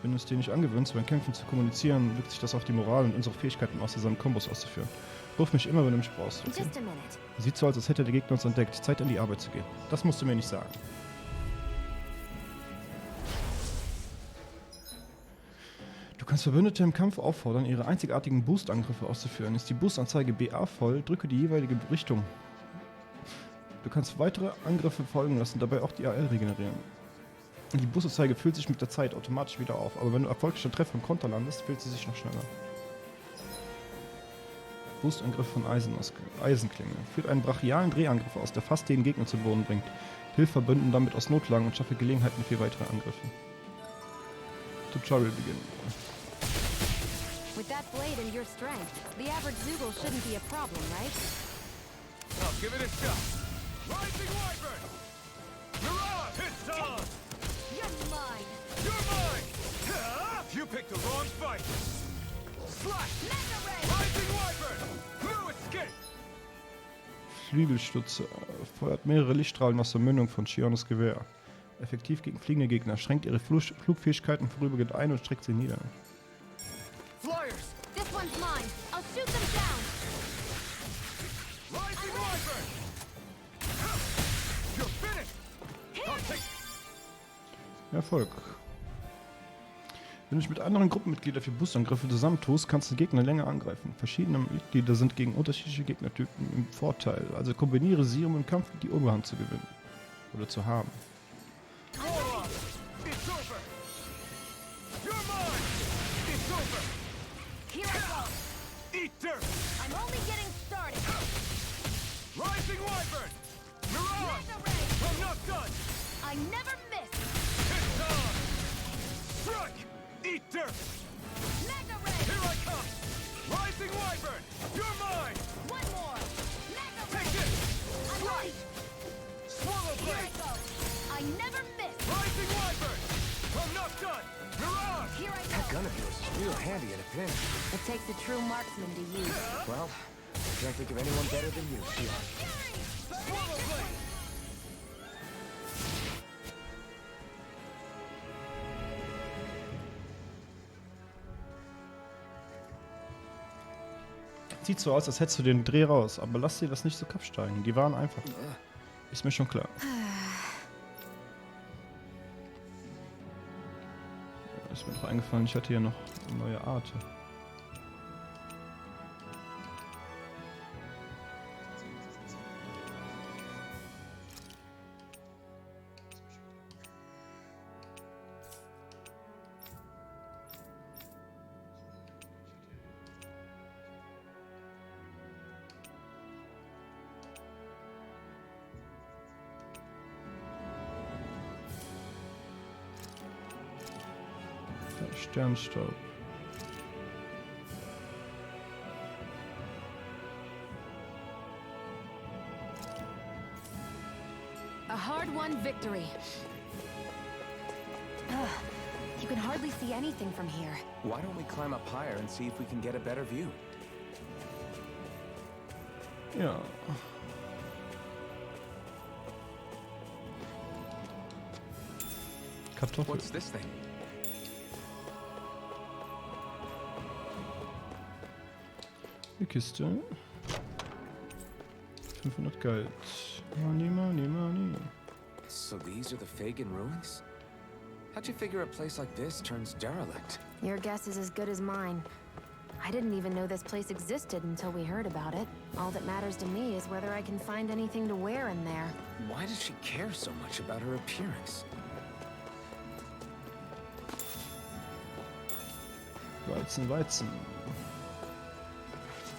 Speaker 1: Wenn du es dir nicht angewöhnst, beim Kämpfen zu kommunizieren, wirkt sich das auf die Moral und unsere Fähigkeiten aus, zusammen Kombos auszuführen. Ruf mich immer, wenn du mich brauchst, okay?
Speaker 3: Just a minute.
Speaker 1: Sieht so aus, als hätte der Gegner uns entdeckt. Zeit, an die Arbeit zu gehen. Das musst du mir nicht sagen. Du kannst Verbündete im Kampf auffordern, ihre einzigartigen Boost-Angriffe auszuführen. Ist die Boost-Anzeige BA voll, drücke die jeweilige Richtung. Du kannst weitere Angriffe folgen lassen, dabei auch die AL regenerieren. Die Boost-Anzeige füllt sich mit der Zeit automatisch wieder auf, aber wenn du erfolgreichen Treffer im Konter landest, füllt sie sich noch schneller. Boost-Angriff von Eisenklinge. Führt einen brachialen Drehangriff aus, der fast den Gegner zu Boden bringt. Hilf Verbündeten damit aus Notlagen und schaffe Gelegenheiten für weitere Angriffe. Tutorial beginnen.
Speaker 3: With that blade and your strength, the average Zoogle shouldn't be a problem, right?
Speaker 12: I'll give it a shot. Rising Wyvern! Mirage! It's on!
Speaker 9: You're mine!
Speaker 12: You're mine! You picked the wrong fight! Slash!
Speaker 9: Mega Ray!
Speaker 12: Rising Wyvern! No escape!
Speaker 1: Flügelstütze. Feuert mehrere Lichtstrahlen aus der Mündung von Shiones Gewehr. Effektiv gegen fliegende Gegner. Schränkt ihre Flugfähigkeiten vorübergehend ein und streckt sie nieder.
Speaker 12: Flyers!
Speaker 9: This one's mine! I'll shoot them down!
Speaker 12: Rising Wyvern! You're finished! I'll take...
Speaker 1: Erfolg. Wenn du dich mit anderen Gruppenmitgliedern für Boostangriffe zusammentust, kannst du Gegner länger angreifen. Verschiedene Mitglieder sind gegen unterschiedliche Gegnertypen im Vorteil. Also kombiniere sie, um im Kampf die Oberhand zu gewinnen. Oder zu haben.
Speaker 12: It's over! You're mine! It's over!
Speaker 9: Here I go!
Speaker 12: Eat dirt!
Speaker 9: I'm only getting started!
Speaker 12: Rising Wyvern! Mirage!
Speaker 9: Mega Ray!
Speaker 12: I'm not done!
Speaker 9: I never miss!
Speaker 12: It's on! Strike! Eat dirt!
Speaker 9: Mega Ray!
Speaker 12: Here I come! Rising Wyvern! You're mine!
Speaker 9: One more! Mega Ray!
Speaker 12: Take it!
Speaker 9: I'm
Speaker 12: Strike!
Speaker 9: ready!
Speaker 12: Swallow
Speaker 9: Here I
Speaker 12: blade!
Speaker 9: go! I never miss!
Speaker 12: Rising Wyvern! I'm not done! Mirage!
Speaker 9: Here I
Speaker 5: That
Speaker 9: go!
Speaker 5: gun of yours is real handy in a pinch.
Speaker 3: It takes a true marksman to use.
Speaker 5: Well, I can't think of anyone better than you, Shion.
Speaker 12: Swallow blade!
Speaker 1: Sieht so aus, als hättest du den Dreh raus, aber lass dir das nicht so Kopf steigen. Die waren einfach. Ist mir schon klar. Ist mir noch eingefallen, ich hatte hier noch eine neue Art. Sternstaub.
Speaker 3: A hard-won victory. Ugh, you can hardly see anything from here.
Speaker 5: Why don't we climb up higher and see if we can get a better view?
Speaker 1: Ja. Kartoffel.
Speaker 5: What's this thing?
Speaker 1: Die Kiste. 500 Gold. Money, money, money.
Speaker 5: So these are the Fagin ruins? How'd you figure a place like this turns derelict?
Speaker 3: Your guess is as good as mine. I didn't even know this place existed until we heard about it. All that matters to me is whether I can find anything to wear in there.
Speaker 5: Why does she care so much about her appearance?
Speaker 1: Weizen, Weizen.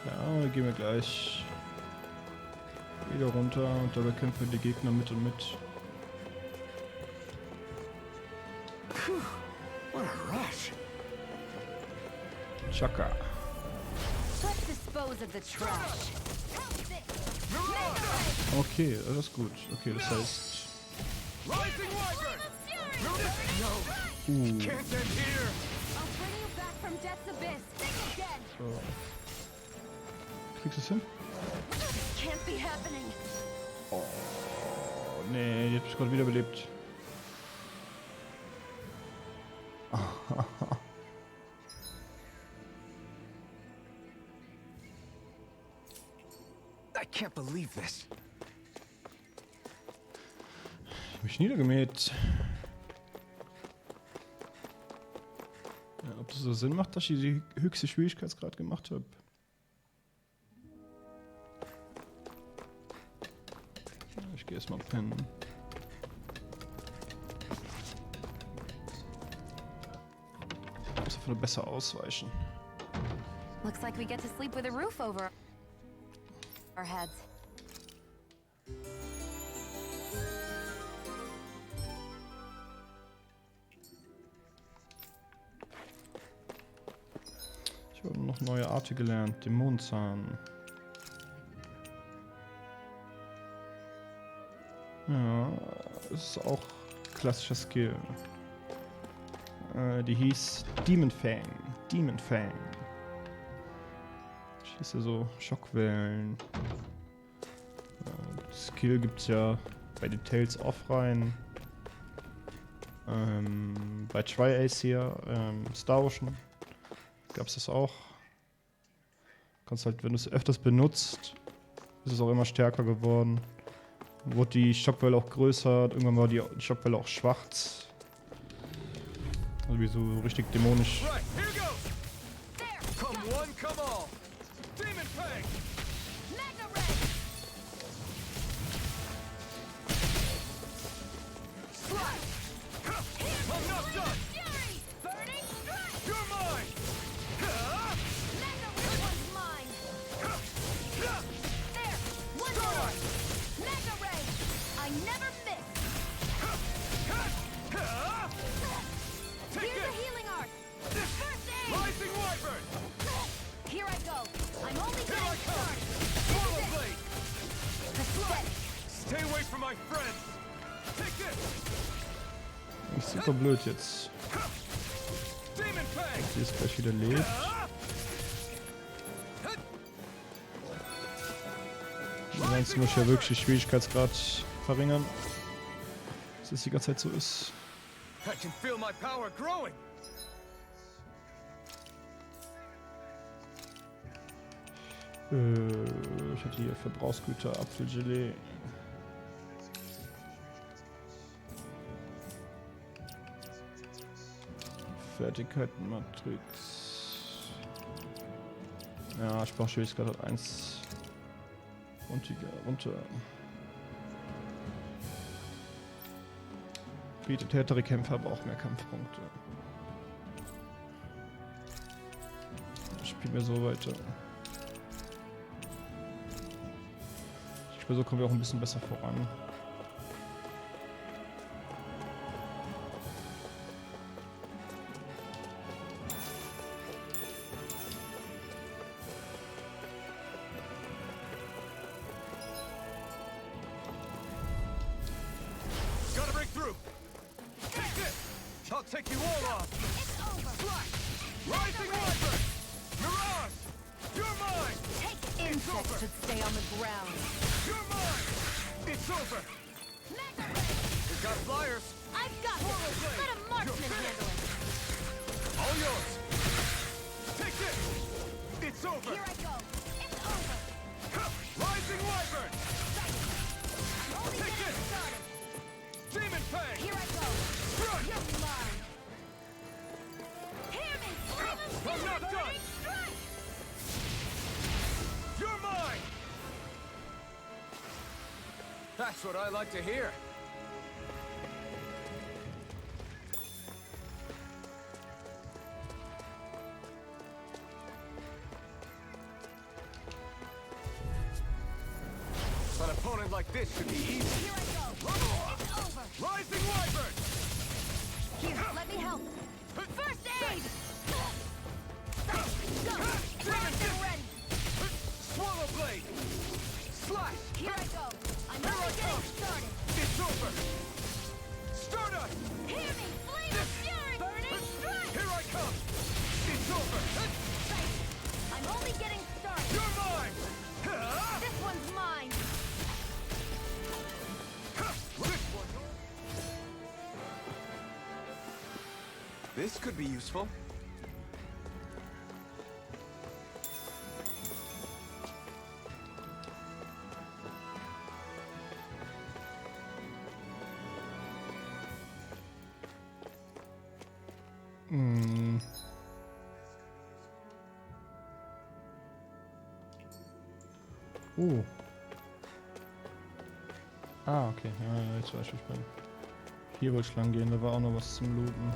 Speaker 1: Ja, da gehen wir gleich wieder runter und dabei kämpfen wir die Gegner mit und mit.
Speaker 5: What a rush!
Speaker 1: Chaka.
Speaker 9: Let's dispose of the trash.
Speaker 1: Okay, alles gut. Okay, das heißt...
Speaker 12: Rising Wyvern!
Speaker 1: Uh,
Speaker 12: Can't end here!
Speaker 9: I'll bring you back from death's abyss. Think again.
Speaker 1: so. Kriegst du es hin?
Speaker 9: This can't be happening.
Speaker 1: Oh, nee, die hat mich gerade wiederbelebt.
Speaker 5: I can't believe this.
Speaker 1: Ich hab mich niedergemäht. Ja, ob das so Sinn macht, dass ich die höchste Schwierigkeitsgrad gemacht habe. Ich gehe erstmal pennen. Ich muss einfach nur besser ausweichen.
Speaker 3: Looks like we get to sleep with a roof over our heads.
Speaker 1: Ich habe noch neue Arten gelernt. Dämonenzahn. Ja, das ist auch klassischer Skill. Die hieß Demon Fang. Demon Fang. Schieße so Schockwellen. Skill gibt's ja bei den Tales of rein. Bei Tri-Ace hier, Star Ocean, gab's das auch. Kannst halt, wenn du es öfters benutzt, ist es auch immer stärker geworden. Wurde die Schockwelle auch größer, irgendwann war die Schockwelle auch schwarz. Also wie so richtig dämonisch.
Speaker 12: Right, here goes. There. Come one, come all. Demon Fang.
Speaker 9: Mega Ray!
Speaker 12: I'm not done.
Speaker 9: Fury! Burning Strike!
Speaker 12: You're mine.
Speaker 9: Mega Ray one's mine! There! One more! Mega Ray! I never miss!
Speaker 12: Take
Speaker 9: Here's a
Speaker 12: it.
Speaker 9: healing art! First aid!
Speaker 12: Rising Wyvern.
Speaker 9: Here I go! I'm only
Speaker 12: Here I
Speaker 9: getting
Speaker 12: come.
Speaker 9: started!
Speaker 12: Swallow blade.
Speaker 9: Pathetic!
Speaker 12: Stay away from my friends. Take this.
Speaker 1: Ist super blöd jetzt.
Speaker 12: Demon Fang.
Speaker 1: Die ist gleich wieder lebt. Ansonsten muss ich ja wirklich den Schwierigkeitsgrad verringern. Dass es die ganze Zeit so ist.
Speaker 12: I can feel my power growing.
Speaker 1: Ich hatte hier Verbrauchsgüter, Apfelgelee. Fertigkeitenmatrix. Ja, ich brauche Schwierigkeit 1. Runter. Bietet härtere Kämpfer, aber auch mehr Kampfpunkte. Spielen wir so weiter. Ich glaube, so kommen wir auch ein bisschen besser voran.
Speaker 12: Gotta break through. Take this. I'll take you all on.
Speaker 9: It's over!
Speaker 12: Flash. Rising Wyvern. Mirage. You're mine.
Speaker 9: Take it!
Speaker 3: Insects should stay on the ground.
Speaker 12: You're mine. It's over.
Speaker 9: Mega Ray!
Speaker 12: We've got flyers.
Speaker 9: I've got this! Let a marksman handle it!
Speaker 12: All yours. Take this. It's over.
Speaker 9: Here I go! It's over!
Speaker 12: Rising Wyvern.
Speaker 9: I'm only
Speaker 12: Take
Speaker 9: getting
Speaker 12: it.
Speaker 9: started!
Speaker 12: Demon Fang.
Speaker 9: Here I go!
Speaker 12: Strike.
Speaker 9: You're mine! Hear me! Flame of
Speaker 12: I'm not
Speaker 9: Fury!
Speaker 12: done.
Speaker 9: Burning Strike!
Speaker 12: You're mine. That's what I like to hear. An opponent like this should be easy.
Speaker 9: Here I go! It's over!
Speaker 12: Rising Wyvern.
Speaker 9: Here, let me help! First aid! Go! Extraction ready!
Speaker 12: Swallow blade. Slash.
Speaker 9: Here I go! I'm only getting started!
Speaker 12: It's over. Stardust.
Speaker 9: Hear me! Flame of Fury! Burning Strike!
Speaker 12: Here I come. It's over.
Speaker 9: I'm only getting started!
Speaker 12: You're mine.
Speaker 9: This one's mine!
Speaker 5: This could be useful.
Speaker 1: Hm. Ah, okay. Ja, jetzt weiß ich, wo ich bin. Hier wollte ich lang gehen, da war auch noch was zum Looten.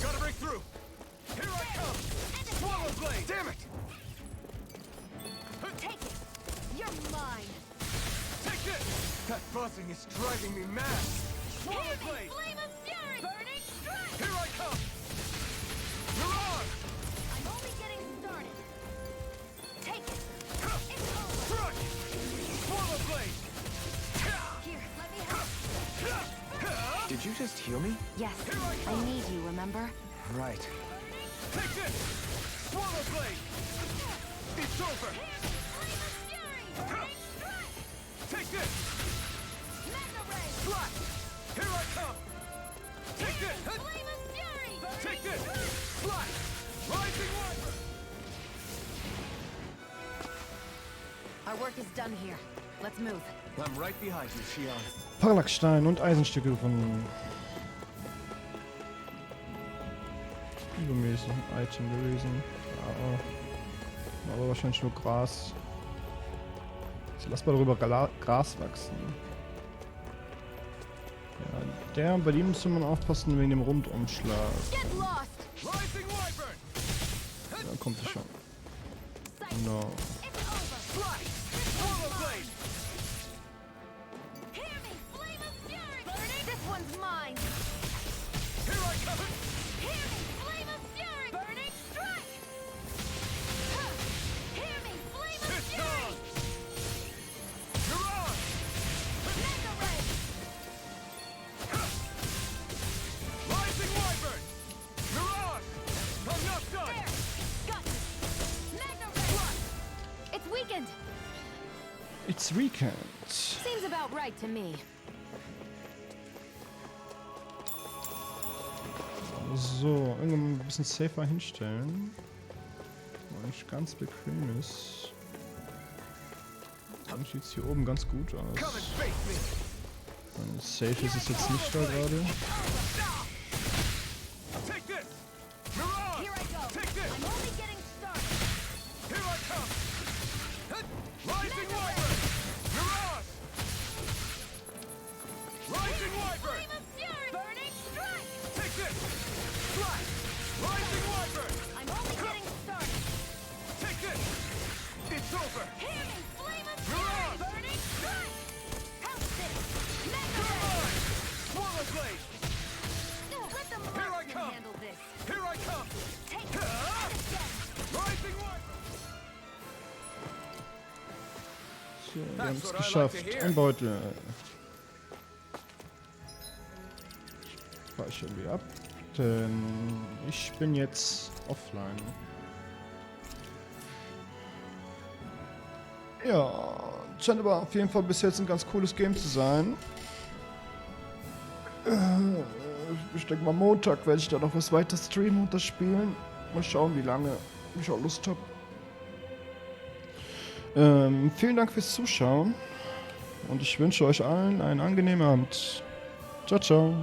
Speaker 12: Gotta break through. Here I come. Swallow blade. Damn it.
Speaker 9: Take it. You're mine.
Speaker 12: Take this.
Speaker 5: That buzzing is driving me mad.
Speaker 12: Swallow blade.
Speaker 9: Flame of fury. Burning strike.
Speaker 12: Here I come. You're on.
Speaker 9: I'm only getting started. Take it. It's over.
Speaker 12: Strike. Swallow blade.
Speaker 9: Here, let me help.
Speaker 5: Did you just heal me?
Speaker 3: Yes, I need you, remember?
Speaker 5: Right.
Speaker 12: Take this. Swallow blade. It's over.
Speaker 9: Flame of fury. Burning strike.
Speaker 12: Take this.
Speaker 9: Mega ray.
Speaker 12: Slap. Here I come. Take this.
Speaker 9: Flame of fury.
Speaker 12: Take this. Slap. Rising one.
Speaker 3: Our work is done here. Let's move.
Speaker 5: I'm right behind you, Shion.
Speaker 1: Parallaxstein und Eisenstücke gefunden. Übermäßig ein Item gewesen. Ja, aber wahrscheinlich nur Gras. So, lass mal darüber Gras wachsen. Ja, bei dem müsste man aufpassen wegen dem Rundumschlag.
Speaker 9: Get lost.
Speaker 12: Rising wyvern.
Speaker 1: Da kommt sie schon. No.
Speaker 9: It's over.
Speaker 12: Slap. Swallow blade.
Speaker 9: Hear me. Flame of fury. Burning. This one's mine.
Speaker 12: Here I come.
Speaker 9: Hear me. Flame of fury. Burning strike. Huh. Hear me. Flame of
Speaker 12: It's
Speaker 9: fury.
Speaker 12: on. You're on.
Speaker 9: Mega ray.
Speaker 12: Rising wyvern. You're on. I'm not done.
Speaker 9: There. Got it. Mega ray. It's weakened.
Speaker 1: It's weekend.
Speaker 3: Seems about right to me.
Speaker 1: So, irgendwann ein bisschen safer hinstellen. Wo nicht ganz bequem ist. Dann sieht es hier oben ganz gut
Speaker 12: Come and
Speaker 1: aus.
Speaker 12: face me.
Speaker 1: Safe ist es jetzt nicht da gerade.
Speaker 12: Take this. You're on.
Speaker 9: Here I go.
Speaker 12: Take this.
Speaker 9: I'm only getting started.
Speaker 12: Here I come. Rising wyvern. You're on. Rising wyvern.
Speaker 9: Flame of fury. Burning strike.
Speaker 12: Take this. Slap. Rising wyvern.
Speaker 9: I'm only getting started.
Speaker 12: Take this. It's over.
Speaker 9: Hear me. Flame of
Speaker 12: You're
Speaker 9: fury.
Speaker 12: on.
Speaker 9: Burning strike. Help this. Mega
Speaker 12: You're
Speaker 9: ray.
Speaker 12: on. Swallow blade.
Speaker 9: Let the
Speaker 12: Here I
Speaker 9: marksman
Speaker 12: come.
Speaker 9: handle this.
Speaker 12: Here I come.
Speaker 9: Take it. And again.
Speaker 12: Rising wyvern.
Speaker 1: So, wir haben es geschafft. Ein Beutel. Speichern wir ab. Denn ich bin jetzt offline. Ja, scheint aber auf jeden Fall bis jetzt ein ganz cooles Game zu sein. Ich denke mal Montag werde ich da noch was weiter streamen und das spielen. Mal schauen, wie lange ich auch Lust habe. Vielen Dank fürs Zuschauen und ich wünsche euch allen einen angenehmen Abend. Ciao, ciao.